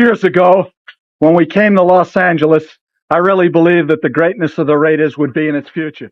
years ago, when we came to Los Angeles, I really believed that the greatness of the Raiders would be in its future.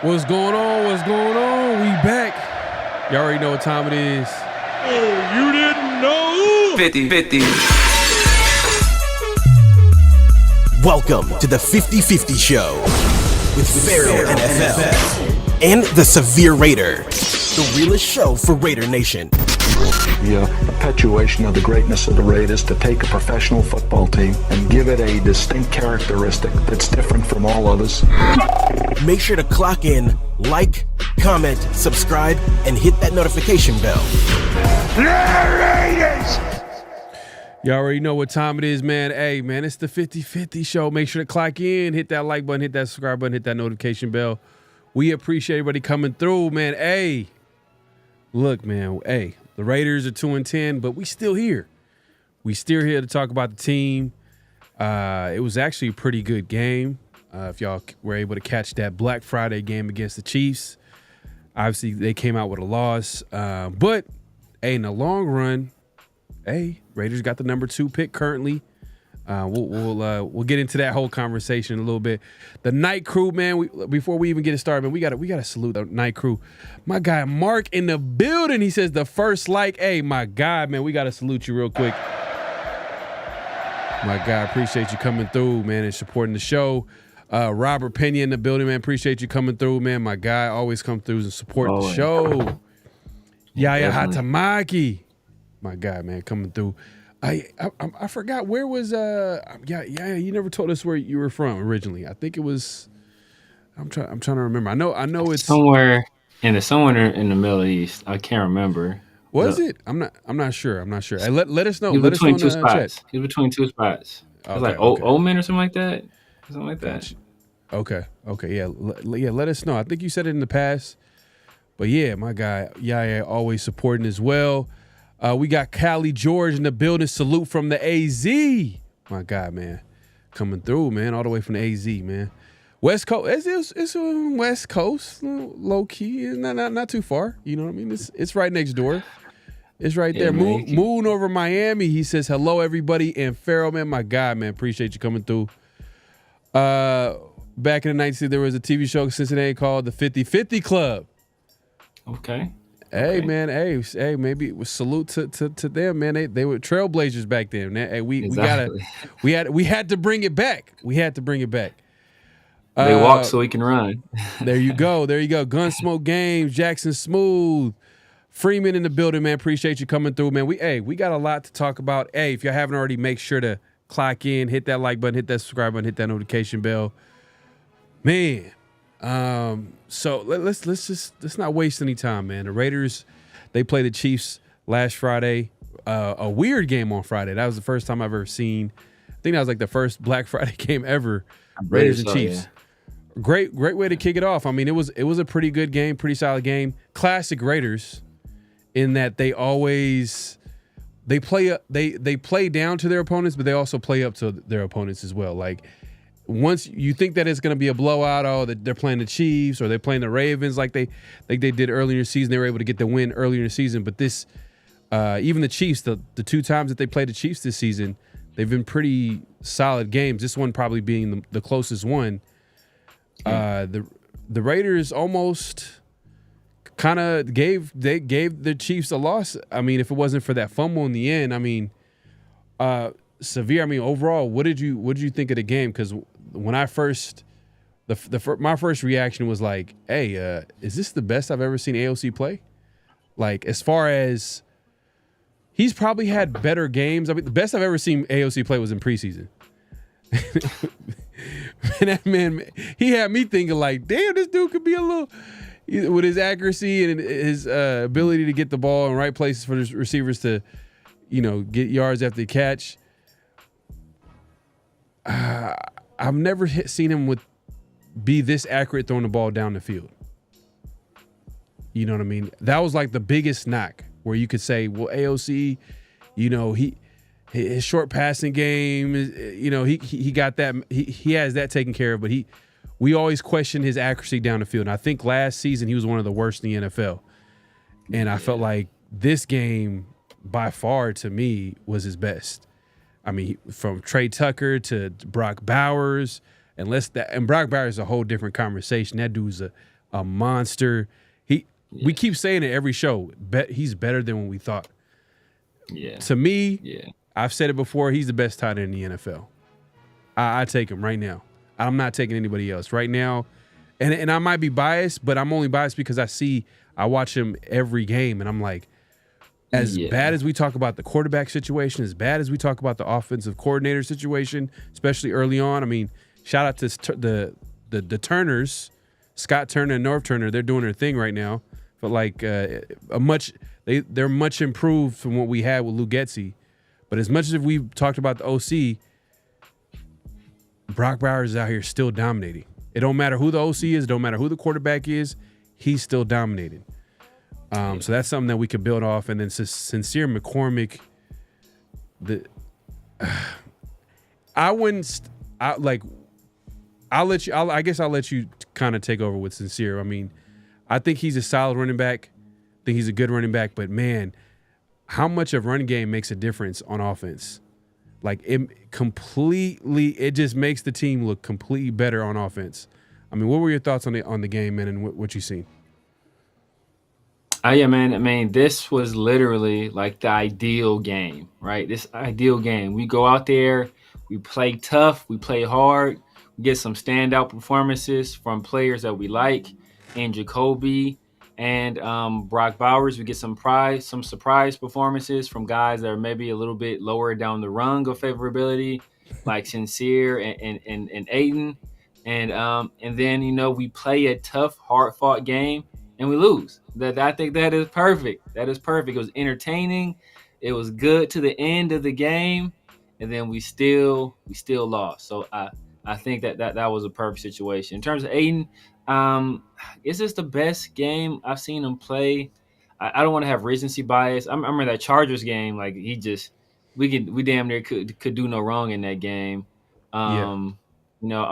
What's going on? What's going on? We back. Y'all already know what time it is. Oh, you didn't know? 50-50. Welcome to the 50-50 Show with PharoahNFL and the Severe Raider, the realest show for Raider Nation. The perpetuation of the greatness of the Raiders to take a professional football team and give it a distinct characteristic that's different from all others. Make sure to clock in, like, comment, subscribe, and hit that notification bell. Y'all already know what time it is, man. Hey, man, it's the 50-50 Show. Make sure to clock in, hit that like button, hit that subscribe button, hit that notification bell. We appreciate everybody coming through, man. Hey, look, man, hey, the Raiders are 2-10, but we still here. We still here to talk about the team. It was actually a pretty good game. If y'all were able to catch that Black Friday game against the Chiefs, obviously they came out with a loss. But, hey, in the long run, hey, Raiders got the number 2 pick currently. We'll get into that whole conversation in a little bit. The night crew, man. Before we even get it started, man, we gotta salute the night crew. My guy Mark in the building. He says the first like. Hey, my God, man, we gotta salute you real quick. My God, appreciate you coming through, man, and supporting the show. Robert Pena in the building, man. Appreciate you coming through, man. My guy always come through and support the show. Yaya Hatamaki, my guy, man, coming through. I forgot where was you never told us where you were from originally. I think it was I'm trying to remember. I know it's somewhere in the Middle East. I can't remember. Was it? I'm not sure. Hey, let us know. He was between two spots. Chat. He was between two spots. It was like Omen or something like that. Something like that. Okay. Yeah. Let us know. I think you said it in the past, but yeah, my guy Yaya always supporting as well. We got Callie George in the building. Salute from the AZ. My God, man, coming through, man, all the way from the AZ, man. West Coast. It's West Coast, low key, not too far. You know what I mean? It's right next door. It's right there. Moon over Miami. He says hello, everybody, and Pharaoh, man, my God, man, appreciate you coming through. Back in the 90s, there was a TV show in Cincinnati called the 50-50 Club. Okay. Hey, man, hey, maybe it was salute to them, man. They were trailblazers back then. Hey, we had to bring it back. They walk so he can run. There you go. Gunsmoke Games, Jackson Smooth, Freeman in the building, man. Appreciate you coming through, man. We got a lot to talk about. Hey, if you haven't already, make sure to clock in, hit that like button, hit that subscribe button, hit that notification bell. Man, so let's not waste any time, man. The Raiders, they play the Chiefs last Friday. A weird game on Friday. That was the first time I've ever seen. I think that was like the first Black Friday game ever. Raiders and Chiefs. Yeah. Great way to kick it off. I mean, it was a pretty good game, pretty solid game. Classic Raiders, in that they always play down to their opponents, but they also play up to their opponents as well. Like, once you think that it's going to be a blowout, they're playing the Chiefs or they're playing the Ravens like they did earlier in the season. They were able to get the win earlier in the season, but this even the Chiefs, the two times that they played the Chiefs this season, they've been pretty solid games. This one probably being the closest one. The Raiders almost kind of gave the Chiefs a loss. I mean, if it wasn't for that fumble in the end, I mean, Severe. I mean, overall, what did you think of the game? Because when I first, my first reaction was like, hey, is this the best I've ever seen AOC play? Like, as far as he's probably had better games. I mean, the best I've ever seen AOC play was in preseason. And that man, he had me thinking like, damn, this dude could be a little, with his accuracy and his ability to get the ball in right places for the receivers to, get yards after the catch. I've never seen him be this accurate throwing the ball down the field. You know what I mean? That was like the biggest knock, where you could say, well, AOC, his short passing game is, he got that, he has that taken care of, but we always question his accuracy down the field. And I think last season he was one of the worst in the NFL. And I felt like this game by far to me was his best. I mean, from Trey Tucker to Brock Bowers, and Brock Bowers is a whole different conversation. That dude's a monster. We keep saying it every show. He's better than what we thought. Yeah. To me, I've said it before, he's the best tight end in the NFL. I take him right now. I'm not taking anybody else right now. And I might be biased, but I'm only biased because I watch him every game, and I'm like, as bad as we talk about the quarterback situation, as bad as we talk about the offensive coordinator situation, especially early on, I mean, shout out to the Turners, Scott Turner and Norv Turner. They're doing their thing right now. But like they're much improved from what we had with Lou Getsy. But as much as we've talked about the OC, Brock Bowers is out here still dominating. It don't matter who the OC is, it don't matter who the quarterback is, he's still dominating. So that's something that we could build off. And then Sincere Mccormick, I'll let you kind of take over with Sincere. I mean, I think he's a solid running back. I think he's a good running back. But, man, how much of run game makes a difference on offense? Like, it just makes the team look completely better on offense. I mean, what were your thoughts on the game, man, and what you seen? Yeah, man. I mean, this was literally like the ideal game, right? This ideal game. We go out there, we play tough, we play hard, we get some standout performances from players that we like, and Jacoby and Brock Bowers. We get some surprise performances from guys that are maybe a little bit lower down the rung of favorability, like Sincere and Aiden. And then, we play a tough, hard-fought game, and we lose. I think that is perfect. That is perfect. It was entertaining. It was good to the end of the game, and then we still lost. So I think that was a perfect situation. In terms of Aiden, is this the best game I've seen him play? I don't want to have recency bias. I remember that Chargers game. Like, we damn near could do no wrong in that game. I'm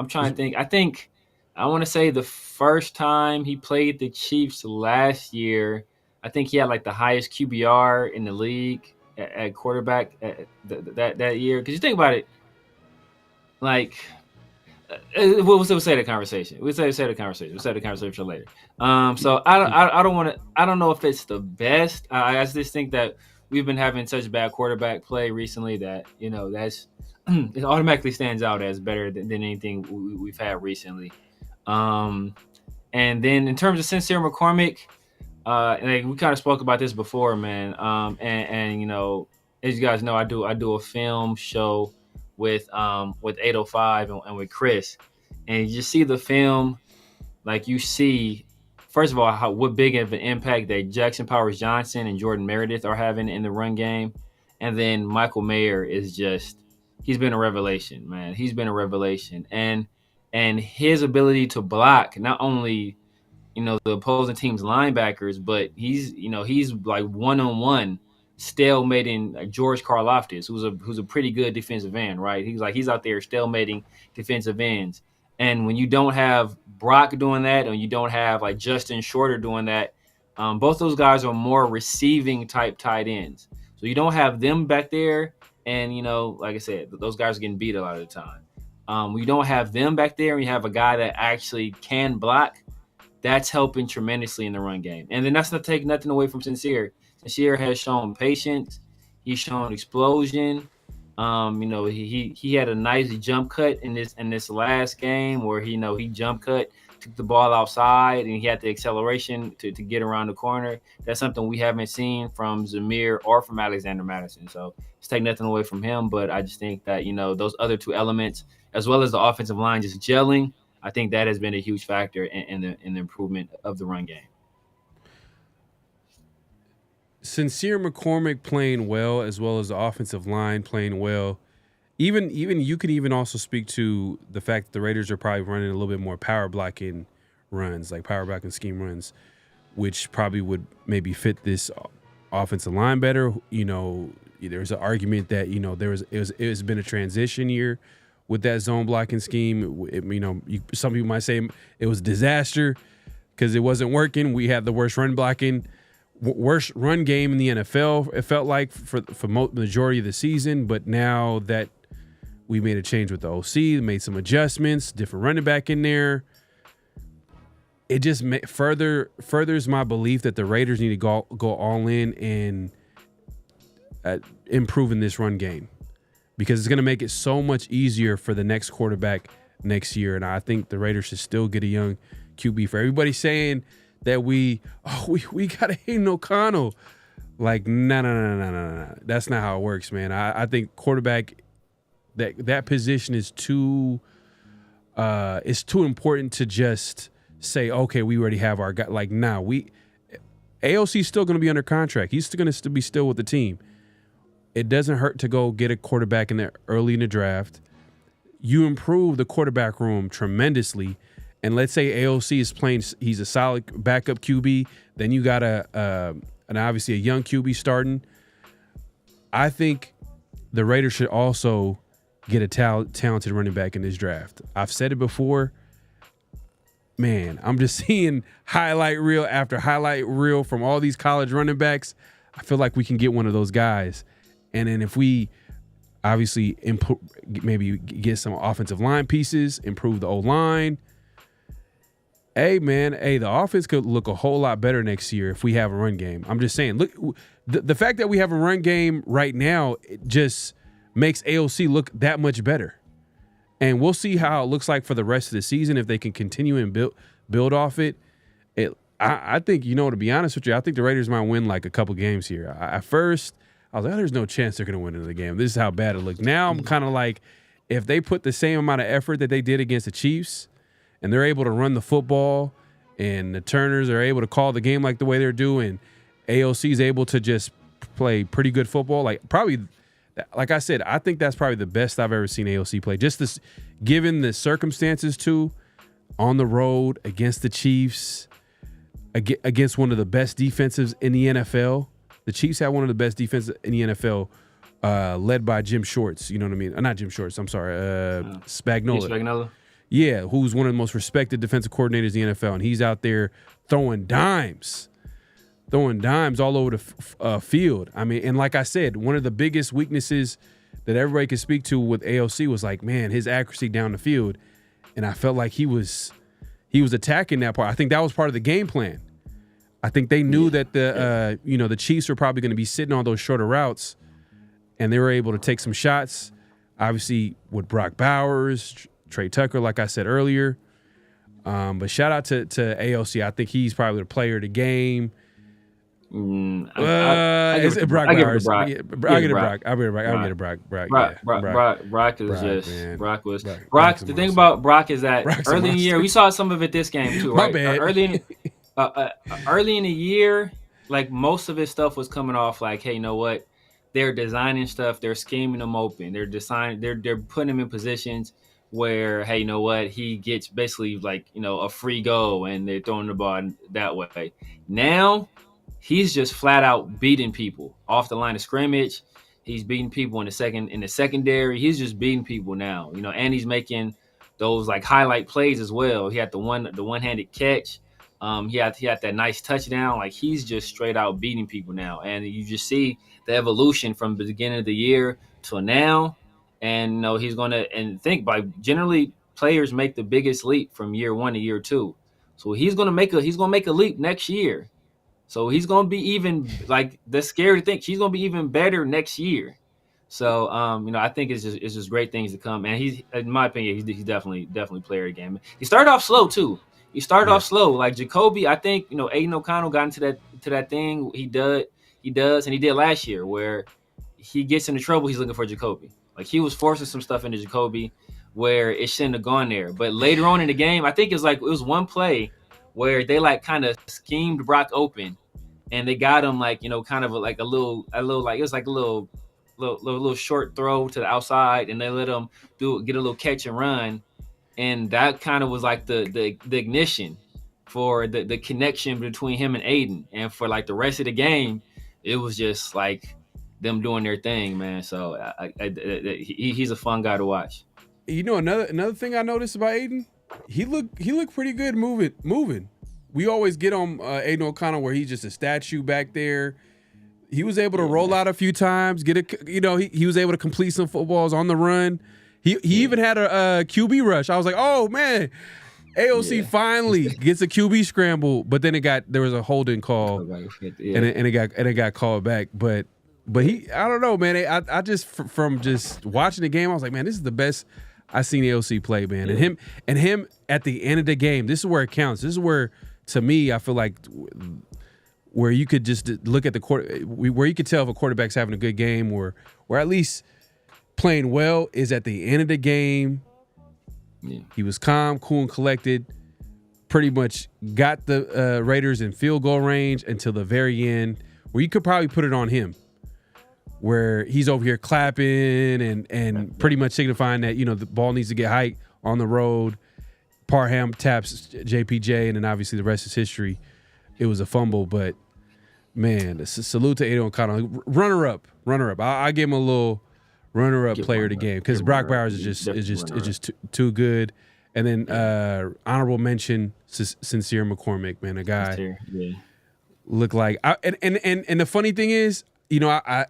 trying to think. I want to say the first time he played the Chiefs last year, I think he had like the highest QBR in the league at quarterback that year. Because you think about it, like, we'll say the conversation. We'll say the conversation. We'll say the conversation for later. So I don't know if it's the best. I just think that we've been having such bad quarterback play recently that it automatically stands out as better than anything we've had recently. And then in terms of Sincere McCormick, like we kind of spoke about this before, man. And you know, as you guys know, I do a film show with 805 and with Chris, and you just see the film, like you see, first of all, what big of an impact that Jackson Powers Johnson and Jordan Meredith are having in the run game, and then Michael Mayer is he's been a revelation, man. He's been a revelation, and his ability to block not only the opposing team's linebackers, but he's like one-on-one stalemating George Karlaftis, who's a pretty good defensive end, right? He's out there stalemating defensive ends. And when you don't have Brock doing that, and you don't have like Justin Shorter doing that, both those guys are more receiving type tight ends. So you don't have them back there, and like I said, those guys are getting beat a lot of the time. When you don't have them back there, and you have a guy that actually can block, that's helping tremendously in the run game. And then that's not taking nothing away from Sincere. Sincere has shown patience. He's shown explosion. He had a nice jump cut in this last game where he jump cut, took the ball outside, and he had the acceleration to get around the corner. That's something we haven't seen from Zamir or from Alexander Madison. So it's taking nothing away from him, but I just think that those other two elements, as well as the offensive line just gelling, I think that has been a huge factor in the improvement of the run game. Sincere McCormick playing well, as well as the offensive line playing well. Even you could even also speak to the fact that the Raiders are probably running a little bit more power blocking runs, like power blocking scheme runs, which probably would maybe fit this offensive line better. There's an argument that it has been a transition year with that zone blocking scheme. Some people might say it was a disaster because it wasn't working. We had the worst run game in the NFL, it felt like, for majority of the season. But now that we made a change with the OC, made some adjustments, different running back in there, it just furthers my belief that the Raiders need to go all in and improving this run game, because it's going to make it so much easier for the next quarterback next year. And I think the Raiders should still get a young QB. For everybody saying that we got to Hayden O'Connell, like, no. That's not how it works, man. I think quarterback, that position is too important to just say, okay, we already have our guy. Like, AOC is still going to be under contract. He's still going to be still with the team. It doesn't hurt to go get a quarterback in there early in the draft. You improve the quarterback room tremendously. And let's say AOC is playing, he's a solid backup QB. Then you got obviously a young QB starting. I think the Raiders should also get a talented running back in this draft. I've said it before. Man, I'm just seeing highlight reel after highlight reel from all these college running backs. I feel like we can get one of those guys. And then if we obviously maybe get some offensive line pieces, improve the O-line, the offense could look a whole lot better next year if we have a run game. I'm just saying, look, the fact that we have a run game right now, it just makes AOC look that much better. And we'll see how it looks like for the rest of the season if they can continue and build off it. I think, to be honest with you, I think the Raiders might win like a couple games here. At first, I was like, there's no chance they're going to win another game. This is how bad it looks. Now I'm kind of like, if they put the same amount of effort that they did against the Chiefs, and they're able to run the football, and the Turners are able to call the game like the way they're doing, AOC is able to just play pretty good football. Like I said, I think that's probably the best I've ever seen AOC play. Just this, given the circumstances too, on the road against the Chiefs, against one of the best defensives in the NFL. The Chiefs had one of the best defenses in the NFL, led by Jim Shorts. You know what I mean? Not Jim Shorts. I'm sorry. Spagnuolo. Spagnuolo. Yeah, who's one of the most respected defensive coordinators in the NFL, and he's out there throwing dimes all over the field. I mean, and like I said, one of the biggest weaknesses that everybody could speak to with AOC was like, man, his accuracy down the field, and I felt like he was attacking that part. I think that was part of the game plan. I think they knew that the Chiefs were probably going to be sitting on those shorter routes, and they were able to take some shots. Obviously, with Brock Bowers, Trey Tucker, like I said earlier, But shout out to AOC. I think he's probably the player of the game. Is it Brock Bowers? I'll get it Brock. Brock. The thing about Brock is that early in the year, we saw some of it this game too, right? Early in the year, like most of his stuff was coming off like, hey, you know what? They're designing stuff. They're scheming him open. They're putting him in positions where, hey, you know what? He gets basically like, a free go, and they're throwing the ball that way. Now, he's just flat out beating people off the line of scrimmage. He's beating people in the secondary. He's just beating people now, and he's making those like highlight plays as well. He had the one-handed catch. He had that nice touchdown. Like, he's just straight out beating people now. And you just see the evolution from the beginning of the year to now. And he's gonna generally players make the biggest leap from year 1 to year 2. So he's gonna make a leap next year. So he's gonna be even, like, that's scary to think, he's gonna be even better next year. So I think it's just great things to come. And he's, in my opinion, he's definitely player of the game. He started off slow too. Off slow. Like Jacoby, I think, Aiden O'Connell got into that thing he does, and he did last year, where he gets into trouble, he's looking for Jacoby. Like, he was forcing some stuff into Jacoby where it shouldn't have gone there. But later on in the game, I think it was one play where they like kind of schemed Brock open, and they got him like, kind of like a little like, it was like a little short throw to the outside, and they let him get a little catch and run. And that kind of was like the ignition for the connection between him and Aiden. And for like the rest of the game, it was just like them doing their thing, man. So he's a fun guy to watch. Another thing I noticed about Aiden, he looked pretty good moving. We always get on Aiden O'Connell where he's just a statue back there. He was able to roll out a few times, he was able to complete some footballs on the run. He even had a QB rush. I was like, oh man, AOC finally gets a QB scramble, but then there was a holding call, and it got called back. But he, I don't know, man. I just from just watching the game, I was like, man, this is the best I've seen AOC play, man. And him at the end of the game, this is where it counts. This is where, to me, I feel like where you could just look at where you could tell if a quarterback's having a good game or at least playing well is at the end of the game. Yeah. He was calm, cool, and collected. Pretty much got the Raiders in field goal range until the very end, where you could probably put it on him, where he's over here clapping and pretty much signifying that, the ball needs to get height on the road. Parham taps JPJ, and then obviously the rest is history. It was a fumble, but man, salute to Aiden O'Connell. Runner up. I give him a little runner-up player of the game, because Brock Bowers is just too good. And then honorable mention, Sincere McCormick, man, a guy look like. And the funny thing is, I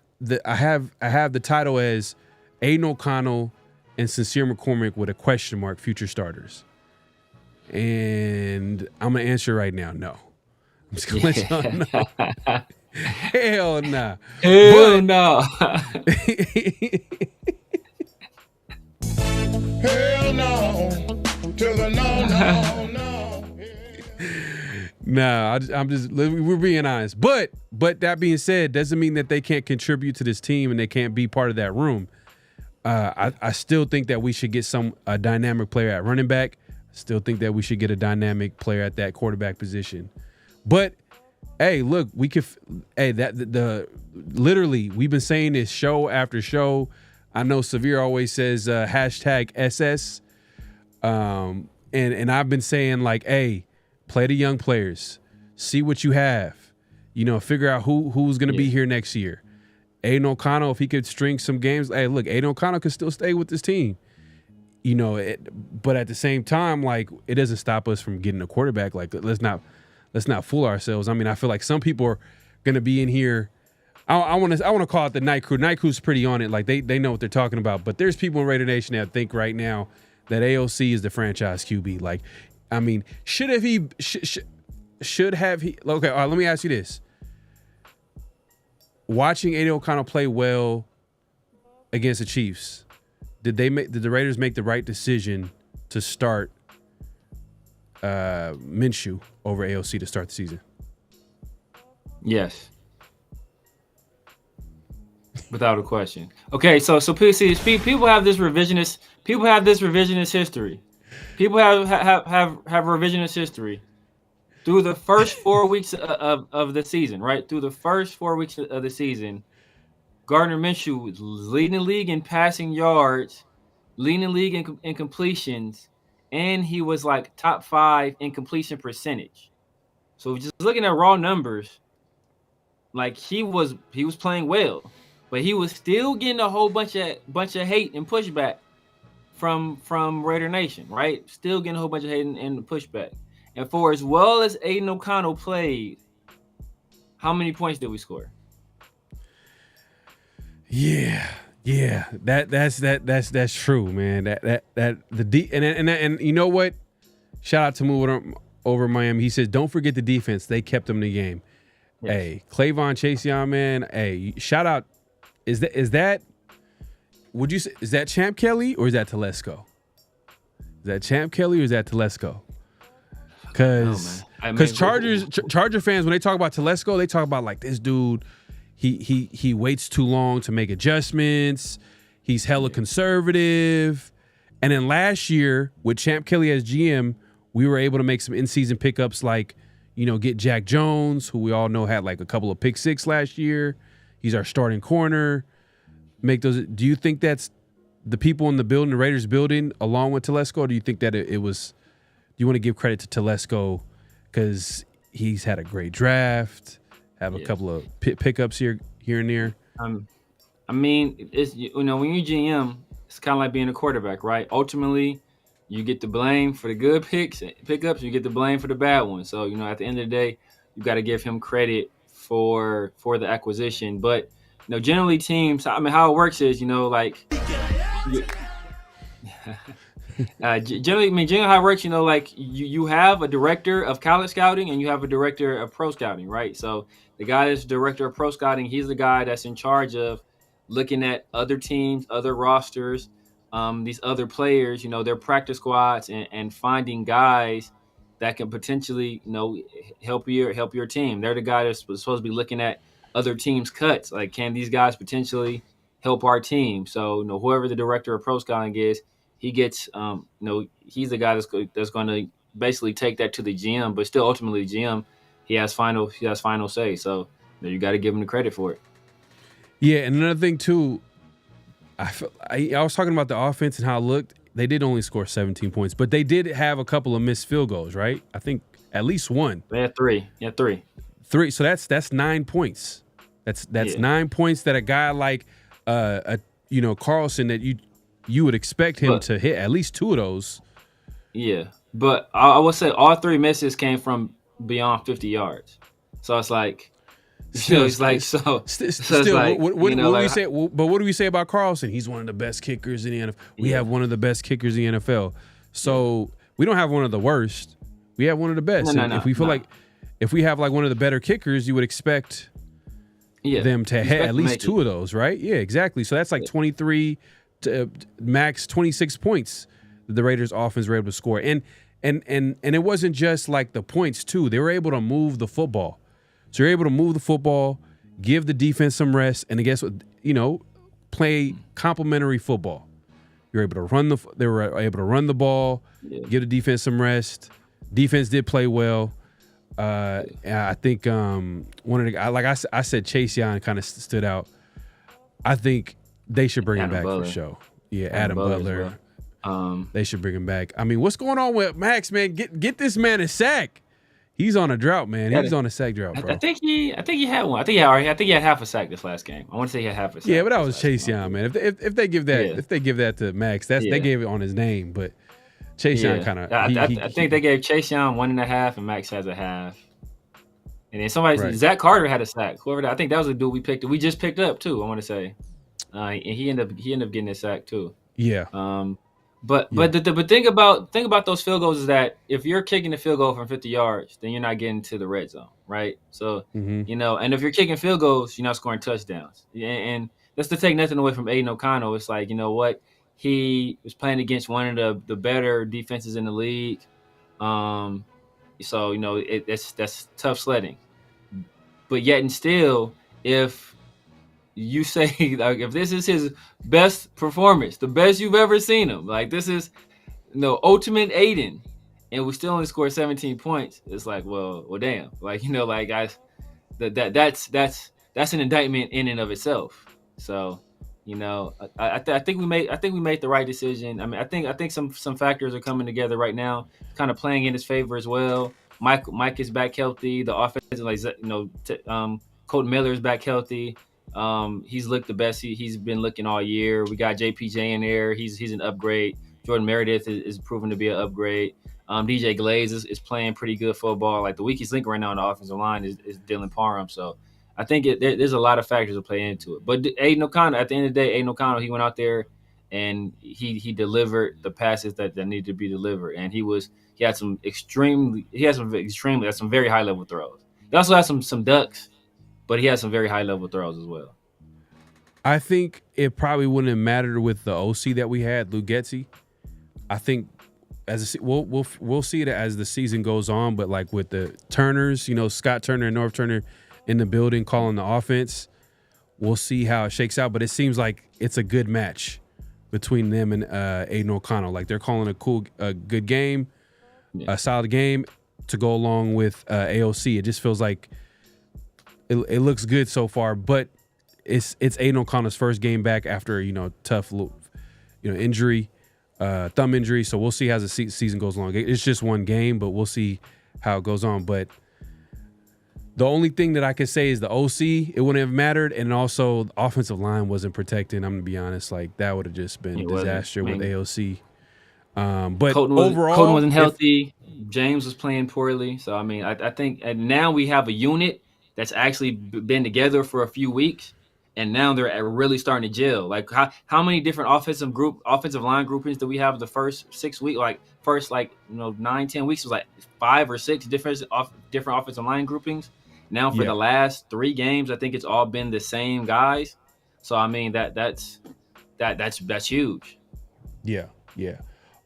have the title as Aiden O'Connell and Sincere McCormick with a question mark, future starters. And I'm gonna answer right now, no. I'm just gonna let y'all know. Hell nah. Hell no. Hell no. To the no. Nah, we're being honest. But that being said, doesn't mean that they can't contribute to this team and they can't be part of that room. I still think that we should get a dynamic player at running back. Still think that we should get a dynamic player at that quarterback position. But hey, look, we could. Hey, literally, we've been saying this show after show. I know Severe always says hashtag SS, and I've been saying like, hey, play the young players, see what you have, figure out who's gonna be here next year. Aiden O'Connell, if he could string some games, hey, look, Aiden O'Connell could still stay with this team. But at the same time, like, it doesn't stop us from getting a quarterback. Like, let's not fool ourselves. I mean, I feel like some people are going to be in here. I want to call it the Night Crew. Night Crew's pretty on it. Like, they know what they're talking about. But there's people in Raider Nation that think right now that AOC is the franchise QB. Like, I mean, should have he? Okay, all right, let me ask you this. Watching Aiden O'Connell play well against the Chiefs, did the Raiders make the right decision to start Minshew over AOC to start the season? Yes. Without a question. Okay, so people have this revisionist history. People have revisionist history through the first 4 weeks of the season, right? Through the first 4 weeks of the season, Gardner Minshew was leading the league in passing yards, leading the league in completions, and he was like top 5 in completion percentage. So just looking at raw numbers, like he was playing well, but he was still getting a whole bunch of hate and pushback from Raider Nation, right? Still getting a whole bunch of hate and pushback. And for as well as Aiden O'Connell played, how many points did we score? Yeah, that's true, man. And you know what? Shout out to moving over Miami. He says, don't forget the defense. They kept them in the game. Yes. Hey, Clavon Chaseon, man. Hey, shout out. Is that? Would you say is that Champ Kelly or is that Telesco? Is that Champ Kelly or is that Telesco? Because Charger fans, when they talk about Telesco, they talk about like this dude. He waits too long to make adjustments. He's hella conservative. And then last year with Champ Kelly as GM, we were able to make some in-season pickups like, get Jack Jones, who we all know had like a couple of pick six last year. He's our starting corner. Make those. Do you think that's the people in the building, the Raiders building, along with Telesco? Or do you think that it was? Do you want to give credit to Telesco because he's had a great draft? Have a couple of pickups here and there. I mean, it's when you're GM, it's kind of like being a quarterback, right? Ultimately, you get the blame for the good pickups. You get the blame for the bad ones. So at the end of the day, you got to give him credit for the acquisition. But generally teams, how it works is generally how it works, you have a director of college scouting and you have a director of pro scouting, right? So the guy that's director of pro scouting, he's the guy that's in charge of looking at other teams, other rosters, these other players, their practice squads and finding guys that can potentially, help your team. They're the guy that's supposed to be looking at other teams' cuts. Like, can these guys potentially help our team? So, whoever the director of pro scouting is, he gets, he's the guy that's going to basically take that to the GM, but still ultimately GM, he has final say. So you got to give him the credit for it. Yeah, and another thing too, I was talking about the offense and how it looked. They did only score 17 points, but they did have a couple of missed field goals, right? I think at least one. They had three. Yeah, three. So that's 9 points. That's 9 points that a guy like Carlson that you would expect him to hit at least 2 of those. Yeah, but I would say all 3 misses came from beyond 50 yards. So it's like, still, what do we say? But what do we say about Carlson? He's one of the best kickers in the NFL. We have one of the best kickers in the NFL. So we don't have one of the worst. We have one of the best. If we have like one of the better kickers, you would expect them to hit at least 2 of those, right? Yeah, exactly. So that's like 23 to max 26 points that the Raiders offense were able to score. And it wasn't just like the points too. They were able to move the football. So you're able to move the football, give the defense some rest, and I guess play complementary football. You're able to run they were able to run the ball, give the defense some rest. Defense did play well. I think one of the like I said, Chase Young kind of stood out. I think they should bring him back for sure. Yeah, Adam Butler. They should bring him back. I mean, what's going on with Max, man? Get this man a sack. He's on a drought, man. He's on a sack drought, bro. I think he had one. I think he had half a sack this last game. I want to say he had half a sack. Yeah, but that was Chase Young, man. If they give that to Max, they gave it on his name. But Chase Young kind of. I think they gave Chase Young 1.5, and Max has a half. And then Zach Carter had a sack. I think that was the dude we just picked up too. I want to say, and he ended up getting a sack too. Yeah. But think about those field goals is that if you're kicking a field goal from 50 yards, then you're not getting to the red zone, right? So and if you're kicking field goals, you're not scoring touchdowns. And that's to take nothing away from Aiden O'Connell. It's like, he was playing against one of the better defenses in the league. So that's tough sledding. But yet and still, if you say like if this is his best performance, the best you've ever seen him, like this is ultimate Aiden, and we still only scored 17 points. It's like, well, damn, like like guys, that's an indictment in and of itself. So, I think we made the right decision. I mean, I think some factors are coming together right now, kind of playing in his favor as well. Mike is back healthy. The offense, Colton Miller is back healthy. He's looked the best he's been looking all year. We got JPJ in there. He's an upgrade. Jordan Meredith is proven to be an upgrade. DJ Glaze is playing pretty good football. Like the weakest link right now on the offensive line is Dylan Parham. So I think there's a lot of factors that play into it. But Aiden O'Connell, at the end of the day, Aiden O'Connell, he went out there and he delivered the passes that needed to be delivered. And he had some very high level throws. He also had some ducks, but he had some very high level throws as well. I think it probably wouldn't have mattered with the OC that we had, Lou Getsy. I think we'll see it as the season goes on, but like with the Turners, Scott Turner and North Turner in the building calling the offense, we'll see how it shakes out. But it seems like it's a good match between them and Aiden O'Connell. Like they're calling a good game, a solid game to go along with AOC. It just feels like it looks good so far, but it's Aiden O'Connell's first game back after tough injury. Thumb injury, so we'll see how the season goes along. It's just one game, but we'll see how it goes on. But the only thing that I could say is the OC, it wouldn't have mattered, and also the offensive line wasn't protecting. I'm gonna be honest, like that would have just been a disaster with AOC. But overall, Colton wasn't healthy. James was playing poorly, so I mean, I think, and now we have a unit that's actually been together for a few weeks. And now they're really starting to gel. Like how many different offensive line groupings do we have the first 6 weeks? Like first 9-10 weeks was like 5 or 6 different offensive line groupings. Now for the last 3 games, I think it's all been the same guys. So I mean that's huge. Yeah.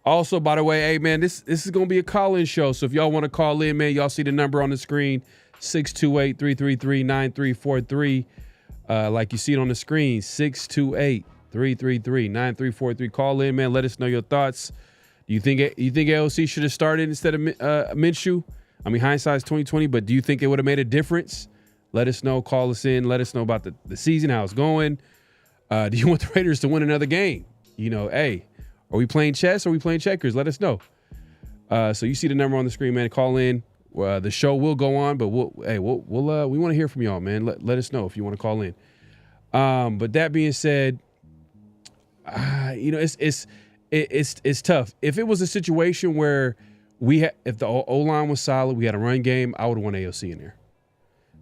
Also, by the way, hey man, this is gonna be a call-in show. So if y'all want to call in, man, y'all see the number on the screen, 628-333-9343. Like you see it on the screen, 628-333-9343. Call in, man. Let us know your thoughts. Do you think AOC should have started instead of Minshew? I mean, hindsight's 2020, but do you think it would have made a difference? Let us know. Call us in. Let us know about the season, how it's going. Do you want the Raiders to win another game? Hey, are we playing chess or are we playing checkers? Let us know. So you see the number on the screen, man. Call in. The show will go on, but we want to hear from y'all, man. Let us know if you want to call in. But that being said, it's tough. If it was a situation where if the O-line was solid, we had a run game, I would want AOC in there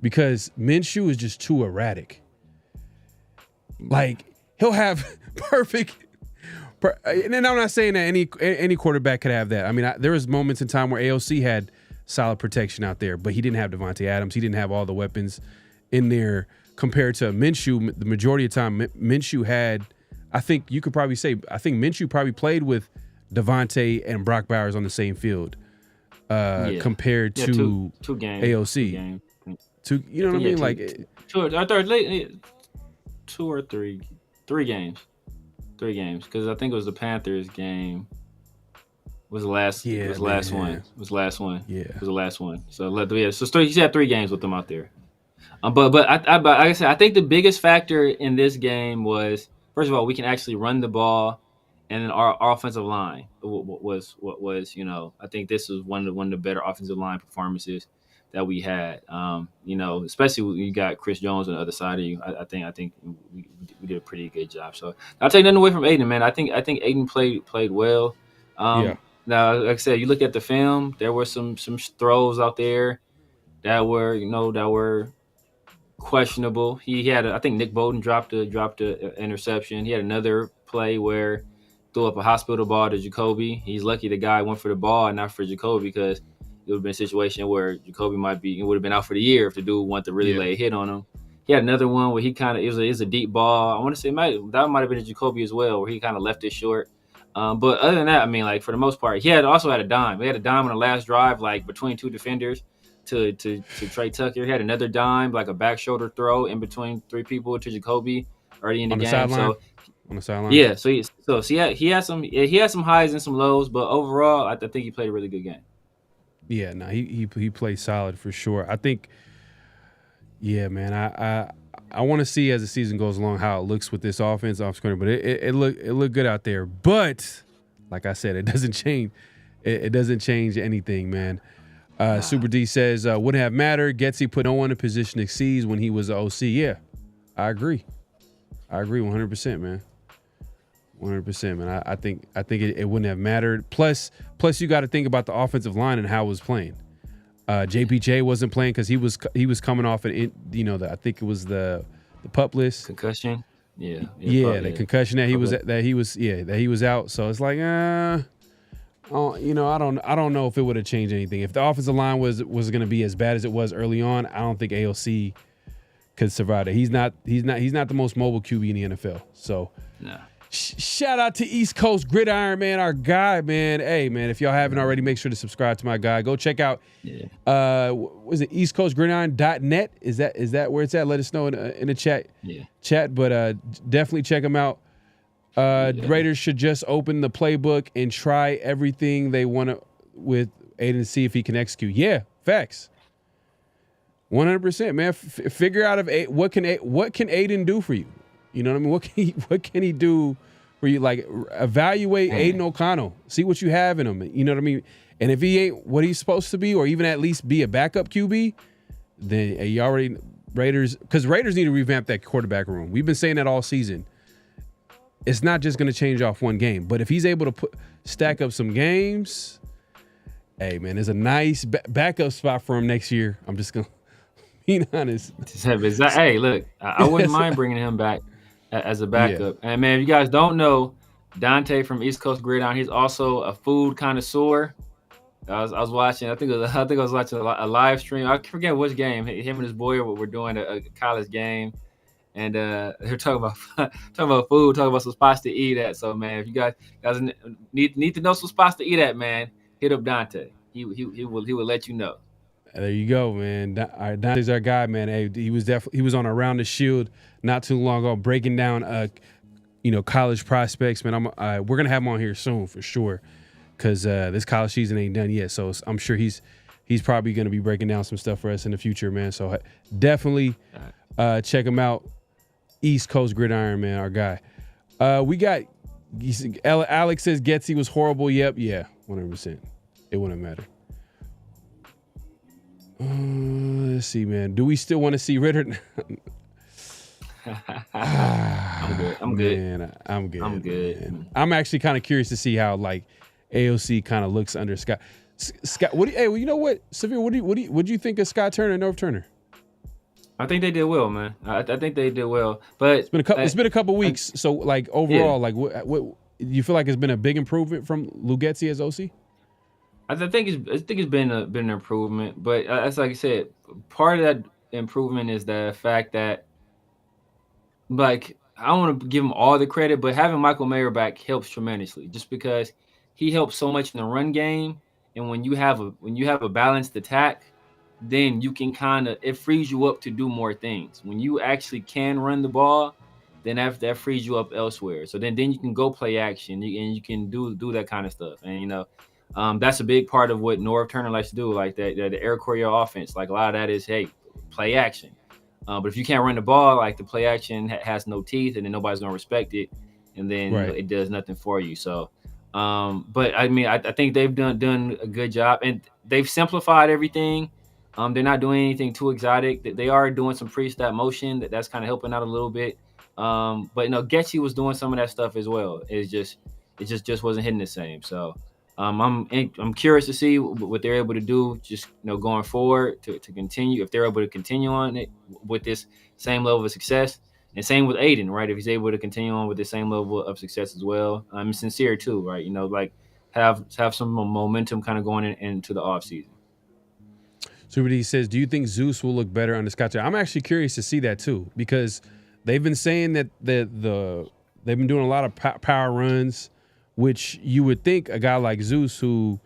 because Minshew is just too erratic. Like he'll have perfect. And I'm not saying that any quarterback could have that. I mean, there was moments in time where AOC had solid protection out there, but he didn't have Devontae Adams. He didn't have all the weapons in there compared to Minshew. The majority of the time, Minshew had, I think Minshew probably played with Devontae and Brock Bowers on the same field compared to two games, AOC. Two, you know what I mean? Like 2 or 3 games. 3 games, because I think it was the Panthers game. Was the last one. So he's had 3 games with them out there. But like I said, I think the biggest factor in this game was, first of all, we can actually run the ball, and then our offensive line was I think this was one of the better offensive line performances that we had. Especially when you got Chris Jones on the other side of you. I think we did a pretty good job. So I'll take nothing away from Aiden, man. I think Aiden played well. Now, like I said, you look at the film, there were some throws out there that were questionable. He had I think Nick Bolton dropped a interception. He had another play where threw up a hospital ball to Jacoby. He's lucky the guy went for the ball and not for Jacoby, because it would have been a situation where Jacoby would have been out for the year if the dude wanted to really lay a hit on him. He had another one where he it was a deep ball. I want to say that might have been a Jacoby as well, where he kind of left it short. But other than that, I mean, like for the most part, also had a dime. He had a dime on the last drive, like between two defenders to Trey Tucker. He had another dime, like a back shoulder throw in between three people to Jacoby early in the game. Sideline. So on the sideline. Yeah, so he had some highs and some lows, but overall, I think he played a really good game. Yeah, no, he played solid for sure. I think, yeah, man, I want to see as the season goes along how it looks with this offense off screen, but it looked good out there. But like I said, it doesn't change. It doesn't change anything, man. Super D says wouldn't have mattered. Getsy put no one in position to seize when he was the OC. Yeah, I agree 100%, man. 100%, man. I think it wouldn't have mattered. Plus you got to think about the offensive line and how it was playing. JPJ wasn't playing because he was coming off I think it was the PUP list concussion. The concussion that he was out. So it's like I don't know if it would have changed anything. If the offensive line was going to be as bad as it was early on, I don't think AOC could survive it. He's not the most mobile QB in the NFL. So no. Shout out to East Coast Gridiron, man, our guy, man. Hey, man, if y'all haven't already, make sure to subscribe to my guy. Go check out, was it eastcoastgridiron.net? Is that where it's at? Let us know in the chat. Yeah. But definitely check them out. Raiders should just open the playbook and try everything they want to with Aiden to see if he can execute. Yeah, facts. 100%, man. Figure out what can Aiden do for you. You know what I mean? What can he do for you? Like, evaluate Aiden O'Connell. See what you have in him. You know what I mean? And if he ain't what he's supposed to be, or even at least be a backup QB, then you already because Raiders need to revamp that quarterback room. We've been saying that all season. It's not just going to change off one game, but if he's able to stack up some games, hey, man, there's a nice backup spot for him next year. I'm just going to be honest. Hey, look, I wouldn't mind bringing him back as a backup. Yeah. And, man, if you guys don't know, Dante from East Coast Gridiron, he's also a food connoisseur. I was watching. I think I was watching a live stream. I forget which game. Him and his boy were doing a college game, and they're talking about food, talking about some spots to eat at. So, man, if you guys need to know some spots to eat at, man, hit up Dante. He will let you know. There you go, man. Dante's our guy, man. Hey, he was on Around the Shield not too long ago, breaking down college prospects, man. We're gonna have him on here soon for sure, because this college season ain't done yet. So I'm sure he's probably gonna be breaking down some stuff for us in the future, man. So definitely check him out. East Coast Gridiron, man, our guy. We got Alex says Getsy was horrible. Yep, yeah, 100%. It wouldn't matter. Let's see, man. Do we still want to see Ritter? I'm good. Man, I'm good. Man. I'm actually kind of curious to see how like AOC kind of looks under Scott. Scott, you know what, Severe? What do you think of Scott Turner and Norv Turner? I think they did well, man. I think they did well, but it's been a couple weeks. So like overall, like what you feel like has been a big improvement from Lugetzi as OC? I think it's been an improvement, but as like I said, part of that improvement is the fact that, like, I don't want to give him all the credit, but having Michael Mayer back helps tremendously, just because he helps so much in the run game, and when you have a balanced attack, then you can it frees you up to do more things. When you actually can run the ball, then that frees you up elsewhere. So then you can go play action, and you can do that kind of stuff, and that's a big part of what Norv Turner likes to do, like the Air Courier offense. Like a lot of that is, hey, play action. But if you can't run the ball, like the play action has no teeth, and then nobody's gonna respect it, and then it does nothing for you. So, but I mean, I think they've done a good job, and they've simplified everything. They're not doing anything too exotic. They are doing some pre-snap motion that's kind of helping out a little bit. But Getsy was doing some of that stuff as well. It just wasn't hitting the same. So. I'm curious to see what they're able to do, just going forward to continue, if they're able to continue on it with this same level of success, and same with Aiden, right? If he's able to continue on with the same level of success as well. I'm Sincere too, right? Like have some momentum kind of going into the off season. Super D says, do you think Zeus will look better under Scott Turner? I'm actually curious to see that too, because they've been saying that they've been doing a lot of power runs which you would think a guy like Zeus, who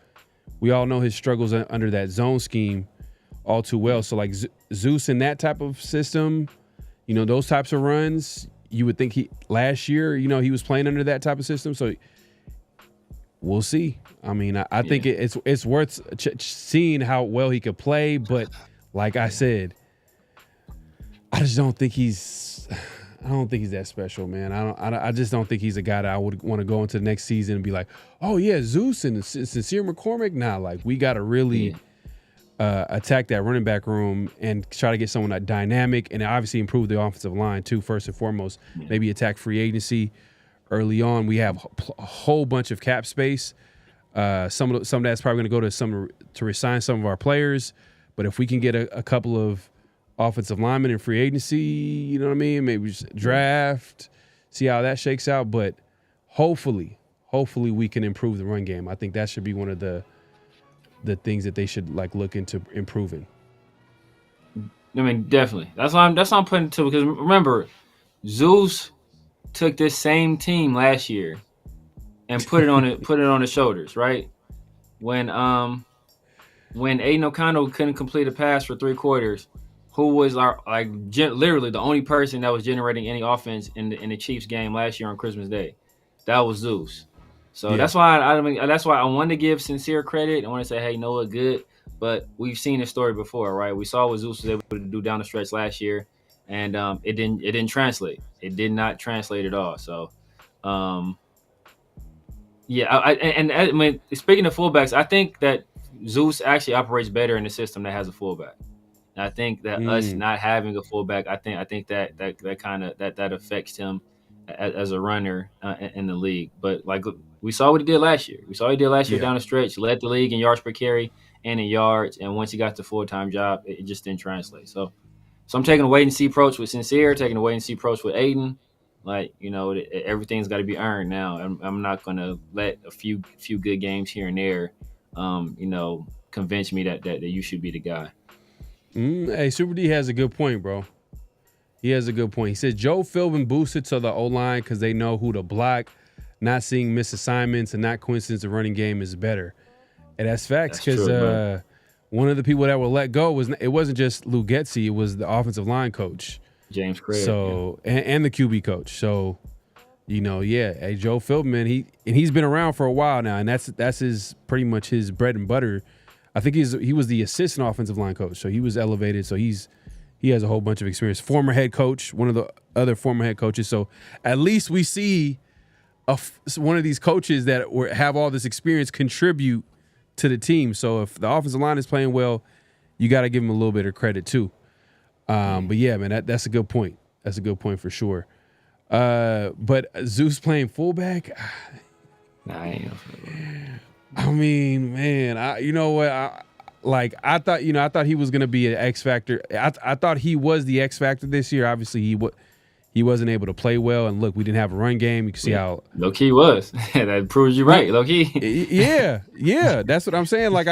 we all know his struggles under that zone scheme all too well. So like Zeus in that type of system, you know, those types of runs, you would think last year, you know, he was playing under that type of system. So we'll see. I mean, I think it's worth seeing how well he could play. But like I said, I just don't think he's that special, man. I just don't think he's a guy that I would want to go into the next season and be like, oh yeah, Zeus and Sincere Mccormick. Nah, like we got to really attack that running back room and try to get someone that dynamic and obviously improve the offensive line too. First and foremost, maybe attack free agency early on. We have a whole bunch of cap space. Some of that's probably going to go to resign some of our players. But if we can get a couple of offensive linemen in free agency, you know what I mean? Maybe just draft, see how that shakes out. But hopefully we can improve the run game. I think that should be one of the things that they should like look into improving. I mean, definitely. That's why I'm putting it to, because remember, Zeus took this same team last year and put it on his shoulders, right? When Aiden O'Connell couldn't complete a pass for 3 quarters, who was literally the only person that was generating any offense in the Chiefs game last year on Christmas Day? That was Zeus. So that's why I wanted to give Sincere credit. I want to say, hey, Noah, good. But we've seen this story before, right? We saw what Zeus was able to do down the stretch last year, and it didn't translate. It did not translate at all. So, I mean, speaking of fullbacks, I think that Zeus actually operates better in a system that has a fullback. And I think that us not having a fullback, I think that affects him as a runner in the league. But like we saw what he did last year. Down the stretch, led the league in yards per carry and in yards. And once he got the full-time job, it just didn't translate. So I'm taking a wait-and-see approach with Sincere, taking a wait-and-see approach with Aiden. Like, you know, everything's got to be earned now. I'm not going to let a few good games here and there, convince me that you should be the guy. Hey, Super D has a good point, bro. He has a good point. He says Joe Philbin boosted to the O-line because they know who to block. Not seeing missed assignments and not coincidence the running game is better. And that's facts, because one of the people that were let go wasn't just Lou Getzy, it was the offensive line coach. James Craig. So and the QB coach. So, you know, hey, Joe Philbin, he's been around for a while now, and that's his pretty much his bread and butter. I think he was the assistant offensive line coach, so he was elevated. So he has a whole bunch of experience. Former head coach, one of the other former head coaches. So at least we see one of these coaches that have all this experience contribute to the team. So if the offensive line is playing well, you got to give him a little bit of credit too. But yeah, man, that's a good point. That's a good point for sure. But Zeus playing fullback, I mean, man, you know what? I thought he was gonna be an X factor. I thought he was the X factor this year. Obviously, he wasn't able to play well. And look, we didn't have a run game. You can see how low key was. That proves you right, low key. Yeah, that's what I'm saying. Like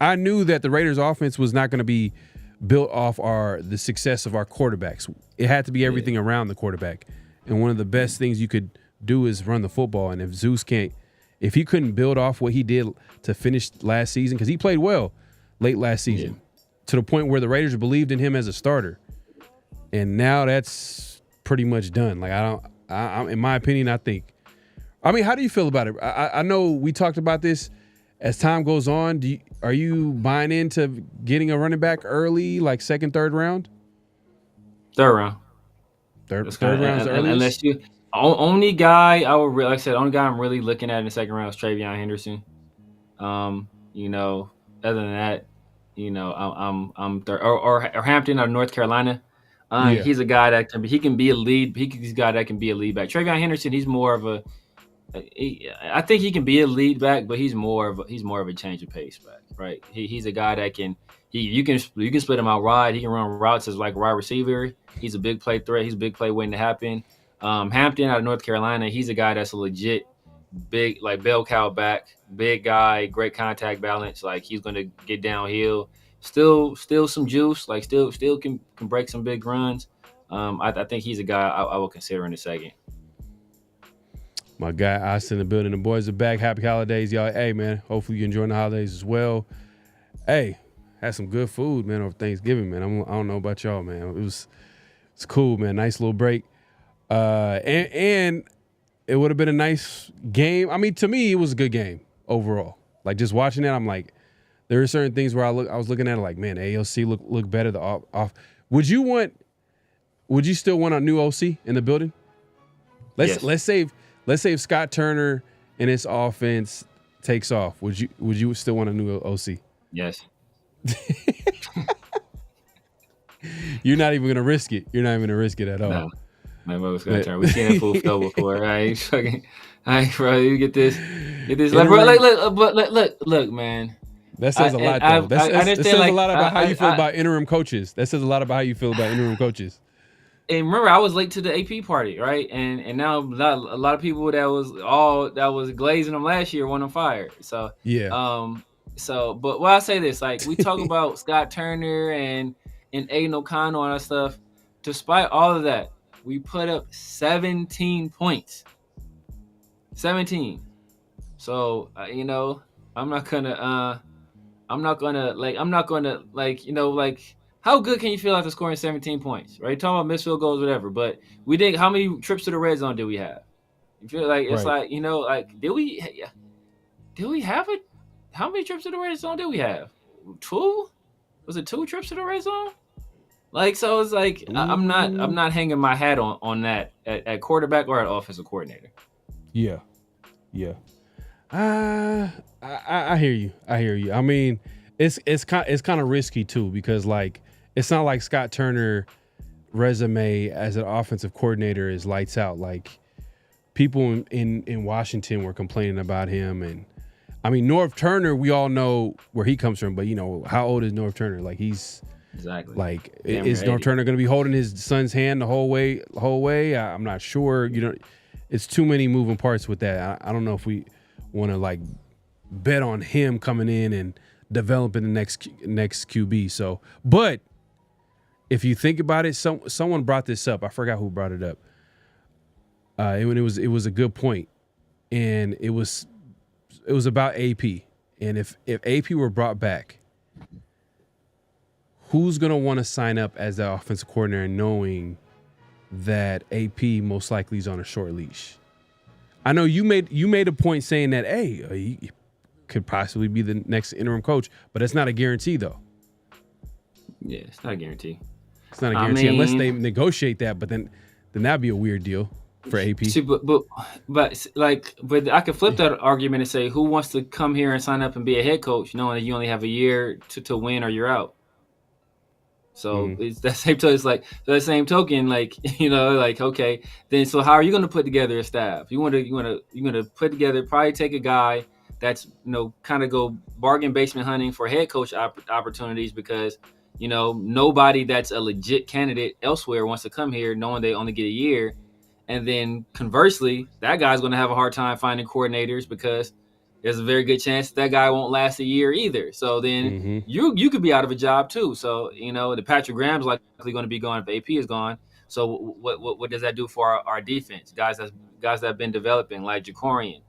I knew that the Raiders' offense was not going to be built off the success of our quarterbacks. It had to be everything around the quarterback. And one of the best things you could do is run the football. And if he couldn't build off what he did to finish last season, because he played well late last season, to the point where the Raiders believed in him as a starter. And now that's pretty much done. Like in my opinion, how do you feel about it? I know we talked about this. As time goes on, are you buying into getting a running back early, like second, third round? Third round. Third round is early. Unless only guy I'm really looking at in the second round is Travion Henderson. Other than that, I'm third, or Hampton out of North Carolina. He's a guy that can be a lead. He's a guy that can be a lead back. Travion Henderson, he's more of a. I think he can be a lead back, but he's more of a change of pace back, right? He's a guy that you can split him out wide. He can run routes as like a wide receiver. He's a big play threat. He's a big play waiting to happen. Hampton out of North Carolina, he's a guy that's a legit big, like bell cow back, big guy, great contact balance. Like he's gonna get downhill. Still some juice. Like still can break some big runs. I think he's a guy I will consider in a second. My guy Austin in the building. The boys are back. Happy holidays, y'all. Hey, man, hopefully you're enjoying the holidays as well. Hey, had some good food, man, over Thanksgiving, man. I don't know about y'all, man. It's cool, man. Nice little break. And it would have been a nice game. I mean, to me, it was a good game overall. Like, just watching it, I'm like, there are certain things where I was looking at it like, man, AOC look better. The off. Would you still want a new OC in the building? Let's save Scott Turner and his offense takes off. Would you still want a new OC? Yes. You're not even gonna risk it. You're not even gonna risk it at all. No. My vote's gonna turn. We've seen that fool go before. Right? Fucking, bro, you get this. Like, bro, look, man. That says a lot, though. That says a lot about how you feel about interim coaches. That says a lot about how you feel about interim coaches. And remember, I was late to the AP party, right? And now a lot of people that was glazing them last year want them fired. So yeah. But I say this, like, we talk about Scott Turner and Aiden O'Connell and all that stuff. Despite all of that, we put up 17 points. 17. So I'm not gonna how good can you feel after scoring 17 points, right? Talking about missed field goals, whatever. But we didn't. How many trips to the red zone did we have? You feel like it's right. Did we have it? How many trips to the red zone did we have? 2? Was it 2 trips to the red zone? Like, so it's like I'm not hanging my hat on that at quarterback or at offensive coordinator. Yeah. I hear you. I mean, it's kind of risky too, because like it's not like Scott Turner resume as an offensive coordinator is lights out. Like, people in Washington were complaining about him, and I mean, Norv Turner, we all know where he comes from, but how old is Norv Turner? Like, he's exactly like, is Norv Turner going to be holding his son's hand the whole way? I'm not sure. It's too many moving parts with that. I don't know if we want to like bet on him coming in and developing the next QB. So, but if you think about it, someone brought this up. I forgot who brought it up. It was a good point, and it was about AP. And if AP were brought back, who's gonna want to sign up as the offensive coordinator, knowing that AP most likely is on a short leash? I know you made a point saying that, hey, he could possibly be the next interim coach, but it's not a guarantee, though. Yeah, it's not a guarantee. It's not a guarantee unless they negotiate that, but then that'd be a weird deal for AP. See, but I could flip that argument and say, who wants to come here and sign up and be a head coach, knowing that you only have a year to win or you're out? So it's that same token. It's like the same token, like, okay, then so how are you going to put together a staff? You want to put together, probably take a guy that's kind of go bargain basement hunting for head coach opportunities, because nobody that's a legit candidate elsewhere wants to come here knowing they only get a year. And then conversely, that guy's going to have a hard time finding coordinators, because there's a very good chance that guy won't last a year either. So then you could be out of a job too. So, the Patrick Graham's likely going to be gone if AP is gone. So what does that do for our defense? Guys that have been developing, like Jacorian,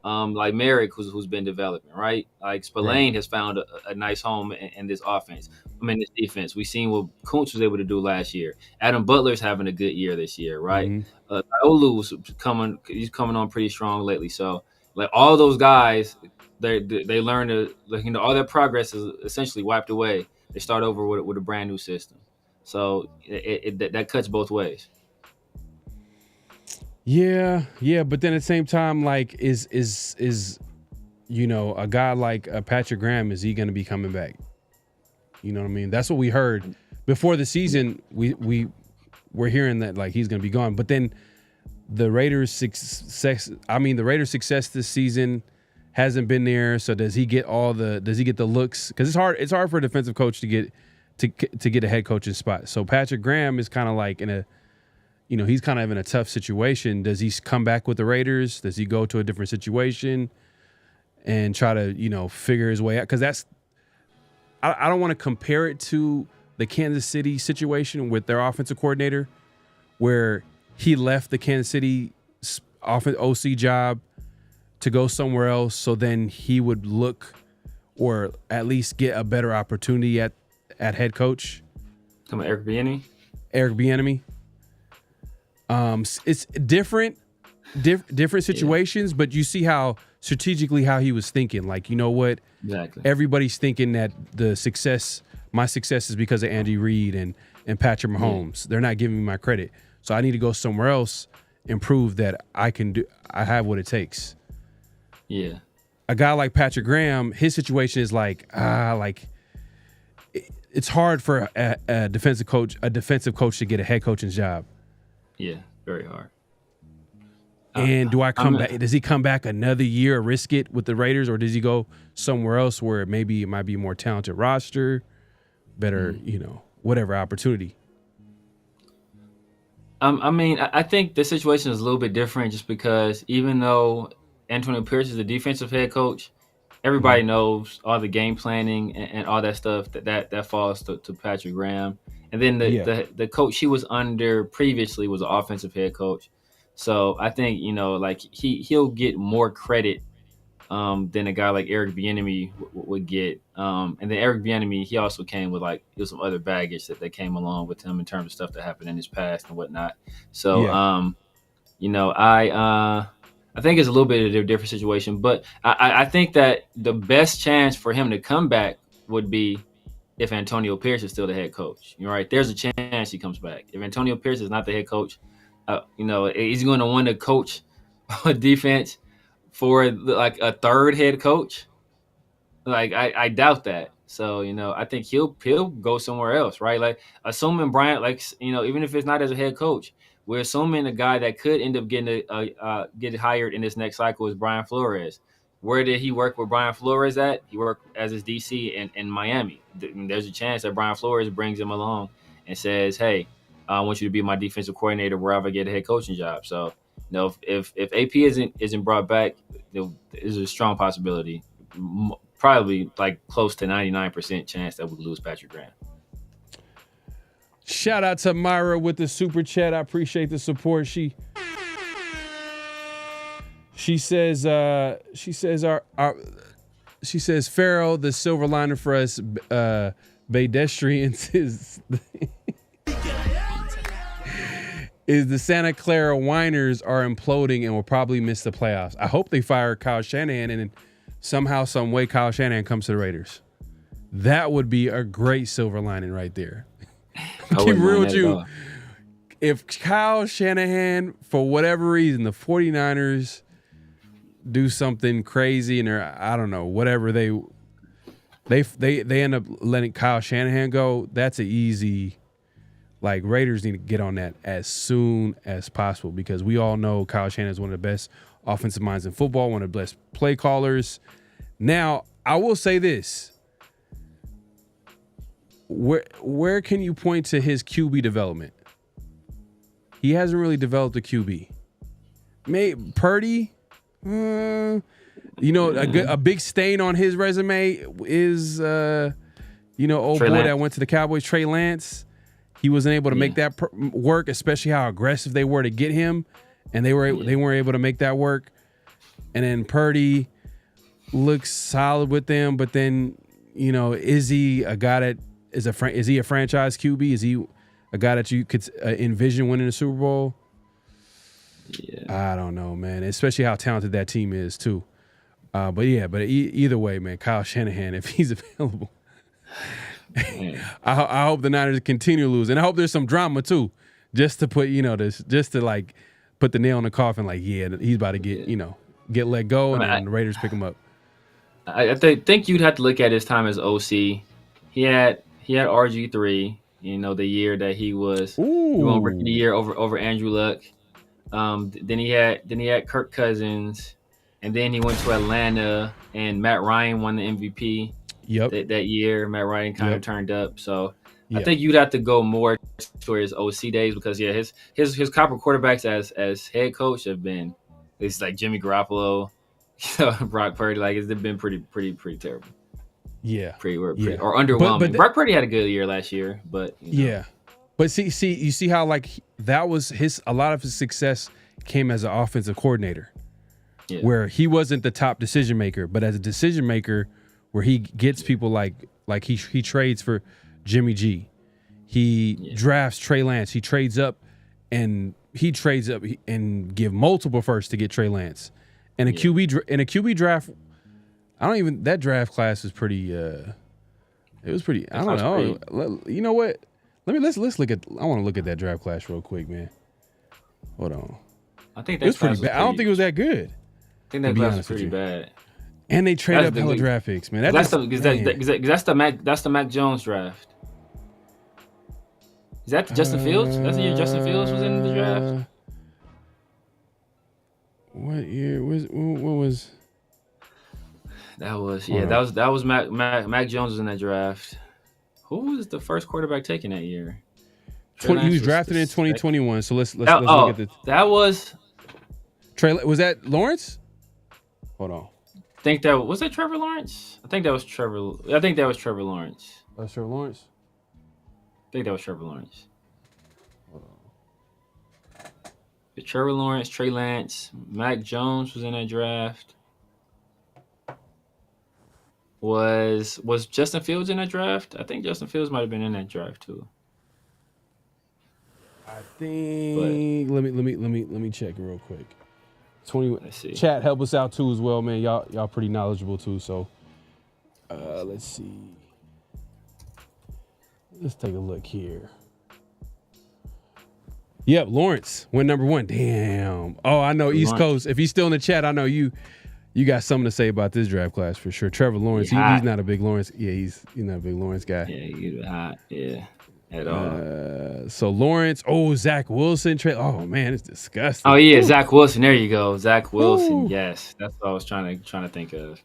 like Merrick, who's been developing, right? Like Spillane has found a nice home in this offense. This defense. We've seen what Kuntz was able to do last year. Adam Butler's having a good year this year, right? Olu's he's coming on pretty strong lately. So, like, all those guys, they learn to, all their progress is essentially wiped away. They start over with a brand new system. So that cuts both ways. Yeah, but then at the same time, like, is a guy like Patrick Graham, is he going to be coming back? You know what I mean? That's what we heard before the season. We were hearing that, like, he's going to be gone. But then the Raiders' success this season hasn't been there. So does he get the looks? Because it's hard for a defensive coach to get a head coaching spot. So Patrick Graham is kind of like he's kind of in a tough situation. Does he come back with the Raiders? Does he go to a different situation and try to, figure his way out? Because I don't want to compare it to the Kansas City situation with their offensive coordinator, where he left the Kansas City off an OC job to go somewhere else, so then he would look or at least get a better opportunity at head coach? Come on, Eric Bieniemy. Eric Bieniemy. It's different situations, but you see how strategically how he was thinking. Like, you know what? Exactly. Everybody's thinking that my success is because of Andy Reid and Patrick Mahomes. They're not giving me my credit. So I need to go somewhere else and prove that I have what it takes. Yeah. A guy like Patrick Graham, his situation is it's hard for a defensive coach to get a head coaching job. Yeah, very hard. And do I come back? Does he come back another year, risk it with the Raiders, or does he go somewhere else where maybe it might be more talented roster, better, whatever opportunity? I think the situation is a little bit different just because even though Antonio Pierce is the defensive head coach, everybody knows all the game planning and all that stuff that falls to Patrick Graham. And then the coach he was under previously was an offensive head coach. So I think, he'll get more credit than a guy like Eric Bieniemy would get. And then Eric Bieniemy, he also came with some other baggage that came along with him in terms of stuff that happened in his past and whatnot. So, I think it's a little bit of a different situation, but I think that the best chance for him to come back would be if Antonio Pierce is still the head coach. Right? There's a chance he comes back. If Antonio Pierce is not the head coach, he's going to want to coach a defense for a third head coach. I doubt that. So, I think he'll go somewhere else, right? Like assuming Brian, even if it's not as a head coach, we're assuming a guy that could end up getting get hired in this next cycle is Brian Flores. Where did he work with Brian Flores at? He worked as his DC in Miami. There's a chance that Brian Flores brings him along and says, hey, I want you to be my defensive coordinator wherever I get a head coaching job. So, if AP isn't brought back, there's a strong possibility, probably close to 99% chance that we lose Patrick Graham. Shout out to Myra with the super chat. I appreciate the support. She says Pharaoh, the silver lining for us pedestrians is the Santa Clara Whiners are imploding and will probably miss the playoffs. I hope they fire Kyle Shanahan and somehow, some way Kyle Shanahan comes to the Raiders. That would be a great silver lining right there. Keep real with you. If Kyle Shanahan, for whatever reason, the 49ers do something crazy and I don't know, whatever they end up letting Kyle Shanahan go, that's an easy. Raiders need to get on that as soon as possible because we all know Kyle Shanahan is one of the best offensive minds in football, one of the best play callers. Now, I will say this. Where can you point to his QB development? He hasn't really developed a QB. Maybe Purdy, a big stain on his resume is, old Trey boy Lance. That went to the Cowboys, Trey Lance. He wasn't able to make that work, especially how aggressive they were to get him, and they weren't able to make that work. And then Purdy looks solid with them, but then is he a guy that is he a franchise QB? Is he a guy that you could envision winning a Super Bowl? Yeah. I don't know, man. Especially how talented that team is too. But either way, man, Kyle Shanahan, if he's available, I hope the Niners continue to lose, and I hope there's some drama too, just to put put the nail in the coffin. He's about to get let go, and then the Raiders pick him up. I think you'd have to look at his time as OC. He had RG3, the year that he was won Rookie of the Year over Andrew Luck. Then he had Kirk Cousins, and then he went to Atlanta, and Matt Ryan won the MVP. Yep. That year, Matt Ryan kind of turned up. So I think you'd have to go more towards his OC days because his copper quarterbacks as head coach have been it's like Jimmy Garoppolo, Brock Purdy. It's been pretty terrible. Yeah, pretty or underwhelming. Brock Purdy had a good year last year, but but see, you see how that was a lot of his success came as an offensive coordinator, Yeah. where he wasn't the top decision maker, but as a decision maker, where he gets people like he trades for Jimmy G, he drafts Trey Lance, he trades up and give multiple firsts to get Trey Lance, and a QB draft. That draft class is pretty. It was pretty. I don't know. You know what? Let's look at. I want to look at that draft class real quick, man. Hold on. I think it was pretty bad. I don't think it was that good. I think that class was pretty bad. And they trade up hella draft picks, man. That's the Mac Jones draft. Is that Justin Fields? That's the year Justin Fields was in the draft. What year was? What was? That was Mac Jones was in that draft. Who was the first quarterback taken that year? He was drafted in 2021. So let's look at the. That was Trey. Was that Lawrence? Hold on. Was that Trevor Lawrence? I think that was Trevor Lawrence. That's Trevor Lawrence. I think that was Trevor Lawrence. Hold on. Trevor Lawrence, Trey Lance, Mac Jones was in that draft. Was Justin Fields in that draft? I think Justin Fields might have been in that draft too. I think. Let me check it real quick. 20. Let's see. Chat, help us out too as well, man. Y'all pretty knowledgeable too. So, let's see. Let's take a look here. Yep, Lawrence went number 1. Damn. Oh, I know East Coast. If he's still in the chat, I know you got something to say about this draft class for sure. Trevor Lawrence, he's not a big Lawrence. Yeah, he's not a big Lawrence guy. Yeah, he's hot. Yeah, at all. So Lawrence, Zach Wilson. Oh man, it's disgusting. Oh yeah, Zach Wilson. There you go, Zach Wilson. Ooh. Yes, that's what I was trying to think of.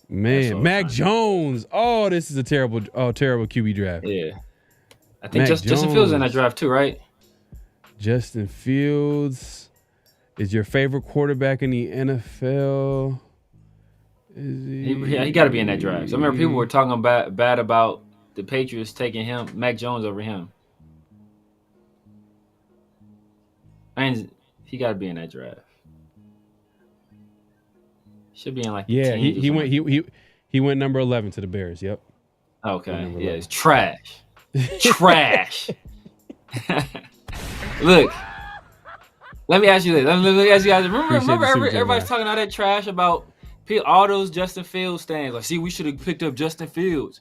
Man, Mac Jones. Oh, this is a terrible QB draft. Yeah, I think Justin Fields was in that draft too, right? Justin Fields is your favorite quarterback in the NFL. He got to be in that draft. So I remember people were talking bad about the Patriots taking Mac Jones over him. And he got to be in that draft. Should be in like he went number 11 to the Bears. Yep. Okay. Yeah, it's trash. Trash. Look. Let me ask you this. Let me ask you guys. Remember everybody's talking all that trash about all those Justin Fields stands. Like, see, we should have picked up Justin Fields.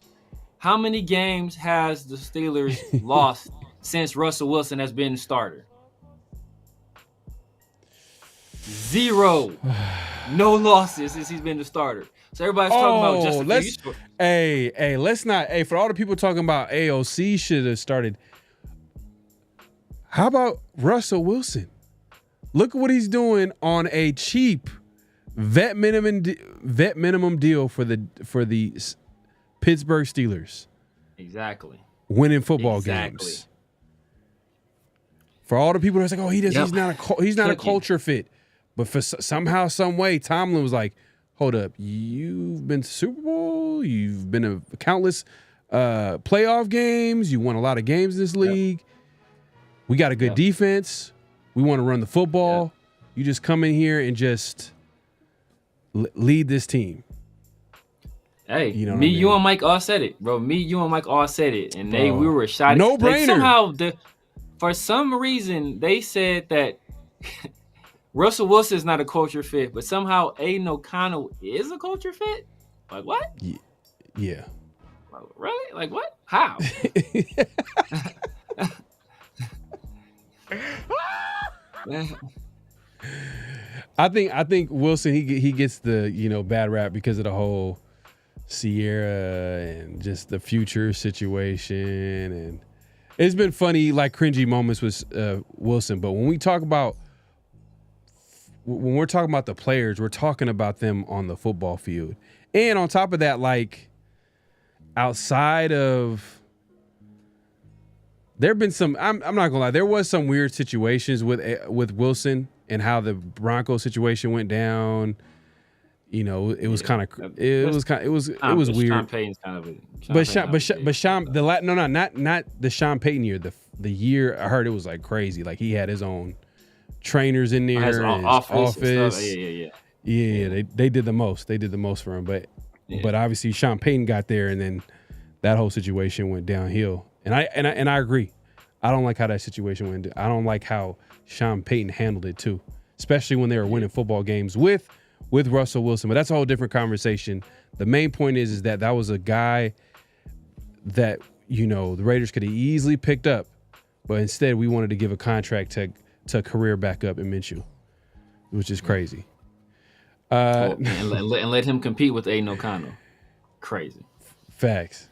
How many games has the Steelers lost since Russell Wilson has been the starter? 0. No losses since he's been the starter. So everybody's talking about Justin Fields. Let's not. For all the people talking about AOC should have started. How about Russell Wilson? Look at what he's doing on a cheap vet minimum deal for the Pittsburgh Steelers. Exactly. Winning football games. For all the people that's like, he's not a culture fit. But for somehow, some way, Tomlin was like, hold up, you've been to Super Bowl, you've been to countless playoff games, you won a lot of games in this league. We got a good defense. We want to run the football. You just come in here and just lead this team. Hey, you and Mike all said it, bro. You and Mike all said it, and we were shot. No brainer. Somehow, for some reason, they said that Russell Wilson is not a culture fit, but somehow Aiden O'Connell is a culture fit. Like what? Yeah. Really? Like what? How? I think Wilson he gets the bad rap because of the whole Sierra and just the future situation, and it's been funny like cringy moments with Wilson. But when we're talking about the players, we're talking about them on the football field, and on top of that, like outside of. There have been some. I'm not gonna lie. There was some weird situations with Wilson and how the Broncos situation went down. It was kind of. It was weird. Sean Payton's kind of. Not the Sean Payton year. The year I heard it was like crazy. Like he had his own trainers in there, Has his office and stuff. Yeah, they did the most. They did the most for him, but obviously Sean Payton got there, and then that whole situation went downhill. And I agree. I don't like how that situation went. I don't like how Sean Payton handled it too, especially when they were winning football games with Russell Wilson. But that's a whole different conversation. The main point is that was a guy that, you know, the Raiders could have easily picked up, but instead we wanted to give a contract to career backup in Minshew, which is crazy. And let him compete with Aiden O'Connell. Crazy. Facts.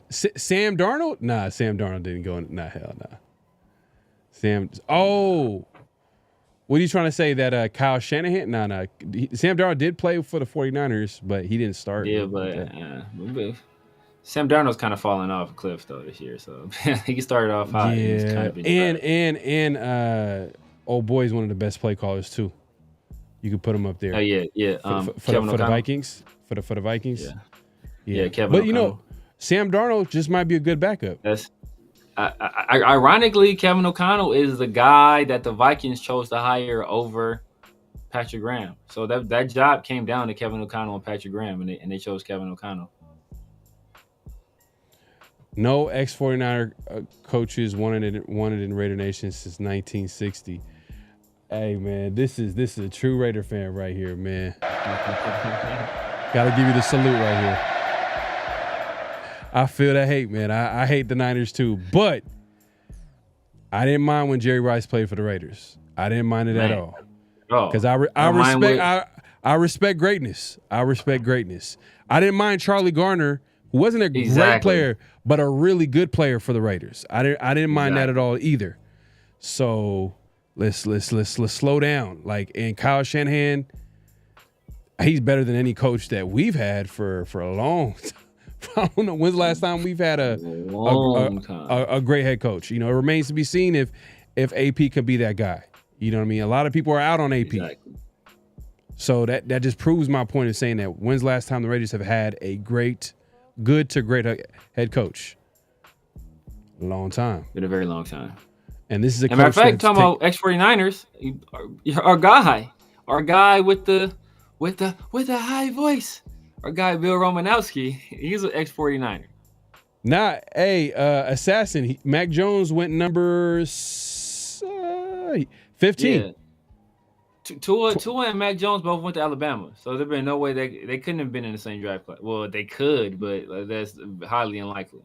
Sam Darnold? Nah, Sam Darnold didn't go in. Nah, hell nah. What are you trying to say, that Kyle Shanahan? Nah. Sam Darnold did play for the 49ers, but he didn't start. Yeah, but Sam Darnold's kind of falling off a cliff though this year. So he started off high. Yeah, and old boy's one of the best play callers too. You could put him up there. Oh yeah. For the Vikings. For the Vikings. Yeah. Kevin. But O'Connell. you know, Sam Darnold just might be a good backup. That's ironically, Kevin O'Connell is the guy that the Vikings chose to hire over Patrick Graham. So that job came down to Kevin O'Connell and Patrick Graham, and they chose Kevin O'Connell. No ex-49er coaches wanted in Raider Nation since 1960. Hey man, this is a true Raider fan right here, man. Gotta give you the salute right here. I feel that hate, man. I hate the Niners too, but I didn't mind when Jerry Rice played for the Raiders. I didn't mind it at all. Because I respect greatness. I respect greatness. I didn't mind Charlie Garner, who wasn't a great player, but a really good player for the Raiders. I didn't mind that at all either. So let's slow down. Like, and Kyle Shanahan, he's better than any coach that we've had for a long time. I don't know when's the last time we've had a great head coach. You know, it remains to be seen if AP could be that guy. You know what I mean? A lot of people are out on AP. Exactly. So that just proves my point of saying that when's the last time the Raiders have had a good to great head coach? A long time. Been a very long time. And this is a matter of fact, talking about ex-49ers, our guy with the high voice. Our guy, Bill Romanowski, he's an ex-49er. Nah, Assassin. Mac Jones went number 15. Yeah. Tua and Mac Jones both went to Alabama. So there's been no way they couldn't have been in the same draft class. Well, they could, but that's highly unlikely.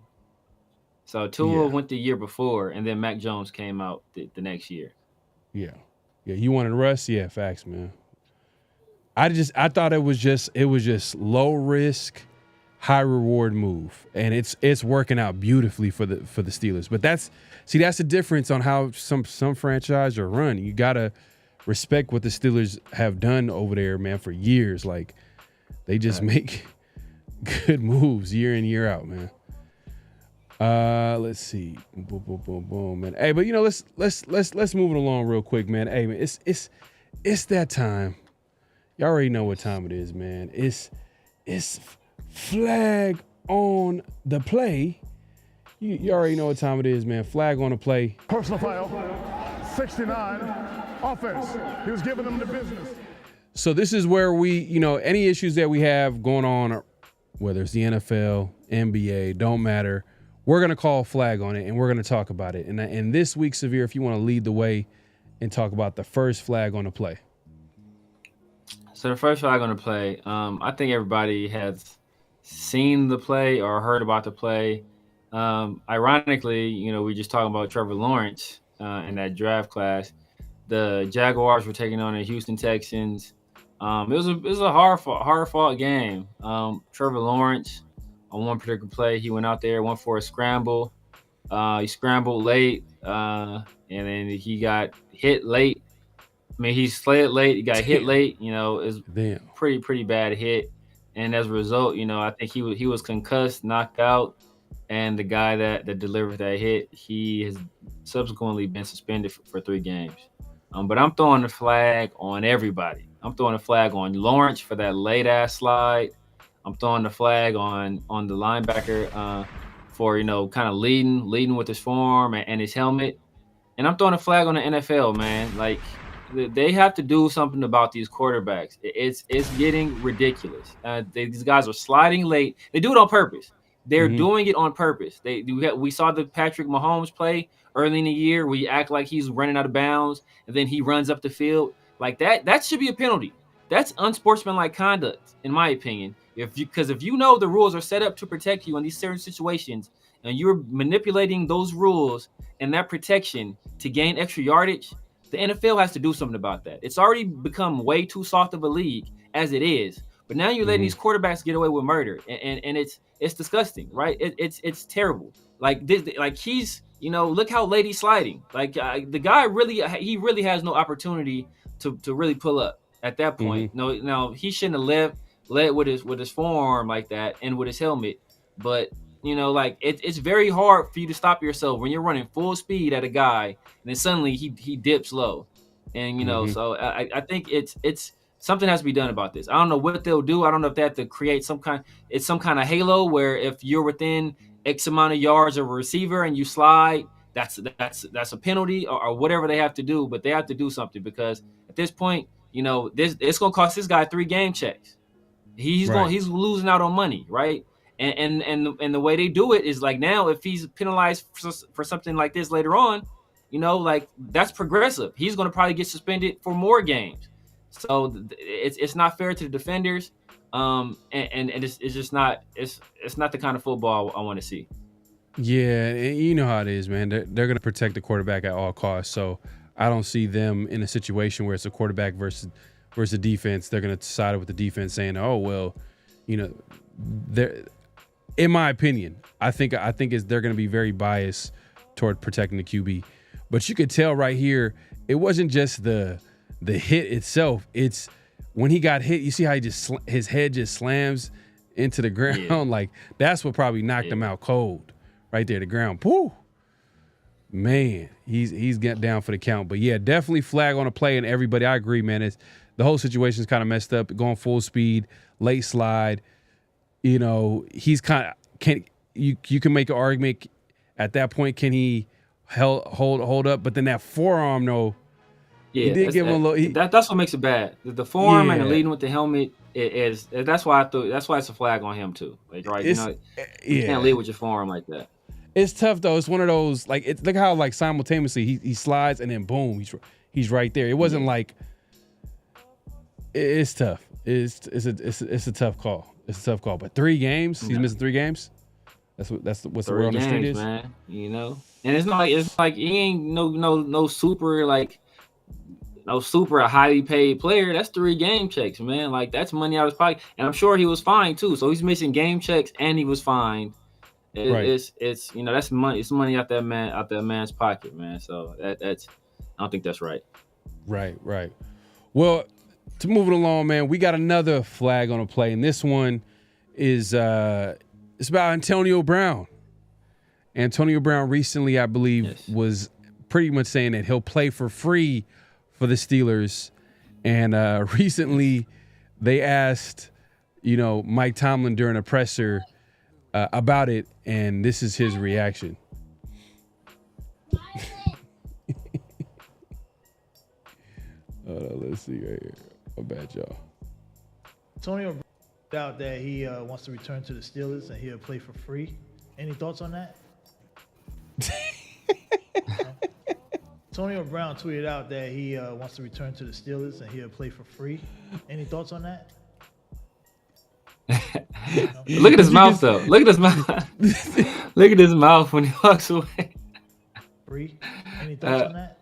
So Tua went the year before, and then Mac Jones came out the next year. Yeah. You wanted Russ? Yeah, facts, man. I thought it was just low risk, high reward move, and it's working out beautifully for the Steelers. But that's the difference on how some franchises are run. You gotta respect what the Steelers have done over there, man, for years. Like, they just make good moves year in, year out, man. Let's see, boom, man. Hey, but you know, let's move it along real quick, man. Hey, man, it's that time. Y'all already know what time it is, man. It's flag on the play. You already know what time it is, man. Flag on the play. Personal foul, 69, offense. He was giving them the business. So this is where we, you know, any issues that we have going on, whether it's the NFL, NBA, don't matter. We're going to call a flag on it, and we're going to talk about it. And this week, Severe, if you want to lead the way and talk about the first flag on the play. So the first flag on the play, I think everybody has seen the play or heard about the play. Ironically, you know, we just talking about Trevor Lawrence in that draft class. The Jaguars were taking on the Houston Texans. It was a hard fought game. Trevor Lawrence, on one particular play, he went out there, went for a scramble. He scrambled late, and then he got hit late. I mean, he slid late. He got hit late. You know, it's pretty bad hit. And as a result, you know, I think he was concussed, knocked out, and the guy that delivered that hit, he has subsequently been suspended for 3 games. But I'm throwing the flag on everybody. I'm throwing the flag on Lawrence for that late ass slide. I'm throwing the flag on the linebacker for, you know, kind of leading with his form and his helmet. And I'm throwing a flag on the NFL, man. Like, They have to do something about these quarterbacks. It's getting ridiculous. These guys are sliding late. They do it on purpose. They're doing it on purpose. We saw the Patrick Mahomes play early in the year where you act like he's running out of bounds and then he runs up the field like that. That should be a penalty. That's unsportsmanlike conduct, in my opinion. Because if you know the rules are set up to protect you in these certain situations, and you're manipulating those rules and that protection to gain extra yardage, the NFL has to do something about that. It's already become way too soft of a league as it is. But now you're letting these quarterbacks get away with murder, and it's disgusting, right? It's terrible. Like this, like he's, look how late he's sliding. Like the guy he really has no opportunity to really pull up at that point. No, he shouldn't have led with his forearm like that and with his helmet. But it's very hard for you to stop yourself when you're running full speed at a guy and then suddenly he dips low, and so I think it's something has to be done about this. I don't know what they'll do. I don't know if they have to create some kind of halo where if you're within X amount of yards of a receiver and you slide, that's a penalty or whatever they have to do. But they have to do something, because at this point, it's gonna cost this guy 3 game checks. He's losing out on money, right? And the way they do it is like, now if he's penalized for something like this later on, like that's progressive. He's going to probably get suspended for more games. So it's not fair to the defenders, and it's just not it's not the kind of football I want to see. Yeah, and you know how it is, man. They're going to protect the quarterback at all costs. So I don't see them in a situation where it's a quarterback versus defense. They're going to side with the defense, saying, "Oh well, they're." In my opinion, I think they're going to be very biased toward protecting the QB. But you could tell right here, it wasn't just the hit itself. It's when he got hit. You see how his head just slams into the ground. Yeah. Like that's what probably knocked him out cold, right there. The ground, pooh. Man, he's getting down for the count. But yeah, definitely flag on a play. And everybody, I agree, man. The whole situation is kind of messed up. Going full speed, late slide. He's kind of you can make an argument at that point. Can he hold up? But then that forearm, though, he did give him a little. That's what makes it bad. The forearm and the leading with the helmet is. That's why it's a flag on him too. Like you can't lead with your forearm like that. It's tough though. It's one of those look how like simultaneously he slides and then boom he's right there. It wasn't like it's tough. It's a tough call. It's a tough call, but 3 games. He's missing 3 games. That's what's the word on the street is, man. And it's like he ain't no super a highly paid player. That's 3 game checks, man. Like that's money out of his pocket, and I'm sure he was fined too. So he's missing game checks and he was fined. It's that's money. It's money out that man's pocket, man. So that's I don't think that's right. Right. Well, to move it along, man, we got another flag on a play, and this one is it's about Antonio Brown. Antonio Brown recently, I believe, was pretty much saying that he'll play for free for the Steelers, and recently they asked, Mike Tomlin during a presser about it, and this is his reaction. Let's see right here. I bet y'all. Antonio out that he wants to return to the Steelers and he'll play for free. Any thoughts on that? Antonio Brown tweeted out that he wants to return to the Steelers and he'll play for free. Any thoughts on that? Look at his mouth, though. Look at his mouth. Look at his mouth when he walks away. Free? Any thoughts on that?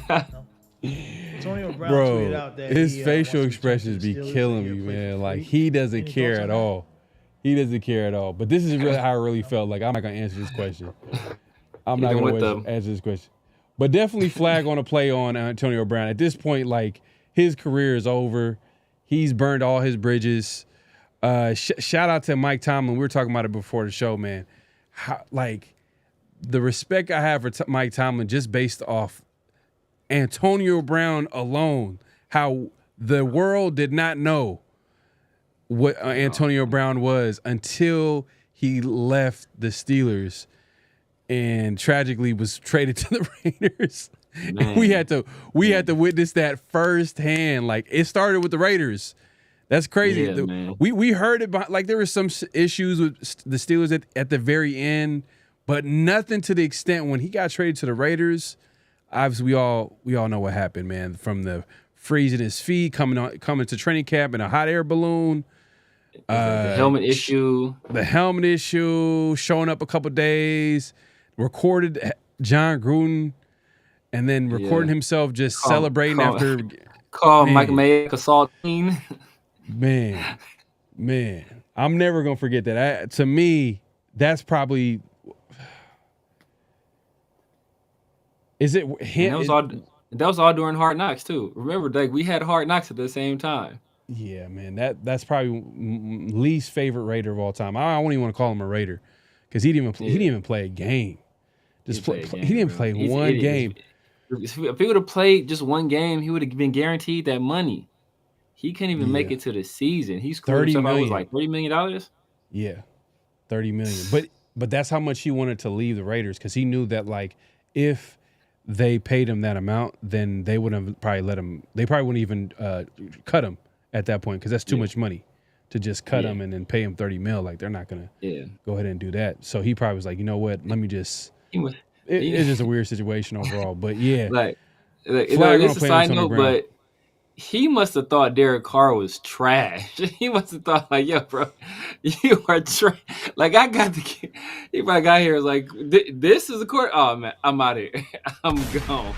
No? Antonio Brown tweeted out that his facial expressions be killing me, man. Like he doesn't care at all. He doesn't care at all. But this is really how I really felt. Like I'm not gonna answer this question. I'm not gonna answer this question. But definitely flag on a play on Antonio Brown. At this point, like his career is over. He's burned all his bridges. Shout out to Mike Tomlin. We were talking about it before the show, man. Like the respect I have for Mike Tomlin just based off Antonio Brown alone, how the world did not know what Antonio Brown was until he left the Steelers and tragically was traded to the Raiders. Man. We had to witness that firsthand. Like, it started with the Raiders. That's crazy. Yeah, man. We heard it, like there was some issues with the Steelers at the very end, but nothing to the extent when he got traded to the Raiders. Obviously, we all know what happened, man. From the freezing his feet, coming to training camp in a hot air balloon, the helmet issue, showing up a couple days, recorded John Gruden, and then recording himself just celebrating after. Mike Mayock assaulting. Man, I'm never gonna forget that. To me, that's probably. Is it him? That was all during Hard Knocks too. Remember, like we had Hard Knocks at the same time. Yeah, man, that's probably least favorite Raider of all time. I don't even want to call him a Raider because he didn't even play a game. He didn't play one game. If he would have played just one game, he would have been guaranteed that money. He couldn't even make it to the season. He screwed himself out. It was like $30 million. Yeah, $30 million. But that's how much he wanted to leave the Raiders because he knew that like if they paid him that amount, then they wouldn't probably let him. They probably wouldn't even cut him at that point because that's too much money to just cut him and then pay him $30 million. Like they're not gonna go ahead and do that. So he probably was like, you know what? Let me just. It's just a weird situation overall. But yeah, like it's a side note, but he must have thought Derek Carr was trash. He must have thought like, yo, bro, you are trash. Like I got the. He probably got here was like, this is the court. Oh man, I'm out of here. I'm gone.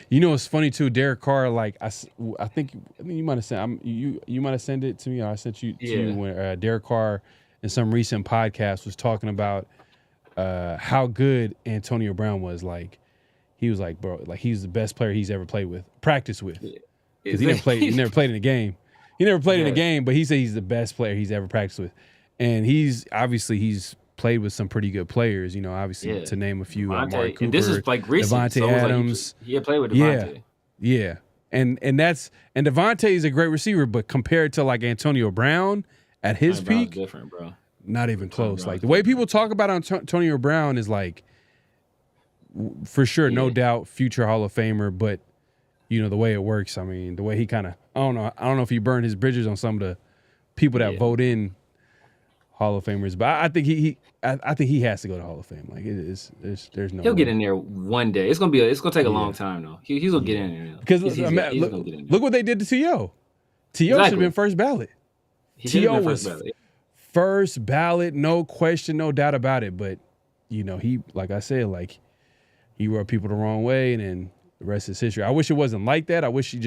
You know, it's funny too. Derek Carr, like I think you might have sent you might have sent it to me. Or I sent you to you when Derek Carr in some recent podcast was talking about how good Antonio Brown was. Like he was like, bro, like he's the best player he's ever practiced with. Because he never played in a game. He never played in a game, but he said he's the best player he's ever practiced with. And he's played with some pretty good players, you know, obviously to name a few. Mark Cooper, and this is like recent. Devontae Adams. Like he played with Devontae. Yeah. And Devontae is a great receiver, but compared to like Antonio Brown at his peak, different, bro. Not even close. Like the way people talk about Antonio Brown is like, for sure, no doubt, future Hall of Famer. But you know the way it works. I mean, the way he kind of, I don't know if he burned his bridges on some of the people that vote in Hall of Famers. But I think he has to go to Hall of Fame. Like there's no. He'll get in there one day. It's gonna take a long time though. He's gonna get in there because look what they did to T.O. T.O. should have been first ballot. T.O. was first ballot, no question, no doubt about it. But you know, he, like I said, like he rubbed people the wrong way, and then the rest is history. I wish it wasn't like that. I wish it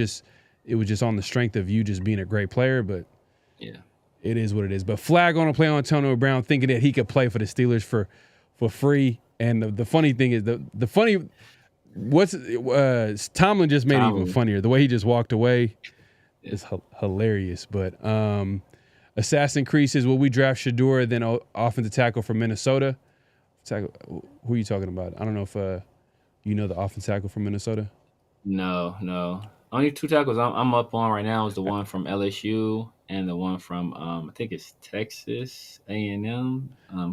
was just on the strength of you just being a great player. But it is what it is. But Flag on to play on Antonio Brown, thinking that he could play for the Steelers for free. And the funny thing is Tomlin just made it even funnier. The way he just walked away is hilarious. But Assassin Creases, will we draft Shedeur, then offensive tackle from Minnesota? Who are you talking about? I don't know if you know the offensive tackle from Minnesota. No. Only two tackles I'm up on right now is the one from LSU and the one from I think it's Texas A&M.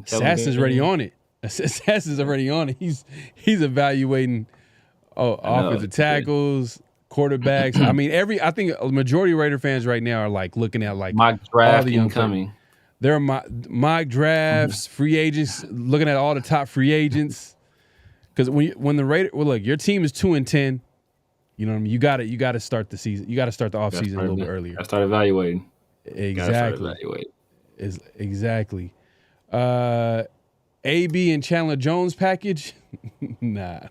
Assassin's already on it. Assassin's already on it. He's evaluating offensive tackles, quarterbacks. I mean, I think a majority of Raider fans right now are like looking at like mock draft incoming. They're mock drafts, free agents, looking at all the top free agents. Because when the Raiders, look, your team is 2-10. You know what I mean? You got to start the season. You got to start the offseason a little bit earlier. I start evaluating. Exactly. Exactly. AB and Chandler Jones package? Nah.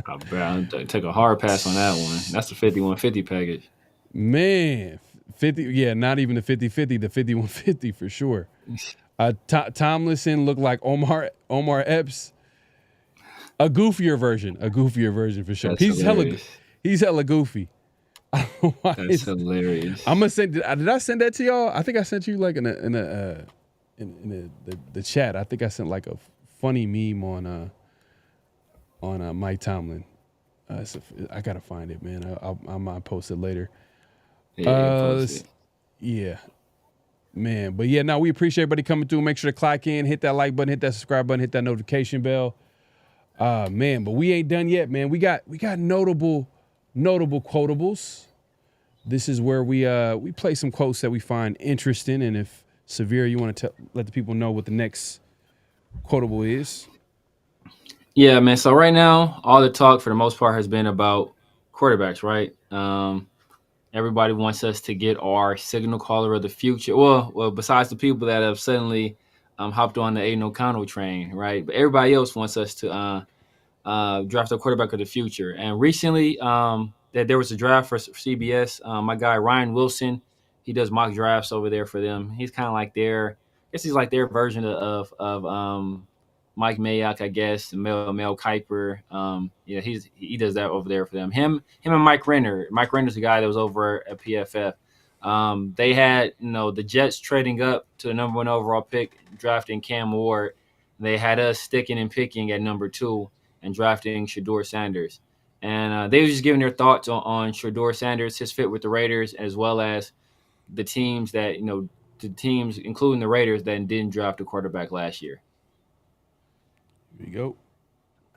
I'll take a hard pass on that one. That's the 5150 package. Man, 50. Yeah, not even the 50-50, the 5150 for sure. Tomlinson looked like Omar Epps. A goofier version for sure. That's He's hella goofy. I don't know why. That's hilarious. I'm gonna send. Did I send that to y'all? I think I sent you like in the chat. I think I sent like a funny meme on Mike Tomlin. I gotta find it, man. I might post it later. Yeah, man. But yeah, no, we appreciate everybody coming through. Make sure to clock in, hit that like button, hit that subscribe button, hit that notification bell. Man, but we ain't done yet, man. We got notable quotables. This is where we play some quotes that we find interesting, and if Severe, you want to let the people know what the next quotable is. Yeah, man. So right now, all the talk for the most part has been about quarterbacks, right? Everybody wants us to get our signal caller of the future. Well, besides the people that have suddenly hopped on the Aiden O'Connell train, right? But everybody else wants us to draft a quarterback of the future. And recently, that there was a draft for CBS. My guy Ryan Wilson, he does mock drafts over there for them. He's kind of like I guess he's like their version of Mike Mayock, I guess, Mel Kiper. Yeah, he does that over there for them. Him and Mike Renner. Mike Renner's the guy that was over at PFF. They had the Jets trading up to the number 1 overall pick, drafting Cam Ward. They had us sticking and picking at number 2 and drafting Shedeur Sanders. And they were just giving their thoughts on Shedeur Sanders, his fit with the Raiders, as well as the teams that, the teams, including the Raiders, that didn't draft a quarterback last year. Here you go.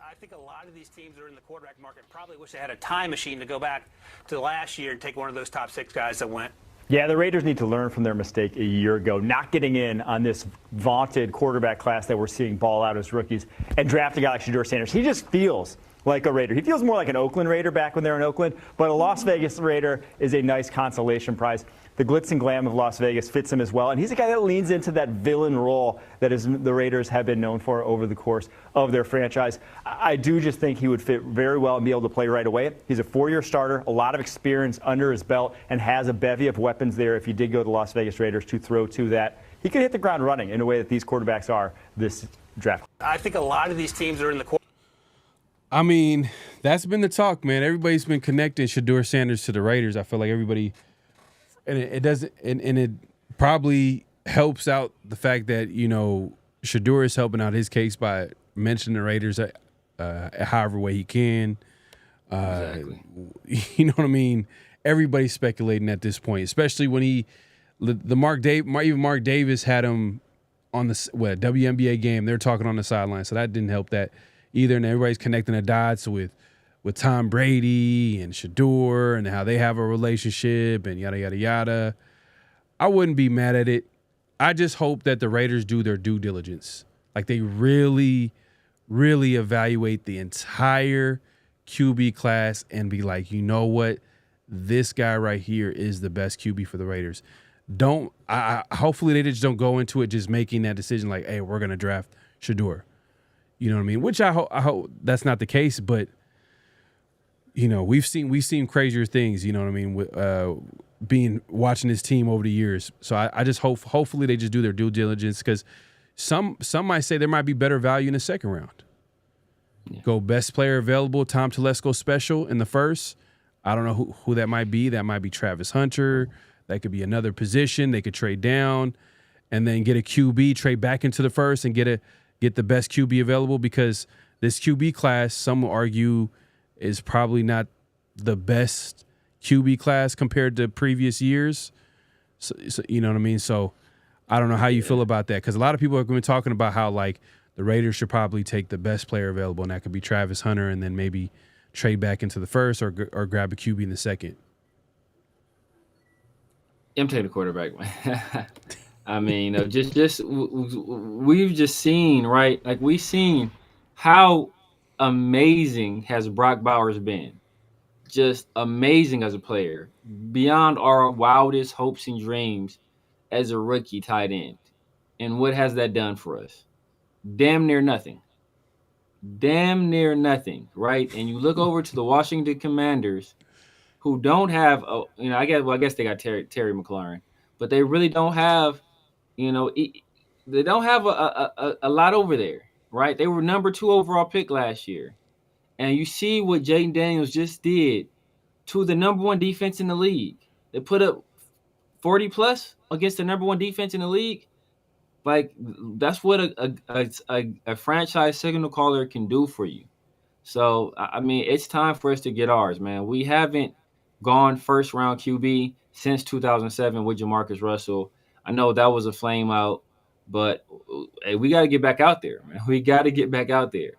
I think a lot of these teams that are in the quarterback market probably wish they had a time machine to go back to last year and take one of those top 6 guys that went. Yeah, the Raiders need to learn from their mistake a year ago, not getting in on this vaunted quarterback class that we're seeing ball out as rookies and draft a guy like Shedeur Sanders. He just feels like a Raider. He feels more like an Oakland Raider back when they were in Oakland, but a Las Vegas Raider is a nice consolation prize. The glitz and glam of Las Vegas fits him as well, and he's a guy that leans into that villain role that the Raiders have been known for over the course of their franchise. I do just think he would fit very well and be able to play right away. He's a 4-year starter, a lot of experience under his belt, and has a bevy of weapons there if he did go to Las Vegas Raiders to throw to that. He could hit the ground running in a way that these quarterbacks are this draft. I think a lot of these teams are in the I mean, that's been the talk, man. Everybody's been connecting Shedeur Sanders to the Raiders. I feel like everybody, and it doesn't, and it probably helps out the fact that Shedeur is helping out his case by mentioning the Raiders however way he can. Exactly. You know what I mean? Everybody's speculating at this point, especially when even Mark Davis had him on the WNBA game. They're talking on the sideline, so that didn't help that either. And everybody's connecting the dots with Tom Brady and Shedeur and how they have a relationship and yada, yada, yada. I wouldn't be mad at it. I just hope that the Raiders do their due diligence. Like they really, really evaluate the entire QB class and be like, you know what? This guy right here is the best QB for the Raiders. Hopefully they just don't go into it just making that decision like, hey, we're going to draft Shedeur. You know what I mean? Which I hope that's not the case, but we've seen crazier things, you know what I mean, with watching this team over the years. So I just hopefully they just do their due diligence, because some might say there might be better value in the second round. Yeah. Go best player available, Tom Telesco special in the first. I don't know who that might be. That might be Travis Hunter. That could be another position. They could trade down and then get a QB, trade back into the first and get the best QB available, because this QB class, some will argue, is probably not the best QB class compared to previous years. So you know what I mean? So I don't know how you feel about that, because a lot of people have been talking about how like the Raiders should probably take the best player available, and that could be Travis Hunter, and then maybe trade back into the first or grab a QB in the second. I'm taking the quarterback, man. I mean, we've just seen, right? Like we've seen how amazing has Brock Bowers been. Just amazing as a player, beyond our wildest hopes and dreams as a rookie tight end. And what has that done for us? Damn near nothing. Damn near nothing, right? And you look over to the Washington Commanders, who don't have, I guess they got Terry McLaurin, but they really don't have, they don't have a lot over there, right? They were number 2 overall pick last year. And you see what Jaden Daniels just did to the number 1 defense in the league. They put up 40+ against the number 1 defense in the league. Like, that's what a franchise signal caller can do for you. So, I mean, it's time for us to get ours, man. We haven't gone first-round QB since 2007 with Jamarcus Russell. I know that was a flame out, but hey, we got to get back out there, man. We got to get back out there.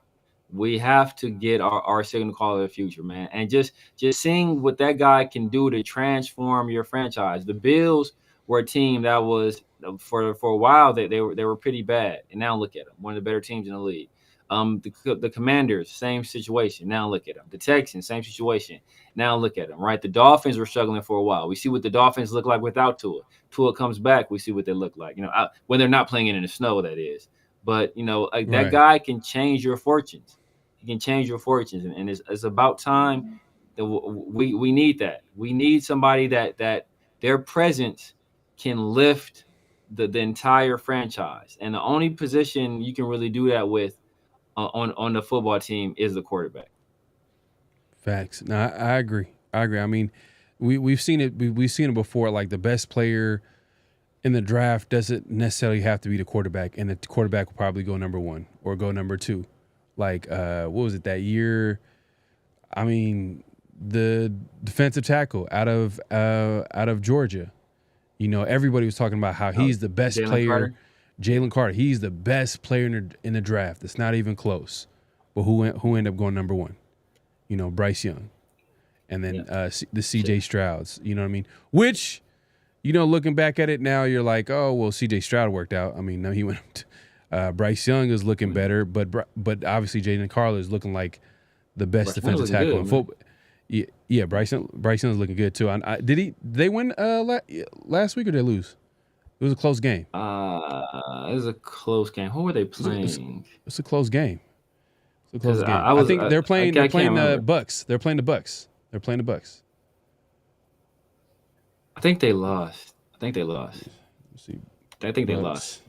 We have to get our signal call of the future, man. And just seeing what that guy can do to transform your franchise. The Bills were a team that was for a while they were pretty bad, and now look at them, one of the better teams in the league. The Commanders, same situation. Now look at them. The Texans, same situation. Now look at them. Right, the Dolphins were struggling for a while. We see what the Dolphins look like without Tua. Tua comes back, we see what they look like. When they're not playing it in the snow, that is. But that guy can change your fortunes. He can change your fortunes, and it's about time that we need that. We need somebody that their presence can lift the entire franchise. And the only position you can really do that with on the football team is the quarterback. Facts. No, I agree. I mean, we've seen it. We've seen it before. Like the best player in the draft doesn't necessarily have to be the quarterback, and the quarterback will probably go number 1 or go number 2. Like, what was it that year? I mean, the defensive tackle out of Georgia. Everybody was talking about how he's the best player. Jalen Carter. He's the best player in the draft. It's not even close. But who ended up going number 1? Bryce Young. And then the C.J. Strouds. You know what I mean? Which, looking back at it now, you're like, oh, well, C.J. Stroud worked out. I mean, no, he went Bryce Young is looking better, but obviously Jalen Carter is looking like the best defensive tackle in football. Yeah, Bryce Young is looking good too. They win last week or did they lose? It was a close game. It was a close game. Who were they playing? It's a close game. It's a close game. I think they're playing the Bucks. They're playing the Bucks. I think they lost. Let's see. I think they lost.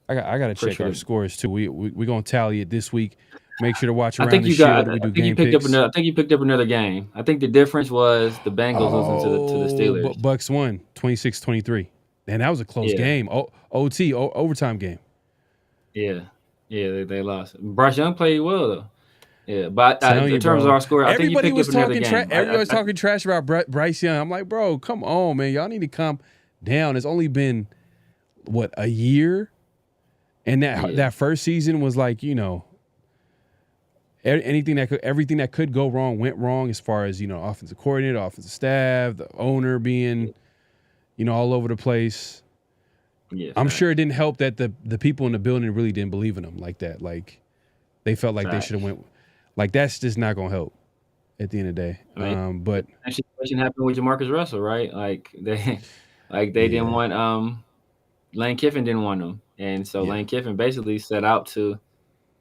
I got to check our scores too. We gonna tally it this week. Make sure to watch around I think the you shield. got. We do I think game you picked picks. up another. I think you picked up another game. I think the difference was the Bengals losing to the Steelers. Bucks won 26-23. And that was a close game. OT overtime game. Yeah, they lost. Bryce Young played well though. Yeah, but in terms of our score, I think you picked up another game. Everybody was talking trash about Bryce Young. I'm like, bro, come on, man. Y'all need to calm down. It's only been a year, and that first season was like, everything that could go wrong went wrong as far as offensive coordinator, offensive staff, the owner being all over the place. Yeah, I'm sure it didn't help that the people in the building really didn't believe in him like that. Like they felt like they should have went. Like that's just not gonna help at the end of the day. But that situation happened with Jamarcus Russell, right? Like they didn't want Lane Kiffin didn't want him, and so Lane Kiffin basically set out to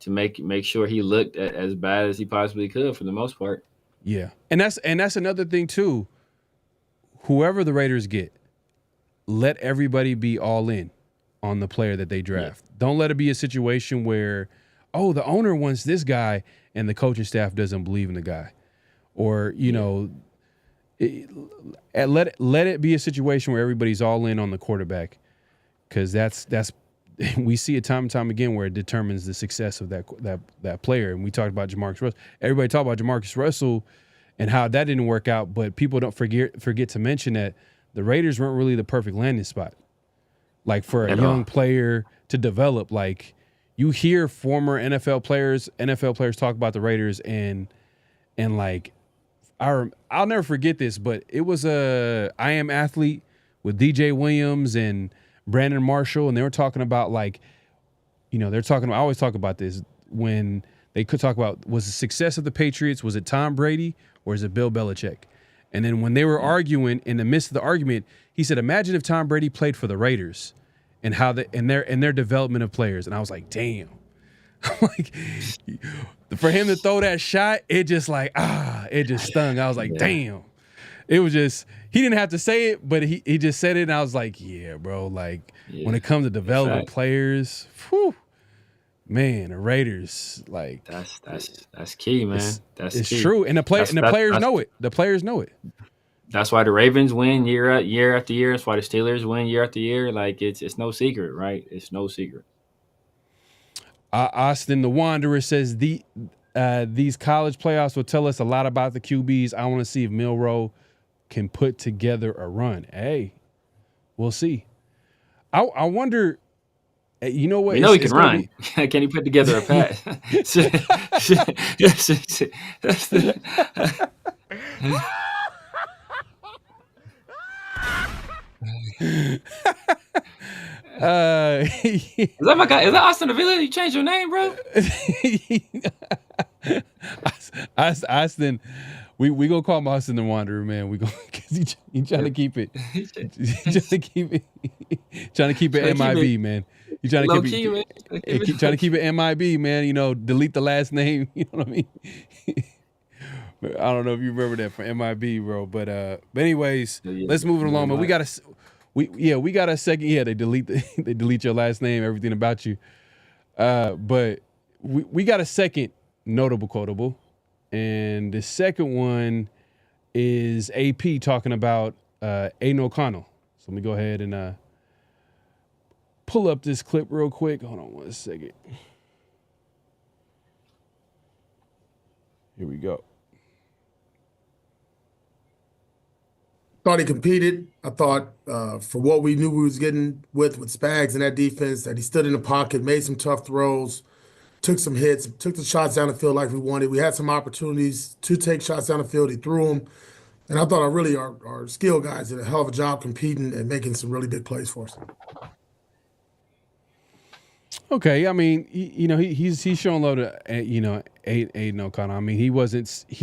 make sure he looked as bad as he possibly could for the most part. Yeah, and that's another thing too. Whoever the Raiders get, let everybody be all in on the player that they draft. Yeah. Don't let it be a situation where, the owner wants this guy and the coaching staff doesn't believe in the guy, or let it be a situation where everybody's all in on the quarterback, because that's we see it time and time again where it determines the success of that player. And we talked about Jamarcus Russell. Everybody talked about Jamarcus Russell and how that didn't work out, but people don't forget to mention that the Raiders weren't really the perfect landing spot, like for a young player to develop. Like you hear former NFL players talk about the Raiders, and like I'll never forget this, but it was I Am Athlete with DJ Williams and Brandon Marshall, and they were talking about I always talk about this when they could talk about, was the success of the Patriots, was it Tom Brady or is it Bill Belichick? And then when they were arguing, in the midst of the argument, he said, imagine if Tom Brady played for the Raiders and how their development of players. And I was like, damn. Like, for him to throw that shot, it just it just stung. I was like, damn. It was just, he didn't have to say it, but he just said it, and I was like, yeah, bro. Like, when it comes to developing players, whew, man, the Raiders, like, that's key, man. It's true, and the players know it. The players know it. That's why the Ravens win year after year. That's why the Steelers win year after year. Like, it's no secret, right? It's no secret. Austin the Wanderer says these college playoffs will tell us a lot about the QBs. I want to see if Milroe can put together a run. Hey, we'll see. I wonder, You know what? We know he can gonna run. Can he put together a pass? Is that my guy? Is that Austin Avila? You changed your name, bro? Austin, we gonna call him Austin the Wanderer, man. We gonna because he trying to keep it. Trying to keep it MIB, man. You trying to keep it MIB, man. You know, delete the last name. You know what I mean? I don't know if you remember that from MIB, bro. But anyways, let's move it along. But we got a second. Yeah, they delete your last name, everything about you. But we got a second notable quotable, and the second one is AP talking about Aiden O'Connell. So let me go ahead and pull up this clip real quick. Hold on one second. Here we go. Thought he competed. I thought for what we knew we was getting with Spags in that defense, that he stood in the pocket, made some tough throws, took some hits, took the shots down the field like we wanted. We had some opportunities to take shots down the field. He threw them. And I thought our skill guys did a hell of a job competing and making some really big plays for us. Okay, I mean, he's shown low to Aiden O'Connell. I mean, he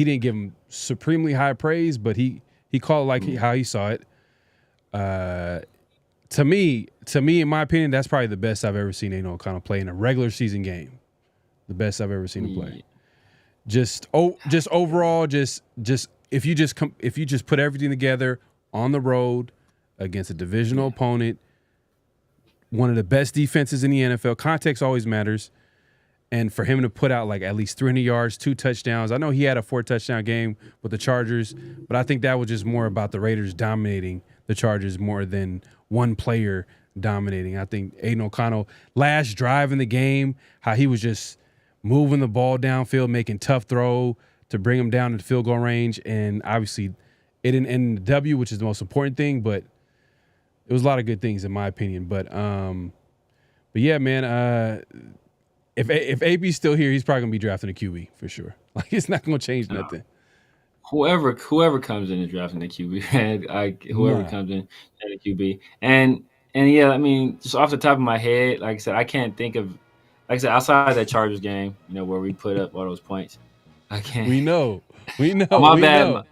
didn't give him supremely high praise, but he called like how he saw it. To me, in my opinion, that's probably the best I've ever seen Aiden O'Connell play in a regular season game. The best I've ever seen him play. Just overall, just if you just put everything together on the road against a divisional opponent, one of the best defenses in the NFL. Context always matters. And for him to put out like at least 300 yards, 2 touchdowns. I know he had a 4-touchdown game with the Chargers, but I think that was just more about the Raiders dominating the Chargers more than one player dominating. I think Aiden O'Connell, last drive in the game, how he was just moving the ball downfield, making tough throw to bring him down to the field goal range. And obviously it didn't end in the W, which is the most important thing, but it was a lot of good things in my opinion. But yeah, man, if AB's still here, he's probably gonna be drafting a QB for sure. Like it's not gonna change nothing. Whoever comes in and drafting the QB, man, whoever comes in and the QB, and yeah, I mean, just off the top of my head, like I said, I can't think of, like I said, outside of that Chargers game, where we put up all those points, I can't. We know. My bad,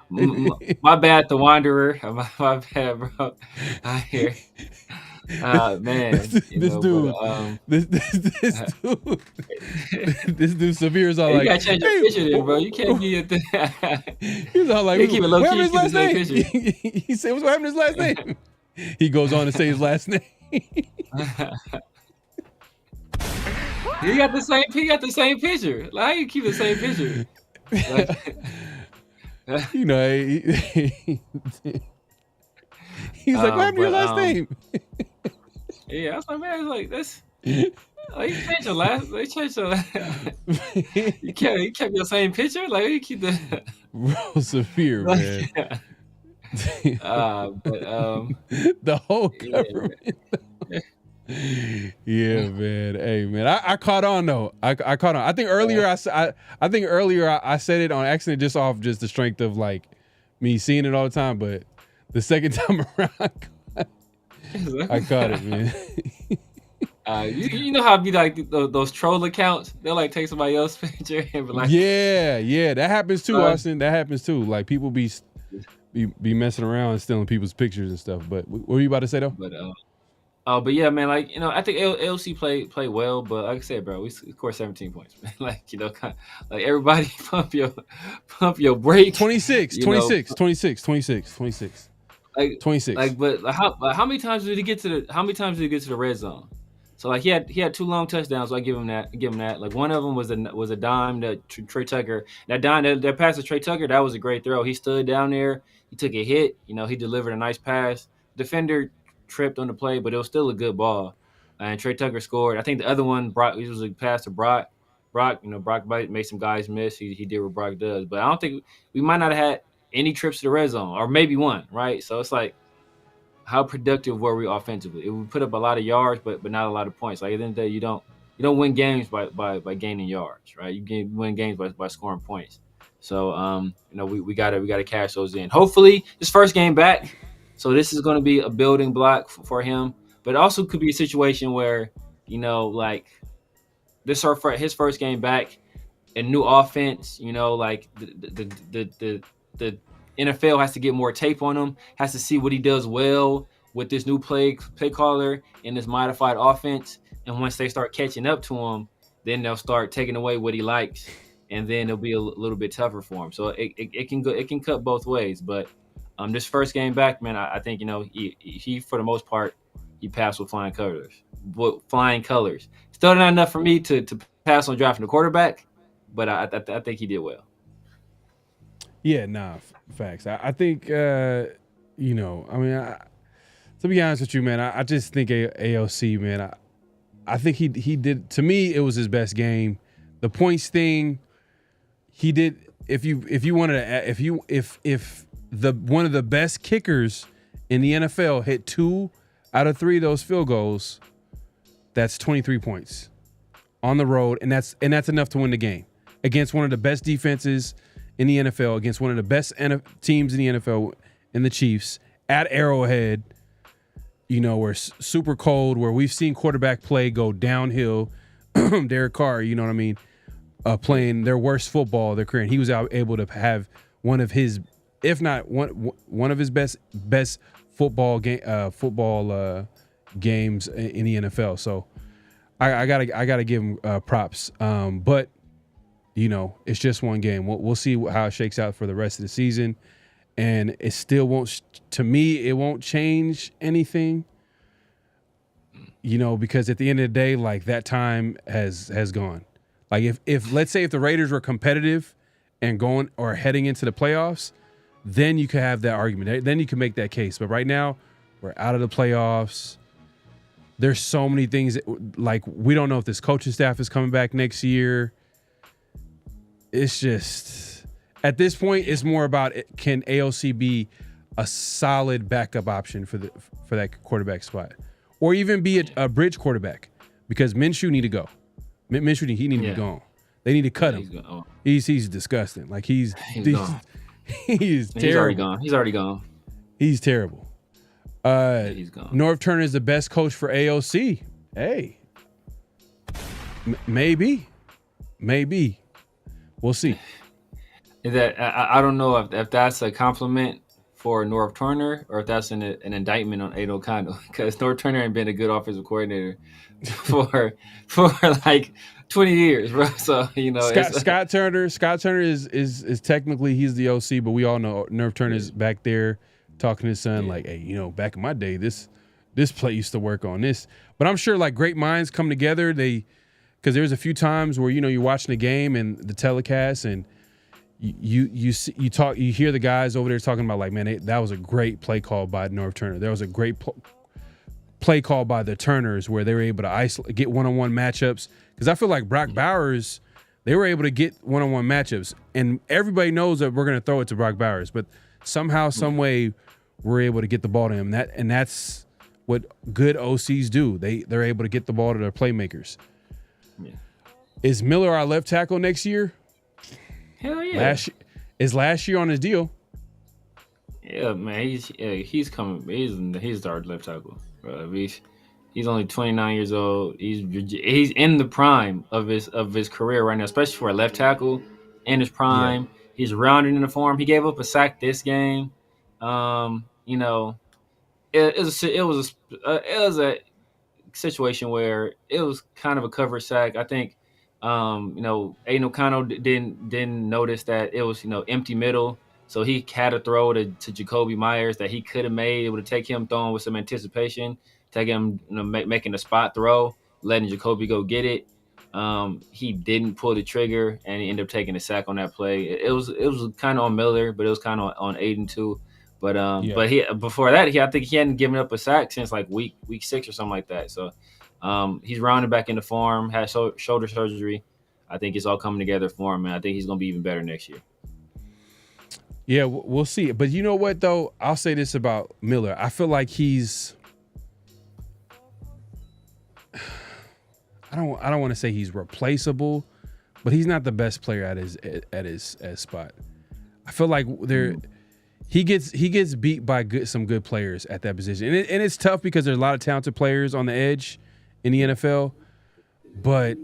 my bad, the Wanderer. My bad, bro. I hear. Man, this dude, Severe is all like, you gotta change your picture there, bro. You can't be at that. He's all like, keep it low key. His last name? He said, "What's happened to his last name?" He goes on to say his last name. He got the same picture. Like, how you keep the same picture? Like, he's like, "What happened to your last name?" Yeah, I was like, man, it's like this. Like, you changed your last. They changed your last. You kept your same picture. Like, you keep the. Real severe, man. The whole government. Yeah, man. Hey, man. I caught on though. I caught on. I think earlier I said it on accident, just off just the strength of like me seeing it all the time. But the second time around, I caught it, man. You know how it be like those troll accounts? They'll like take somebody else's picture and be like, yeah, that happens too, Austin. That happens too. Like people be messing around and stealing people's pictures and stuff. But what were you about to say though? But yeah, man. Like I think AOC played well, but like I said, bro, we scored 17 points, man. Like like everybody pump your brakes. 26. Like 26. Like, but how many times did he get to the red zone? So like he had 2 long touchdowns. So I give him that. Like one of them was a dime to Trey Tucker. That pass to Trey Tucker, that was a great throw. He stood down there. He took a hit. He delivered a nice pass. Defender tripped on the play, but it was still a good ball. And Trey Tucker scored. I think the other one, it was a pass to Brock. Brock made some guys miss. He did what Brock does. But I don't think we might not have had any trips to the red zone, or maybe one, right? So it's like, how productive were we offensively? We put up a lot of yards, but not a lot of points. Like at the end of the day, you don't win games by gaining yards, right? You win games by scoring points. So we gotta cash those in. Hopefully, his first game back. So this is going to be a building block for him, but it also could be a situation where like this his first game back, a new offense. Like the NFL has to get more tape on him, has to see what he does well with this new play caller in this modified offense. And once they start catching up to him, then they'll start taking away what he likes, and then it'll be a little bit tougher for him. So it can cut both ways. But this first game back, man, I think he for the most part he passed with flying colors. Still not enough for me to pass on drafting a quarterback, but I think he did well. Yeah, facts. I think, to be honest with you, man, I just think AOC, man, I think he did. To me, it was his best game. The points thing, he did. If one of the best kickers in the NFL hit 2 out of 3 of those field goals, that's 23 points on the road, and that's enough to win the game against one of the best defenses in the NFL, against one of the best teams in the NFL, in the Chiefs, at Arrowhead, where it's super cold, where we've seen quarterback play go downhill. Derek Carr, you know what I mean, playing their worst football of their career, and he was able to have one of his, if not one of his best football games in the NFL. So I gotta give him props. But it's just one game. We'll see how it shakes out for the rest of the season, and it still won't. To me, it won't change anything. Because at the end of the day, like, that time has gone. Like if let's say if the Raiders were competitive and going or heading into the playoffs, then you could have that argument. Then you can make that case. But right now, we're out of the playoffs. There's so many things like we don't know if this coaching staff is coming back next year. It's just, at this point, it's more about, can AOC be a solid backup option for that quarterback spot, or even be a bridge quarterback, because Minshew need to go. Minshew need to be gone. They need to cut him. He's disgusting. Like he's terrible. He's already gone. He's terrible. He's gone. Norv Turner is the best coach for AOC. Hey, maybe. We'll see. Is that I don't know if that's a compliment for Norv Turner or if that's an indictment on Aiden O'Connell, because Norv Turner ain't been a good offensive coordinator for like 20 years, bro. So Scott Turner is technically, he's the OC, but we all know Norv Turner's back there talking to his son like, hey, back in my day, this play used to work on this. But I'm sure like great minds come together. Because there's a few times where you're watching the game and the telecast, and you hear the guys over there talking about like, man, that was a great play call by Norv Turner. There was a great play call by the Turners where they were able to get one-on-one matchups. Because I feel like Brock Bowers, they were able to get one-on-one matchups, and everybody knows that we're going to throw it to Brock Bowers, but somehow, some way, we're able to get the ball to him. And that's what good OCs do. They're able to get the ball to their playmakers. Yeah. Is Miller our left tackle next year? Hell yeah. Last year on his deal. Yeah, man. He's coming. He's our left tackle. Bro. He's only 29 years old. He's in the prime of his career right now, especially for a left tackle in his prime. Yeah. He's rounding in the form. He gave up a sack this game. It was a situation where it was kind of a cover sack. I think Aiden O'Connell didn't notice that it was empty middle, so he had to throw to Jacoby Myers that he could have made. It would have taken him throwing with some anticipation, taking him making a spot throw, letting Jacoby go get it. He didn't pull the trigger, and he ended up taking a sack on that play. It was kind of on Miller, but it was kind of on Aiden too. But before that, I think he hadn't given up a sack since like week 6 or something like that. So he's rounding back into form, had shoulder surgery. I think it's all coming together for him, and I think he's going to be even better next year. Yeah, we'll see. But you know what, though? I'll say this about Miller. I feel like he's I don't want to say he's replaceable, but he's not the best player at his spot. I feel like he gets beat by some good players at that position. And it's tough because there's a lot of talented players on the edge in the NFL, but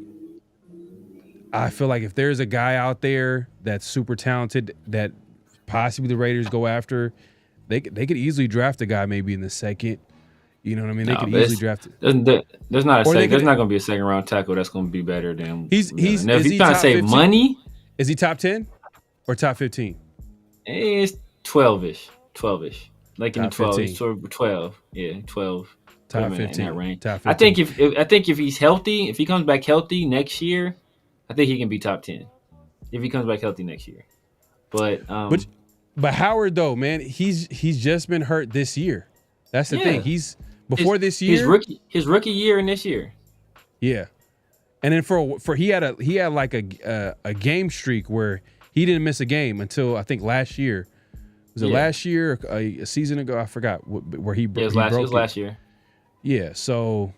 I feel like if there's a guy out there that's super talented that possibly the Raiders go after, they could easily draft a guy maybe in the second. You know what I mean? They could easily draft it. There's not going to be a second round tackle that's going to be better than. He's now, if he's trying to save 15? money, is he top 10 or top 15? It's 12ish, like in the 12, 15. sort of 12, yeah, 12. Top in 15. that range. Top 15. I think if he's healthy, if he comes back healthy next year, I think he can be top 10. If he comes back healthy next year, but Howard though, man, he's just been hurt this year. That's the thing. He's before this year, his rookie year and this year. Yeah, and then for he had like a game streak where he didn't miss a game until I think last year. Was it last year or a season ago? I forgot where he broke. It was last year. Yeah, so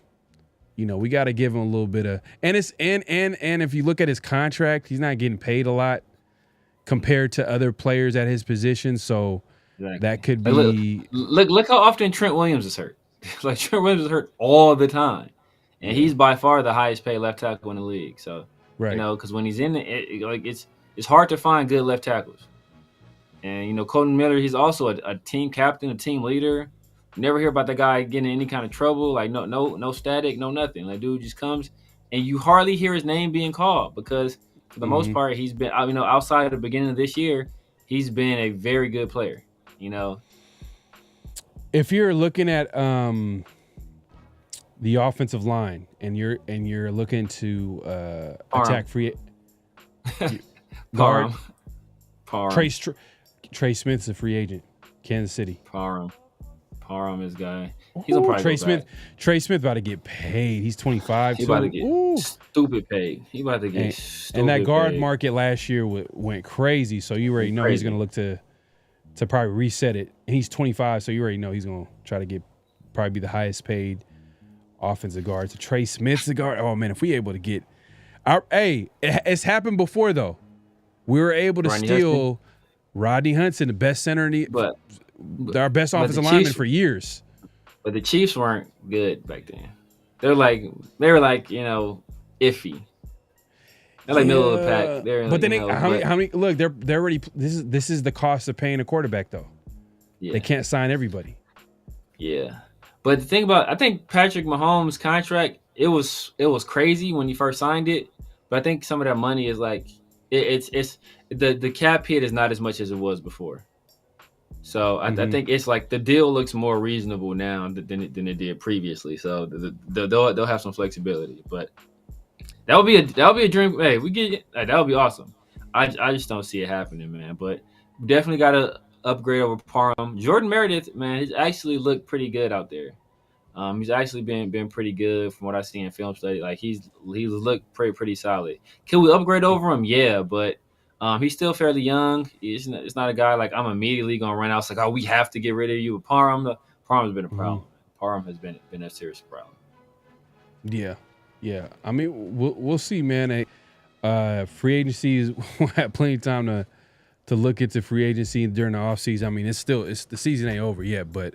we got to give him a little bit of and if you look at his contract, he's not getting paid a lot compared to other players at his position. So that could be look how often Trent Williams is hurt. Like Trent Williams is hurt all the time, and he's by far the highest paid left tackle in the league. So because when he's in it's hard to find good left tackles. And Colton Miller, he's also a team captain, a team leader. Never hear about that guy getting in any kind of trouble. Like no static, no nothing. Like dude just comes, and you hardly hear his name being called because for the most part he's been outside of the beginning of this year, he's been a very good player. If you're looking at the offensive line and you're looking to attack free guard, Trey Smith's a free agent, Kansas City. Parham is guy. He's a probably Trey Smith about to get paid. He's 25. He's about to get stupid paid. He about to get stupid and that guard paid. market last year went crazy. So you already know he's going to look to probably reset it. And he's 25, so you already know he's going to try to probably be the highest paid offensive guard. So Trey Smith's the guard. Oh man, if we able to get it's happened before though. We were able to steal Rodney Hudson, the best center in our best offensive lineman for years. But the Chiefs weren't good back then. They were like iffy. They're like middle of the pack. But then how many? Look, they're already. This is the cost of paying a quarterback though. Yeah. They can't sign everybody. Yeah, but the thing about I think Patrick Mahomes' contract it was crazy when he first signed it. But I think some of that money is like it's the cap hit is not as much as it was before. So I think it's like the deal looks more reasonable now than it did previously. So they'll have some flexibility, but that would be a dream. Hey, that would be awesome. I just don't see it happening, man. But we definitely got to upgrade over Parham. Jordan Meredith, man, he's actually looked pretty good out there. He's actually been pretty good from what I see in film study. Like he's looked pretty solid. Can we upgrade over him? Yeah, but he's still fairly young. It's not a guy like I'm immediately gonna run out. It's like, oh, we have to get rid of you. But Parham's been a problem. Parham has been a serious problem. Yeah. I mean, we'll see, man. Free agency we'll have plenty of time to look into free agency during the offseason. I mean, it's the season ain't over yet, but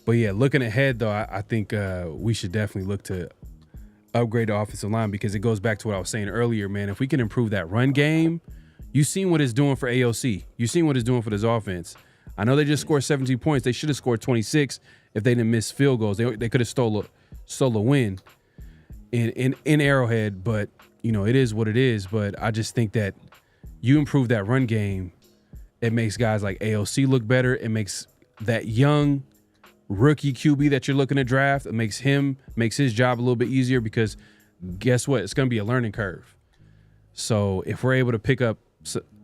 yeah, looking ahead though, I think we should definitely look to upgrade the offensive line because it goes back to what I was saying earlier, man. If we can improve that run game. You've seen what it's doing for AOC. You've seen what it's doing for this offense. I know they just scored 17 points. They should have scored 26 if they didn't miss field goals. They could have stole a win in Arrowhead, but it is what it is. But I just think that you improve that run game, it makes guys like AOC look better. It makes that young rookie QB that you're looking to draft, it makes his job a little bit easier because guess what? It's going to be a learning curve. So if we're able to pick up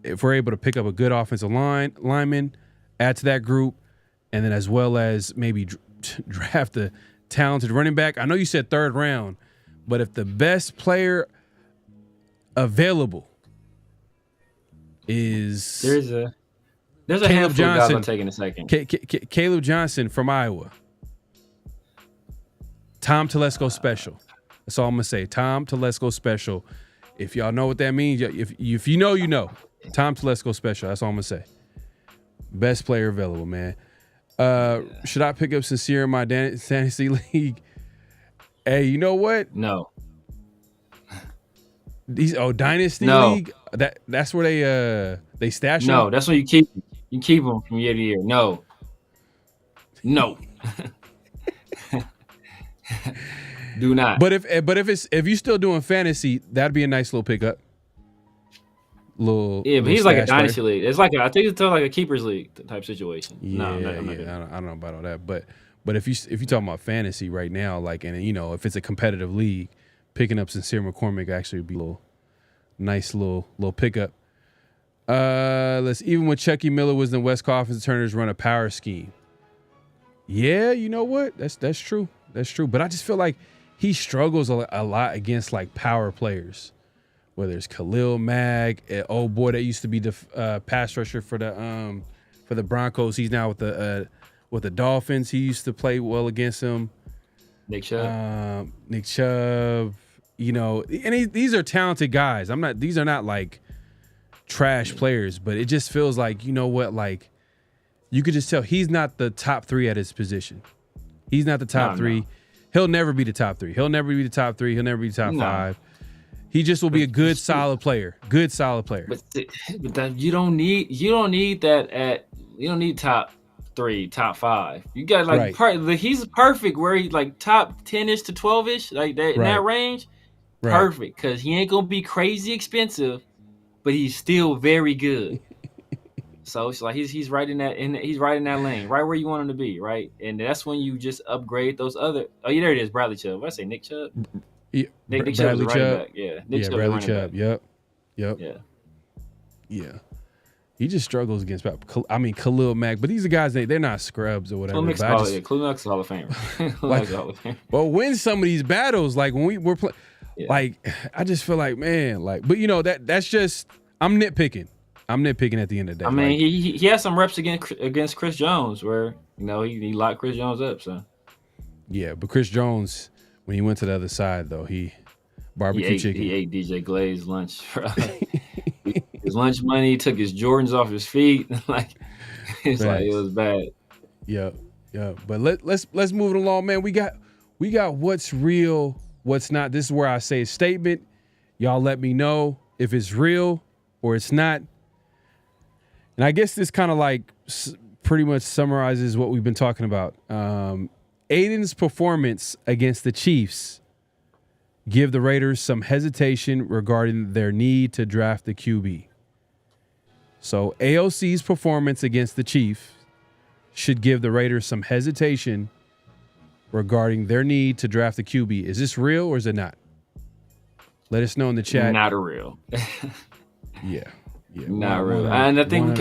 a good offensive lineman, add to that group, and then as well as maybe draft a talented running back. I know you said third round, but if the best player available is There's a handful of guys I'll take in a second. Caleb Johnson from Iowa. Tom Telesco special. That's all I'm going to say. Tom Telesco special. If y'all know what that means, if you know, you know. Tom Telesco special. That's all I'm going to say. Best player available, man. Should I pick up Sincere in my fantasy league? Hey, you know what? No. Dynasty League? That's where they stash them? No, that's where you keep them. You keep them from year to year. No. Do not. But if you're still doing fantasy, that'd be a nice little pickup. But he's like a dynasty league. It's like I think it's like a keepers league type situation. I don't know about all that, but if you talking about fantasy right now, like, and you know, if it's a competitive league, picking up Sincere McCormick actually would be a nice little pickup. Even when Chucky Miller was in West Coffins, the Turners run a power scheme. Yeah, you know what? That's true. That's true. But I just feel like he struggles a lot against like power players. Whether it's Khalil Mack, an old boy that used to be the pass rusher for the Broncos, he's now with the Dolphins. He used to play well against him. Nick Chubb. You know, and these are talented guys. These are not like trash players, but it just feels like, you know what, like you could just tell he's not the top 3 at his position. He's not the top 3. No. He'll never be the top 3. He'll never be the top 3. He'll never be the top 5. He just will be a good, solid player. Good, solid player. But you don't need that you don't need top 3, top 5. You got like he's perfect where he's like top 10-ish to 12-ish, like that in that range. Right. Perfect, because he ain't gonna be crazy expensive, but he's still very good. So it's like he's right in that lane, right where you want him to be, right? And that's when you just upgrade those other. Oh, yeah, there it is, Bradley Chubb. What did I say, Nick Chubb? Yeah, Nick Chubb, back. Yeah, Nick Chubb, Bradley Chubb. Back. Yep. Yeah. He just struggles against. Khalil Mack, but these are guys. They're not scrubs or whatever. Khalil Mack's Hall of Famer. Well, win some of these battles, like when we're playing. Yeah. Like, I just feel like, man, like, but you know, that's just, I'm nitpicking at the end of the day. I mean, he has some reps against Chris Jones where, you know, he locked Chris Jones up, so. Yeah, but Chris Jones, when he went to the other side, though, he chicken. He ate DJ Glade's lunch. His lunch money, he took his Jordans off his feet. Like, it's like, it was bad. Yeah. But let's move it along, man. We got what's real, what's not. This is where I say a statement. Y'all let me know if it's real or it's not. And I guess this kind of like pretty much summarizes what we've been talking about. Aiden's performance against the Chiefs give the Raiders some hesitation regarding their need to draft the QB. So AOC's performance against the Chiefs should give the Raiders some hesitation regarding their need to draft the QB. Is this real or is it not? Let us know in the chat. Not real. Yeah. Not real. And I think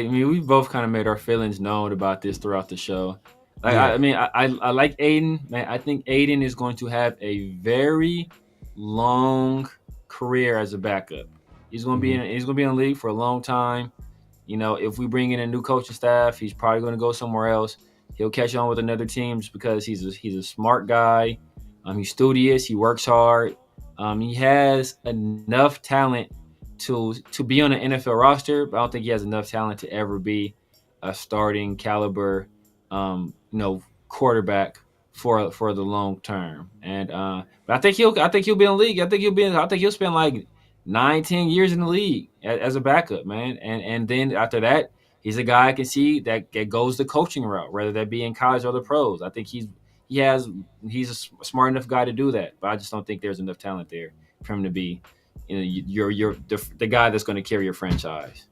we both kind of made our feelings known about this throughout the show. Like, yeah. I like Aiden, man. I think Aiden is going to have a very long career as a backup. He's going to be in the league for a long time. You know, if we bring in a new coaching staff, he's probably going to go somewhere else. He'll catch on with another team just because he's a smart guy. He's studious. He works hard. He has enough talent to be on an NFL roster, but I don't think he has enough talent to ever be a starting caliber quarterback for the long term. And but I think he'll be in the league. I think he'll spend like 9-10 years in the league as a backup, man. And then after that, he's a guy I can see that goes the coaching route, whether that be in college or the pros. I think he's a smart enough guy to do that, but I just don't think there's enough talent there for him to be, you're the guy that's going to carry your franchise.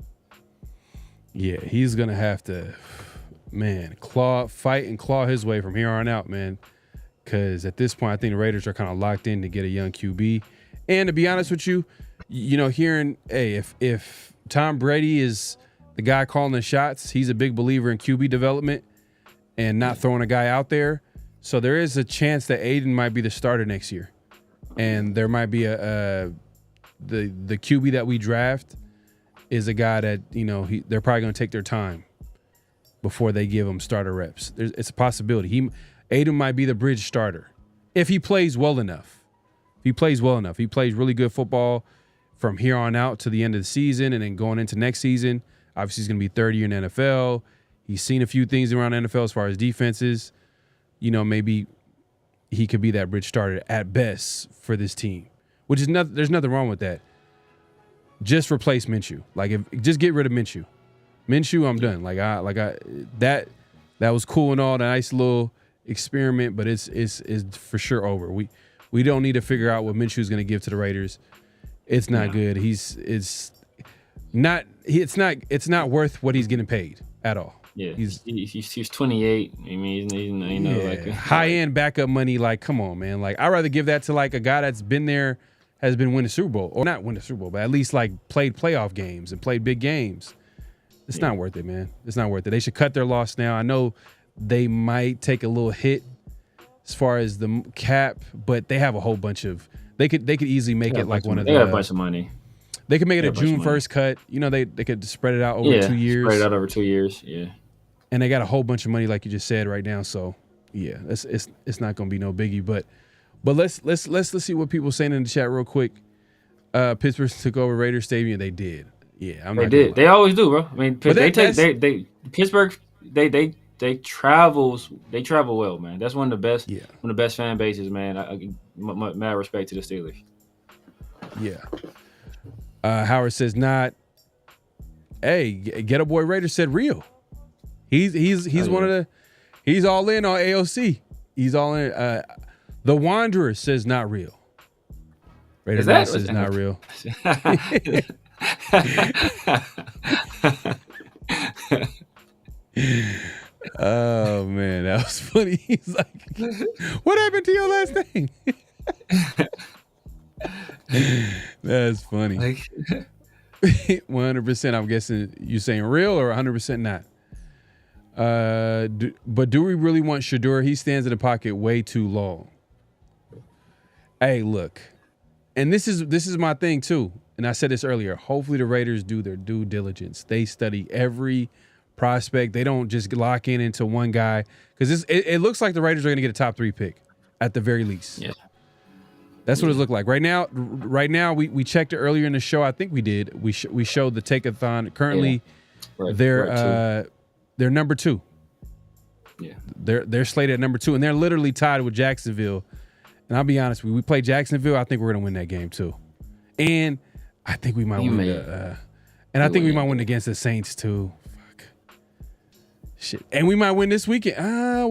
Yeah, he's going to have to, man, fight and claw his way from here on out, man. Because at this point, I think the Raiders are kind of locked in to get a young QB. And to be honest with you, hearing, hey, if Tom Brady is the guy calling the shots, he's a big believer in QB development and not throwing a guy out there. So there is a chance that Aiden might be the starter next year. And there might be the QB that we draft is a guy that, they're probably going to take their time before they give him starter reps. It's a possibility. Aiden might be the bridge starter if he plays well enough. He plays really good football from here on out to the end of the season and then going into next season. Obviously, he's going to be third year in the NFL. He's seen a few things around the NFL as far as defenses. Maybe he could be that bridge starter at best for this team, which is there's nothing wrong with that. Just replace Minshew. Just get rid of Minshew. Minshew, I'm done. That was cool and all, a nice little experiment, but it's for sure over. We don't need to figure out what Minshew's going to give to the Raiders. It's not good. It's not worth what he's getting paid at all. Yeah, he's 28. I mean, high end backup money. Come on, man. I'd rather give that to a guy that's been there, has been winning Super Bowl, or not win the Super Bowl, but at least played playoff games and played big games. It's not worth it, man. It's not worth it. They should cut their loss now. I know they might take a little hit as far as the cap, but they have a whole bunch of. They could easily make it one of the. They have a bunch of money. They could make it a June 1st cut. They could spread it out over 2 years. Spread it out over 2 years. Yeah. And they got a whole bunch of money, like you just said, right now. So yeah, it's not gonna be no biggie. But let's see what people are saying in the chat real quick. Pittsburgh took over Raiders Stadium. They did. Yeah, they did. They always do, bro. I mean, Pittsburgh. They travel well, man. That's one of the best fan bases, man. Mad respect to the Steelers. Yeah. Howard says not. Hey, Get a Boy Raider said real. He's one of the. He's all in on AOC. He's all in. The Wanderer says not real. Raider says not real. Oh man, that was funny. He's like, "What happened to your last name?" That's funny. 100%. I'm guessing you saying real or 100% not. But do we really want Shedeur? He stands in the pocket way too long. Hey, look, and this is my thing too. And I said this earlier. Hopefully the Raiders do their due diligence. They study every prospect. They don't just lock into one guy because it looks like the Raiders are going to get a top 3 pick at the very least. Yeah. That's what it looked like. Right now, we checked it earlier in the show. I think we did. We showed the take-a-thon. Currently, they're number 2. Yeah. They're slated at number 2, and they're literally tied with Jacksonville. And I'll be honest with you, we play Jacksonville. I think we're going to win that game too. And I think we might win. I think we might win against the Saints too. Fuck. Shit. And we might win this weekend.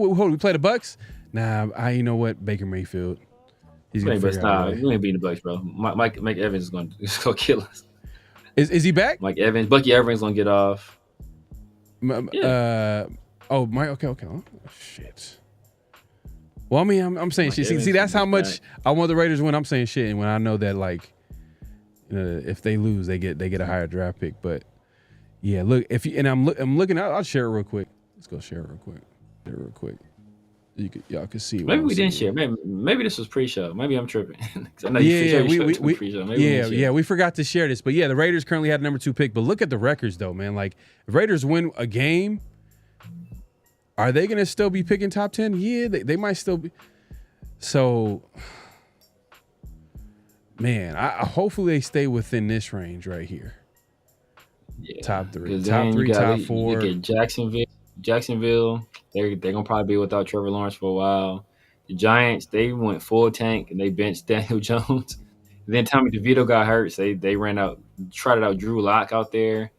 We play the Bucks? Nah, you know what? Baker Mayfield. He's gonna figure out. We ain't beating the Bucks, bro. Mike Evans is gonna kill us. Is he back? Bucky Evans gonna get off. Mike. Okay. Oh, shit. Well, I mean, I'm saying shit. See, that's how much I want the Raiders to win. I'm saying shit, and when I know that, if they lose, they get a higher draft pick. But yeah, look, I'm looking. I'll share it real quick. Let's go share it real quick. Y'all can see. Maybe we didn't share. Maybe this was pre-show. Maybe I'm tripping. We forgot to share this. But yeah, the Raiders currently had number 2 pick. But look at the records though, man. If Raiders win a game, are they going to still be picking top 10? Yeah, they might still be. So, man, hopefully they stay within this range right here. Yeah, top 3, top 4. Look at Jacksonville, they're gonna probably be without Trevor Lawrence for a while. The Giants, they went full tank and they benched Daniel Jones. Then Tommy DeVito got hurt, so they trotted out Drew Lock out there.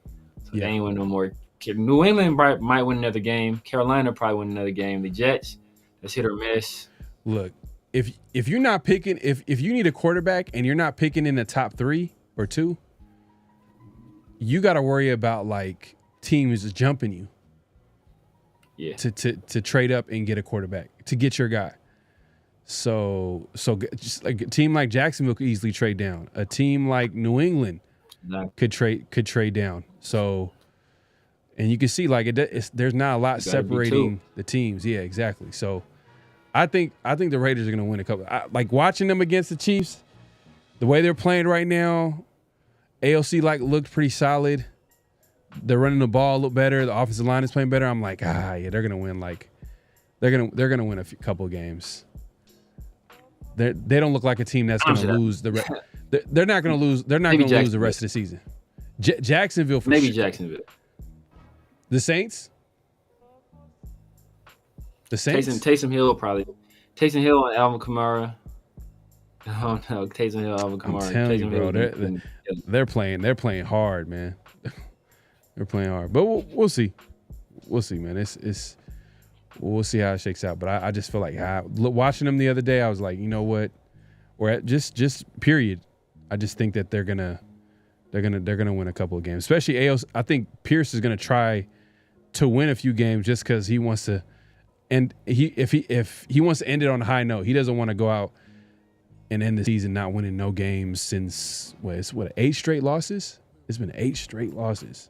So they ain't win no more. New England might win another game. Carolina probably win another game. The Jets, that's hit or miss. Look, if you're not picking, if you need a quarterback and you're not picking in the top 3 or 2, you got to worry about teams jumping you. Yeah. To trade up and get a quarterback to get your guy. So just like a team like Jacksonville could easily trade down. A team like New England could trade down. So, and you can see there's not a lot separating the teams. Yeah, exactly. So, I think the Raiders are going to win a couple. Watching them against the Chiefs, the way they're playing right now, AOC looked pretty solid. They're running the ball a little better. The offensive line is playing better. I'm like, yeah, they're gonna win. They're gonna win a couple games. They don't look like a team that's gonna lose the. They're not gonna lose. They're not gonna lose the rest of the season. Jacksonville for maybe sure. Jacksonville. The Saints. The Saints. Taysom Hill probably. Taysom Hill and Alvin Kamara. Oh no, Taysom Hill, Alvin Kamara. I'm telling you, bro, they're playing hard, man. They're playing hard, but we'll see. We'll see, man. We'll see how it shakes out. But I just feel like watching them the other day, I was like, you know what? Or just period. I just think that they're gonna win a couple of games, especially AOC. I think Pierce is gonna try to win a few games just because he wants to, and if he wants to end it on a high note, he doesn't want to go out and end the season not winning no games since 8 straight losses. It's been 8 straight losses.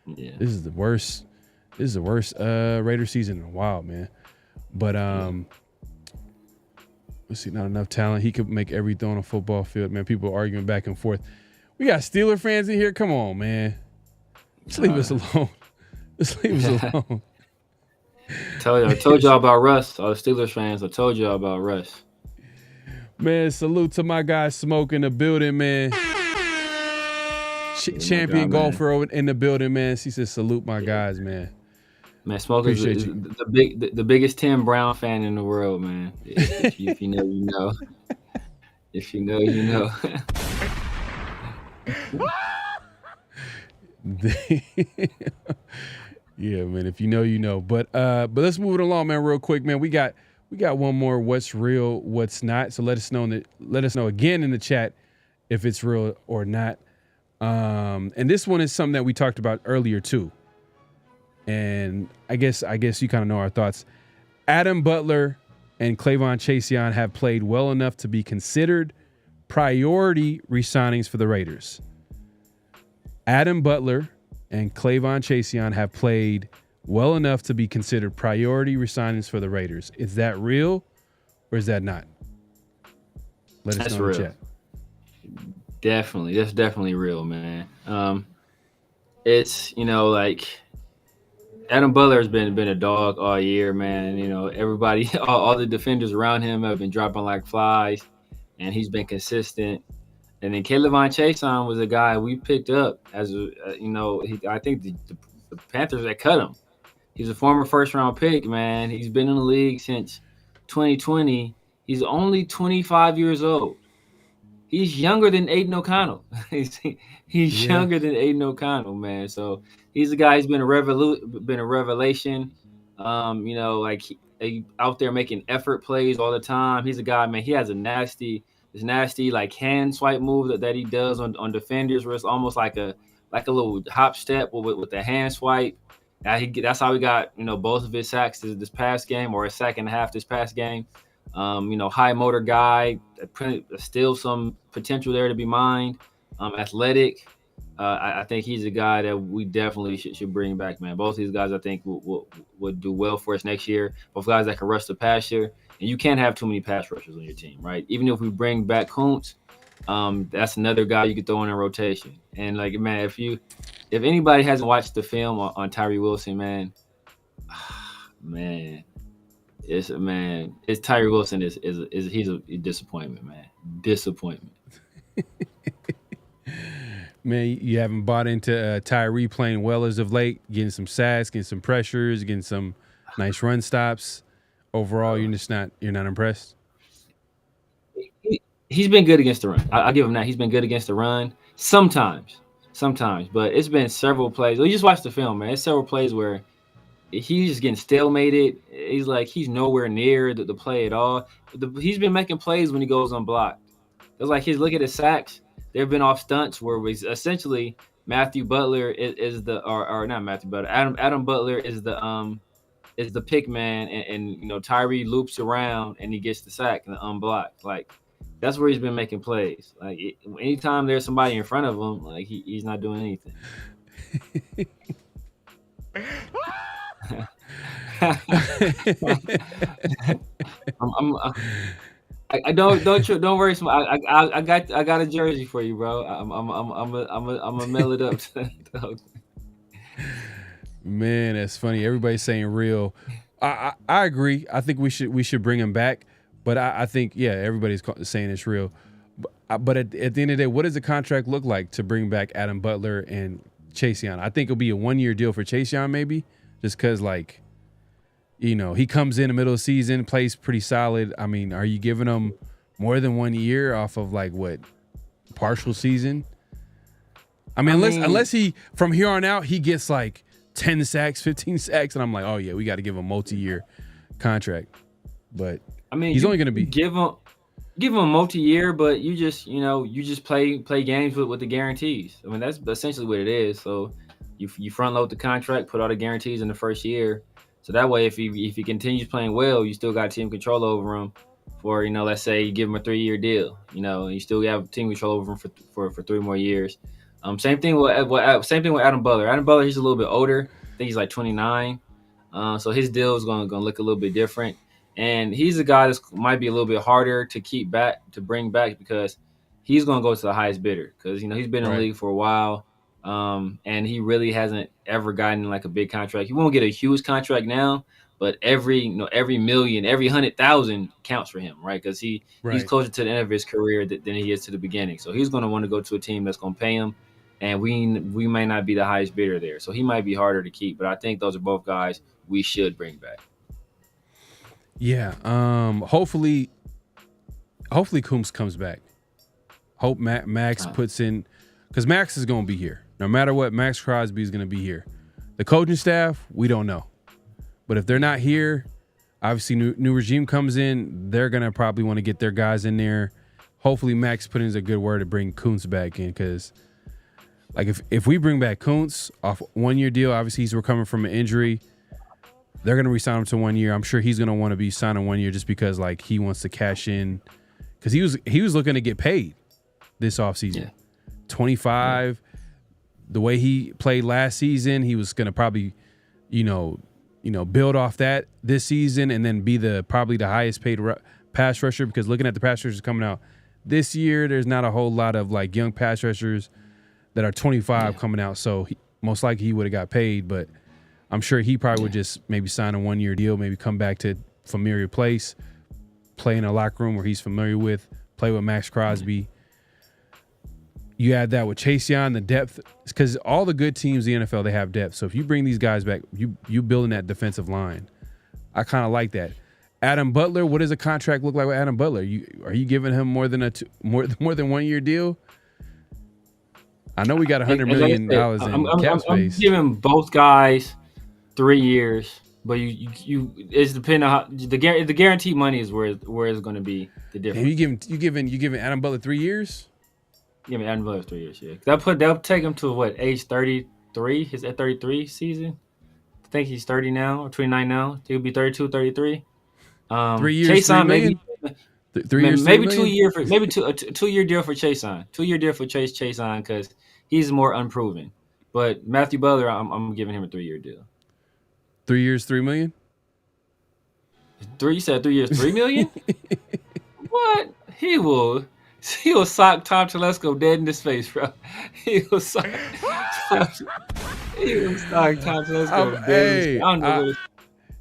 Yeah, this is the worst Raiders season in a while, man. But let's see, not enough talent. He could make every throw on a football field, man. People are arguing back and forth. We got Steeler fans in here. Come on, man. Just leave us alone. Just leave us alone. I told y'all about Russ. All the Steelers fans, I told y'all about Russ. Man, salute to my guy Smoke in the building, man. Champion golfer in the building, man. She says salute my guys, man. Man, Smoke is the biggest Tim Brown fan in the world, man. If you know, you know. If you know, you know. Yeah, man. If you know, you know. But let's move it along, man, real quick, man. We got one more. What's real? What's not? So let us know again in the chat if it's real or not. And this one is something that we talked about earlier too. And I guess you kind of know our thoughts. Adam Butler and Klayvon Chaseon have played well enough to be considered priority re-signings for the Raiders. Adam Butler and Klayvon Chaseon have played well enough to be considered priority re-signings for the Raiders. Is that real or is that not? Let us know in the chat. Definitely. That's definitely real, man. It's, like Adam Butler has been a dog all year, man. Everybody, all the defenders around him have been dropping like flies, and he's been consistent. And then Klayvon Chaseon was a guy we picked up as I think the Panthers that cut him. He's a former first-round pick, man. He's been in the league since 2020. He's only 25 years old. He's younger than Aiden O'Connell. He's younger than Aiden O'Connell, man. So he's a guy who's been a revelation. He out there making effort plays all the time. He's a guy, man. He has a nasty like hand swipe move that he does on defenders, where it's almost like a little hop step with the hand swipe. That's how he got both of his sacks this past game, or a sack and a half this past game. High motor guy, still some potential there to be mined. Athletic. I think he's a guy that we definitely should bring back, man. Both of these guys, I think, would do well for us next year. Both guys that can rush the passer. And you can't have too many pass rushers on your team, right? Even if we bring back Kuntz, that's another guy you could throw in a rotation. And, man, if anybody hasn't watched the film on Tyree Wilson, man, it's Tyree Wilson he's a disappointment, man. Disappointment. Man, you haven't bought into Tyree playing well as of late, getting some sacks, getting some pressures, getting some nice run stops. Overall, you're not impressed. He's been good against the run. I'll give him that. He's been good against the run sometimes, but it's been several plays. You just watch the film, man. It's several plays where he's just getting stalemated. He's nowhere near the play at all. He's been making plays when he goes unblocked. It's look at his sacks. They've been off stunts where essentially Matthew Butler is the or not Matthew Butler. Adam Butler is the pick man, and Tyree loops around and he gets the sack and unblocked. That's where he's been making plays. Anytime there's somebody in front of him, he's not doing anything. I don't worry. I got a jersey for you, bro. I'm a mail it up. Man, that's funny. Everybody's saying real. I agree. I think we should bring him back. But I think, yeah, everybody's saying it's real. But at the end of the day, what does the contract look like to bring back Adam Butler and Chase Young? I think it'll be a 1-year deal for Chase Young, maybe, just because, like, you know, he comes in the middle of the season, plays pretty solid. I mean, are you giving him more than 1 year off of, like, what, partial season? I mean, unless he, from here on out, he gets, like, 10 sacks, 15 sacks, and I'm like, oh, yeah, we got to give him a multi-year contract. But I mean, he's only going to be give him a multi-year, but you just play games with the guarantees. I mean, that's essentially what it is. So you front load the contract, put all the guarantees in the first year. So that way, if he continues playing well, you still got team control over him for, you know, let's say you give him a 3-year deal. You know, you still have team control over him for 3 more years. Same thing with Adam Butler. Adam Butler, he's a little bit older. I think he's like 29. So his deal is going to look a little bit different. And he's a guy that might be a little bit harder to bring back because he's going to go to the highest bidder because, you know, he's been in the league for a while. And he really hasn't ever gotten like a big contract. He won't get a huge contract now, but every million, every 100,000 counts for him, right? Because he's closer to the end of his career than he is to the beginning. So he's going to want to go to a team that's going to pay him. And we may not be the highest bidder there. So he might be harder to keep. But I think those are both guys we should bring back. Yeah. Hopefully Coombs comes back. Hope Max puts in, because Max is going to be here. No matter what, Max Crosby is going to be here. The coaching staff, we don't know. But if they're not here, obviously new regime comes in, they're going to probably want to get their guys in there. Hopefully Max put in a good word to bring Kuntz back in, because like if we bring back Kuntz off 1-year deal, obviously he's recovering from an injury. They're going to re-sign him to 1 year. I'm sure he's going to want to be signed on 1 year just because like he wants to cash in, because he was looking to get paid this offseason. Yeah. 25. The way he played last season, he was going to probably, you know, build off that this season and then be probably the highest paid pass rusher, because looking at the pass rushers coming out this year, there's not a whole lot of like young pass rushers that are 25 coming out. So most likely he would have got paid, but I'm sure he probably would just maybe sign a 1-year deal, maybe come back to familiar place, play in a locker room where he's familiar with, play with Max Crosby. You add that with Chase Young, the depth, because all the good teams in the NFL, they have depth. So if you bring these guys back, you building that defensive line. I kind of like that. Adam Butler, what does a contract look like with Adam Butler? Are you giving him more than more than 1-year deal? I know we got $100 million in cap space. I'm giving both guys 3 years, but you it's depending on how the guaranteed money is where it's going to be the difference. And you giving Adam Butler 3 years? Yeah, Adam Butler 3 years. Yeah, they'll take him to what, age 33? His at 33 season. I think he's 30 now or 29 now. He'll be 32, 33. 3 years, Chase $3 on million? maybe 3 years, maybe $3 2 million? year for maybe a 2-year deal for Chase on. 2-year deal for Chase on because he's more unproven. But Matthew Butler, I'm giving him a 3-year deal. 3 years, $3 million? You said 3 years, $3 million? What? He will sock Tom Telesco dead in his face, bro. He will sock Tom Telesco dead in his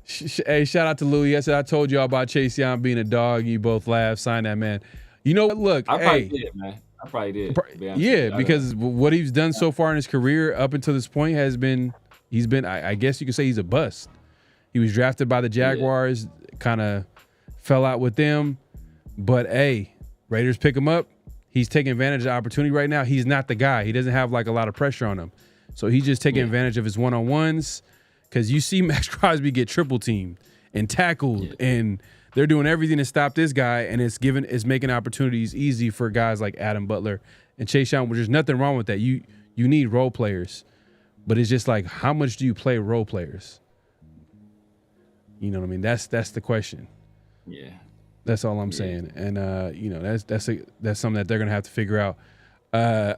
face. Hey, shout out to Louis. I said I told y'all about Chase Young being a dog. You both laughed. Sign that man. You know what? Look, I probably did, man. I probably did. Yeah, because what he's done so far in his career up until this point has been, I guess you could say he's a bust. He was drafted by the Jaguars, kind of fell out with them. But, hey, Raiders pick him up. He's taking advantage of the opportunity right now. He's not the guy. He doesn't have, like, a lot of pressure on him. So he's just taking advantage of his one-on-ones, because you see Max Crosby get triple-teamed and tackled, and they're doing everything to stop this guy, and it's making opportunities easy for guys like Adam Butler and Chase Young, which there's nothing wrong with that. You need role players. But it's just like, how much do you play role players? You know what I mean? That's the question. Yeah. That's all I'm saying. And that's something that they're gonna have to figure out.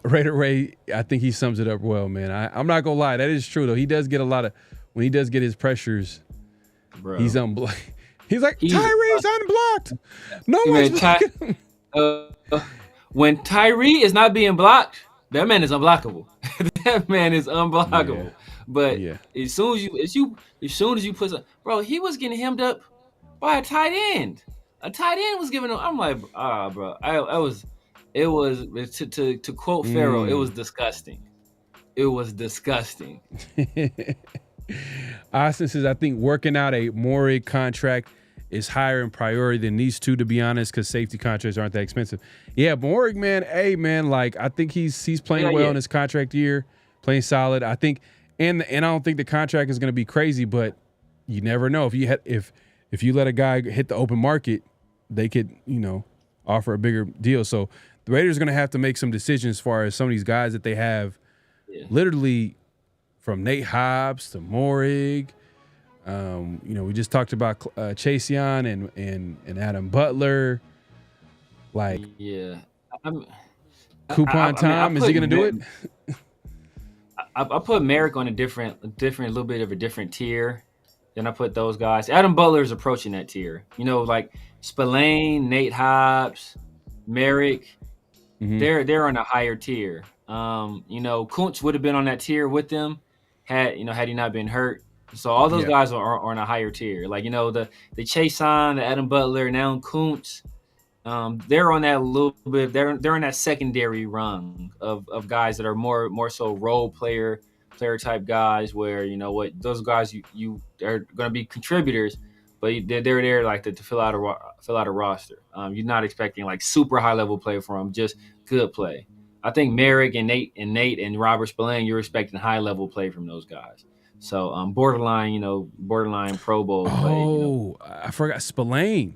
Raider Ray, I think he sums it up well, man. I'm not gonna lie, that is true though. He does get a lot of, when he does get his pressures, bro, he's He's like, Tyree's unblocked. No one's blocking him. When Tyree is not being blocked, that man is unblockable. That man is unblockable. Yeah. But as soon as you put some, bro, he was getting hemmed up by a tight end. A tight end was giving him. I'm like, bro, it was to quote Pharaoh, it was disgusting. It was disgusting. Austin says, I think working out a Morig contract is higher in priority than these two, to be honest, because safety contracts aren't that expensive. Yeah, Morig, man, like I think he's playing well in his contract year, playing solid. I think, and I don't think the contract is going to be crazy, but you never know. If you let a guy hit the open market, they could, offer a bigger deal. So the Raiders are going to have to make some decisions as far as some of these guys that they have, literally from Nate Hobbs to Morig. We just talked about Chaseon and Adam Butler. Like, Coupon Tom, is he going to do it? I put Merrick on a little bit of a different tier. Then I put those guys. Adam Butler is approaching that tier. Like Spillane, Nate Hobbs, Merrick. Mm-hmm. They're on a higher tier. Kuntz would have been on that tier with them had he not been hurt. So all those guys are on a higher tier. Like, the Chaseon, the Adam Butler, and now Kuntz, they're on that little bit. They're in that secondary rung of guys that are more so role player type guys where, those guys you are going to be contributors, but they're there like to fill out a roster. You're not expecting like super high level play from them, just good play. I think Merrick and Nate and Robert Spillane, you're expecting high level play from those guys. So borderline Pro Bowl play. Oh, I forgot Spillane.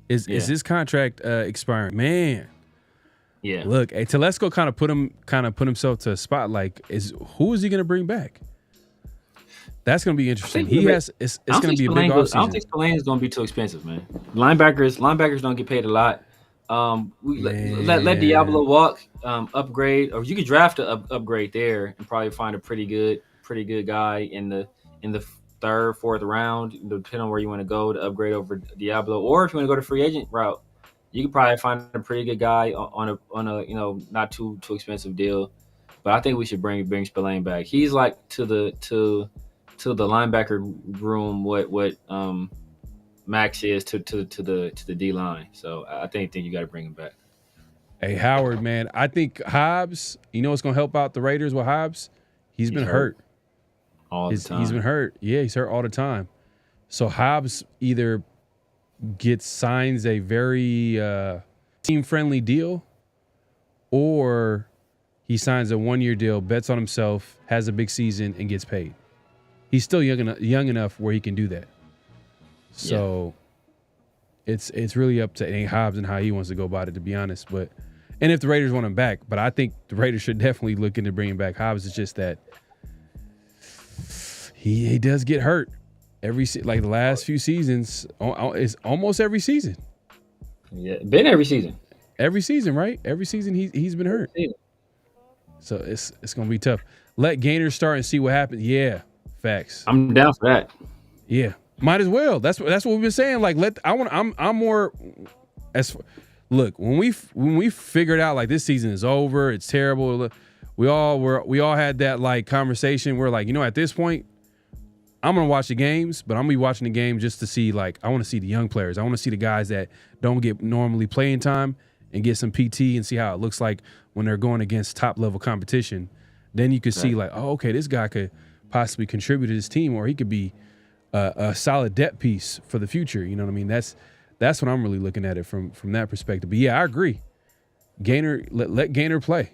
Is his contract expiring? Man. Yeah. Look, hey, Telesco kind of put himself to a spot. Like, who is he going to bring back? That's going to be interesting. It's going to be a big offseason. I don't think Spillane is going to be too expensive, man. Linebackers don't get paid a lot. Let Diablo walk, upgrade, or you could draft an upgrade there and probably find a pretty good guy in the third, fourth round, depending on where you want to go to upgrade over Diablo. Or if you want to go to free agent route, you could probably find a pretty good guy on a not too expensive deal. But I think we should bring Spillane back. He's like to the linebacker room what Max is to the D line. So I think you got to bring him back. Hey, Howard, man, I think Hobbs, what's going to help out the Raiders with Hobbs? He's been hurt. All the time. He's been hurt. Yeah, he's hurt all the time. So Hobbs either signs a very team-friendly deal, or he signs a 1-year deal, bets on himself, has a big season, and gets paid. He's still young enough where he can do that. So it's really up to Nate Hobbs and how he wants to go about it, to be honest. And if the Raiders want him back, but I think the Raiders should definitely look into bringing back Hobbs. It's just that he does get hurt the last few seasons. It's almost every season. Yeah, been every season. Every season, right? Every season he's been hurt. So it's gonna be tough. Let Gainer start and see what happens. Yeah, facts. I'm down for that. Yeah, might as well. That's what we've been saying. Like, I'm more as. Look, when we figured out like this season is over, it's terrible. We all had that like conversation. We're like, at this point, I'm gonna watch the games, but I'm gonna be watching the game just to see, like, I want to see the young players. I want to see the guys that don't get normally playing time and get some PT and see how it looks like when they're going against top level competition. Then you could see like, oh, okay, this guy could possibly contribute to this team, or he could be a solid depth piece for the future. You know what I mean? That's what I'm really looking at it from that perspective. But yeah, I agree. Gainer, let Gainer play.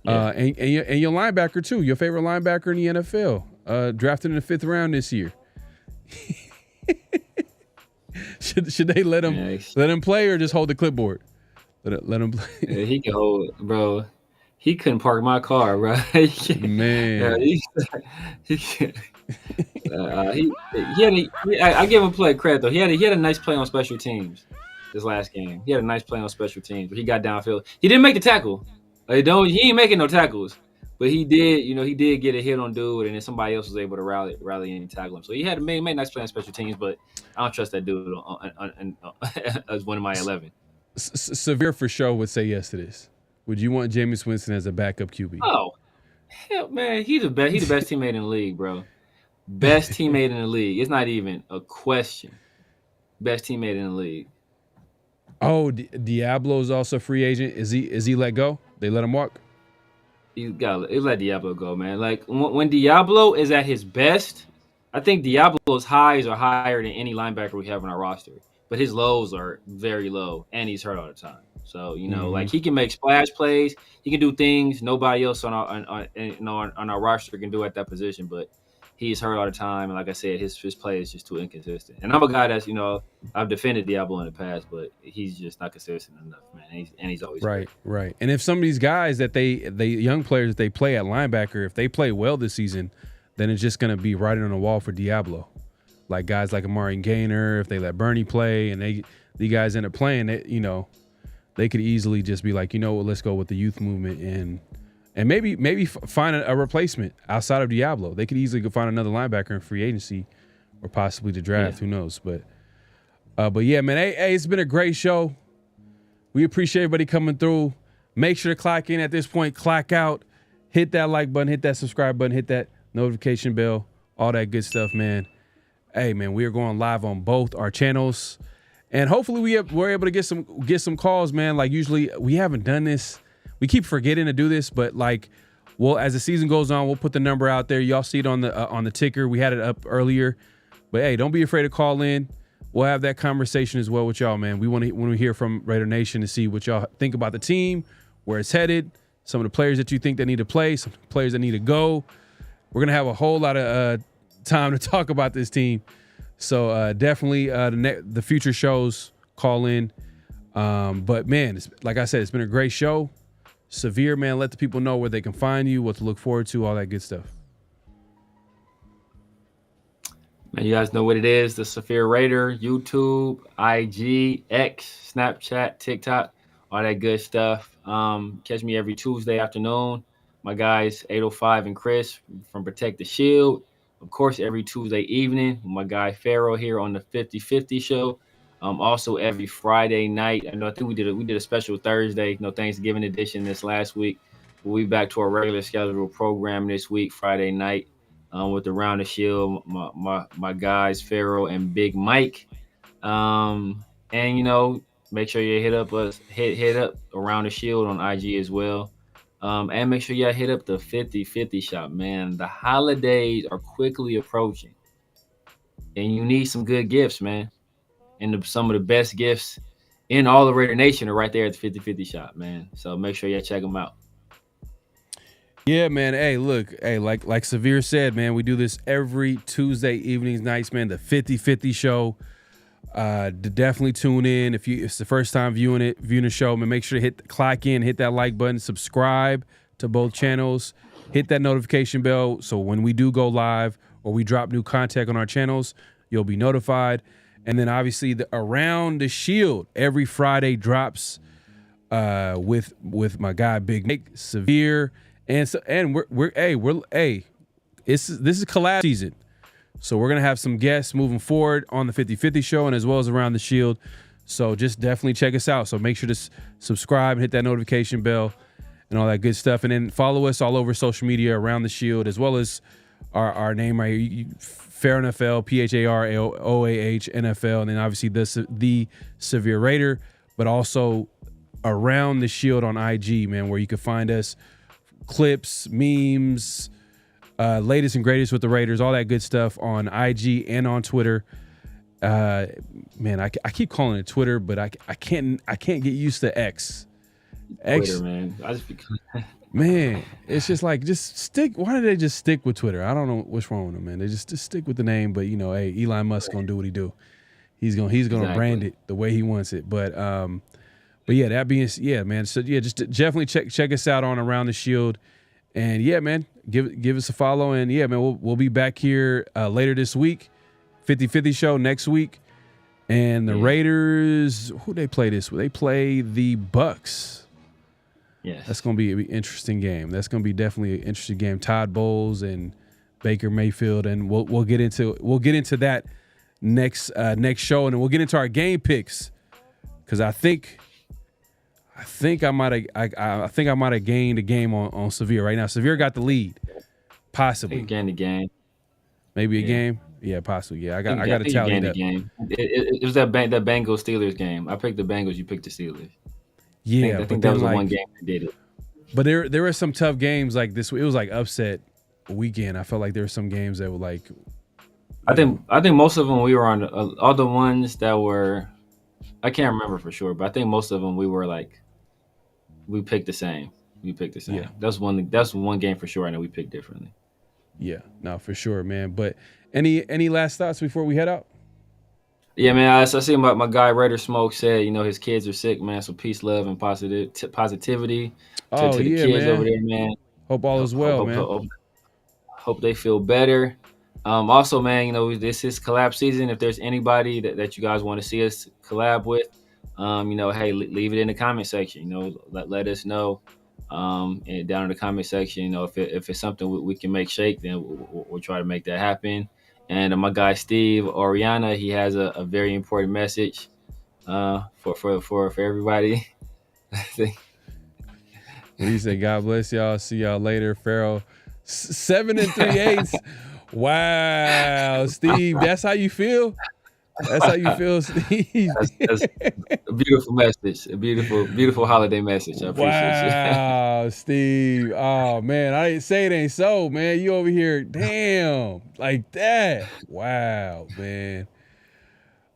Yeah. And your linebacker too, your favorite linebacker in the NFL, drafted in the 5th round this year. should they let him play or just hold the clipboard? Let him play. Yeah, he can hold, bro. He couldn't park my car, bro. Man, I give him credit though. He had a nice play on special teams this last game. He had a nice play on special teams, but he got downfield. He didn't make the tackle. He ain't making no tackles, But he did get a hit on dude, and then somebody else was able to rally and tackle him. So he made nice play on special teams, but I don't trust that dude as one of my 11. Severe for sure would say yes to this. Would you want Jameis Winston as a backup QB? Oh, hell, man, he's the best teammate in the league, bro. Best teammate in the league. It's not even a question. Best teammate in the league. Oh, Diablo's also a free agent. Is he let go? They let him walk? You gotta let Diablo go, man. Like when Diablo is at his best, I think Diablo's highs are higher than any linebacker we have on our roster. But his lows are very low, and he's hurt all the time. So like he can make splash plays. He can do things nobody else on our roster can do at that position. But he's hurt all the time, and like I said, his play is just too inconsistent. And I'm a guy that's I've defended Diablo in the past, but he's just not consistent enough, man. And he's always right, hurt. right. And if some of these guys that the young players that they play at linebacker, if they play well this season, then it's just gonna be writing on the wall for Diablo. Like guys like Amari Gaynor, if they let Bernie play and the guys end up playing, they could easily just be like, let's go with the youth movement and maybe find a replacement outside of Diablo. They could easily go find another linebacker in free agency or possibly to draft. Who knows? But yeah, man. Hey, it's been a great show. We appreciate everybody coming through. Make sure to clock in at this point, clock out, hit that like button, hit that subscribe button, hit that notification bell, all that good stuff, man. Hey, man, we are going live on both our channels, and hopefully we're able to get some calls, man. Like usually we haven't done this. We keep forgetting to do this, but as the season goes on, we'll put the number out there. Y'all see it on the ticker. We had it up earlier, but hey, don't be afraid to call in. We'll have that conversation as well with y'all, man. We want to hear from Raider Nation to see what y'all think about the team, where it's headed, some of the players that you think that need to play, some players that need to go. We're gonna have a whole lot of time to talk about this team, so definitely the future shows call in. But man, like I said, it's been a great show. Severe, man, let the people know where they can find you, what to look forward to, all that good stuff. Man, you guys know what it is. The Severe Raider, YouTube, IG, X, Snapchat, TikTok, all that good stuff. Catch me every Tuesday afternoon. My guys, 805 and Chris from Protect the Shield. Of course, every Tuesday evening, my guy Pharaoh here on the 50-50 show. Also every Friday night. I think we did a special Thursday, Thanksgiving edition this last week. We'll be back to our regular scheduled program this week, Friday night, with Around the Shield, my guys Pharaoh and Big Mike. And make sure you hit up Around the Shield on IG as well. And make sure y'all hit up the 50-50 shop, man. The holidays are quickly approaching, and you need some good gifts, man. And some of the best gifts in all of Raider Nation are right there at the 50-50 shop, man. So make sure y'all check them out. Yeah, man. Hey, look. Hey, like Severe said, man, we do this every Tuesday evenings, nights, man. The 50-50 show. Definitely tune in if it's the first time viewing the show. Man, make sure to clock in, hit that like button, subscribe to both channels, hit that notification bell so when we do go live or we drop new content on our channels, you'll be notified. And then obviously the Around the Shield every Friday drops with my guy Big Mike, Severe, and this is collab season. So we're going to have some guests moving forward on the 50-50 show and as well as Around the Shield. So just definitely check us out. So make sure to subscribe and hit that notification bell and all that good stuff. And then follow us all over social media Around the Shield, as well as our name right here, PharoahNFL, PharoahNFL. And then obviously the Severe Raider, but also Around the Shield on IG, man, where you can find us, clips, memes, latest and greatest with the Raiders, all that good stuff on IG and on Twitter. Man, I keep calling it Twitter, but I can't get used to X. Twitter, man. Man, it's just stick. Why did they just stick with Twitter? I don't know what's wrong with them, man. They just stick with the name, but hey, Elon Musk gonna do what he do. He's gonna brand it the way he wants it. But yeah, that being man. So yeah, just definitely check us out on Around the Shield. And yeah, man, give us a follow. And yeah, man, we'll be back here later this week. 50-50 show next week. And the Raiders, who they play this week? They play the Bucks. Yes. That's going to be an interesting game. That's going to be definitely an interesting game. Todd Bowles and Baker Mayfield, and we'll get into that next show, and then we'll get into our game picks because I think I might have gained a game on Severe right now. Severe got the lead, possibly. Gained the game. Maybe a game. Yeah, possibly. Yeah, I got to tally that. Game. It was that Bengals Steelers game. I picked the Bengals. You picked the Steelers. Yeah, I think that was the one game that did it. But there were some tough games like this. It was like upset weekend. I felt like there were some games that were like. I think most of them we were on. All the ones that were, I can't remember for sure, but I think most of them we were like, we picked the same. Yeah. That's one game for sure. I know we picked differently. Yeah, no, for sure, man. But any last thoughts before we head out? Yeah, man. I see my guy Raider Smoke said, his kids are sick, man. So peace, love, and positivity to the kids man. over there, man. Hope all is well, man. Hope they feel better. Also, man, this is collab season. If there's anybody that you guys want to see us collab with, hey, leave it in the comment section. Let us know. And down in the comment section, if it's something we can make shake, then we'll try to make that happen. And my guy Steve Oriana, he has a very important message for everybody. What do you say? God bless y'all. See y'all later. Pharaoh, 7 3/8. Wow, Steve, that's how you feel? That's how you feel, Steve? That's a beautiful message. A beautiful holiday message. I appreciate it. Wow, Steve. Oh, man, I didn't say it ain't so, man. You over here, damn, like that. Wow, man.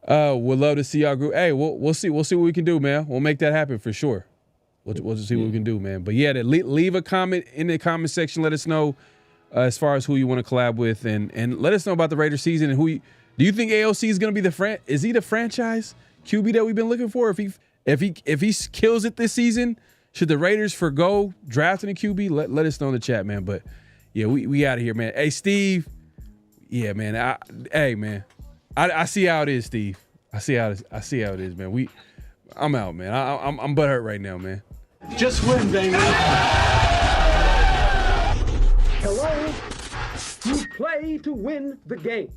Would love to see y'all group. Hey, we'll see what we can do, man. We'll make that happen for sure. We'll just see what we can do, man. But yeah, leave a comment in the comment section. Let us know as far as who you want to collab with, and let us know about the Raiders season and who do you think AOC is going to be is he the franchise QB that we've been looking for? If he kills it this season, should the Raiders forgo drafting a QB? Let us know in the chat, man. But yeah, we out of here, man. Hey, Steve. Yeah, man. I see how it is, Steve. I see how it is, man. I'm out, man. I'm butthurt right now, man. Just win, baby. Hello? You play to win the game.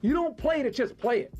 You don't play to just play it.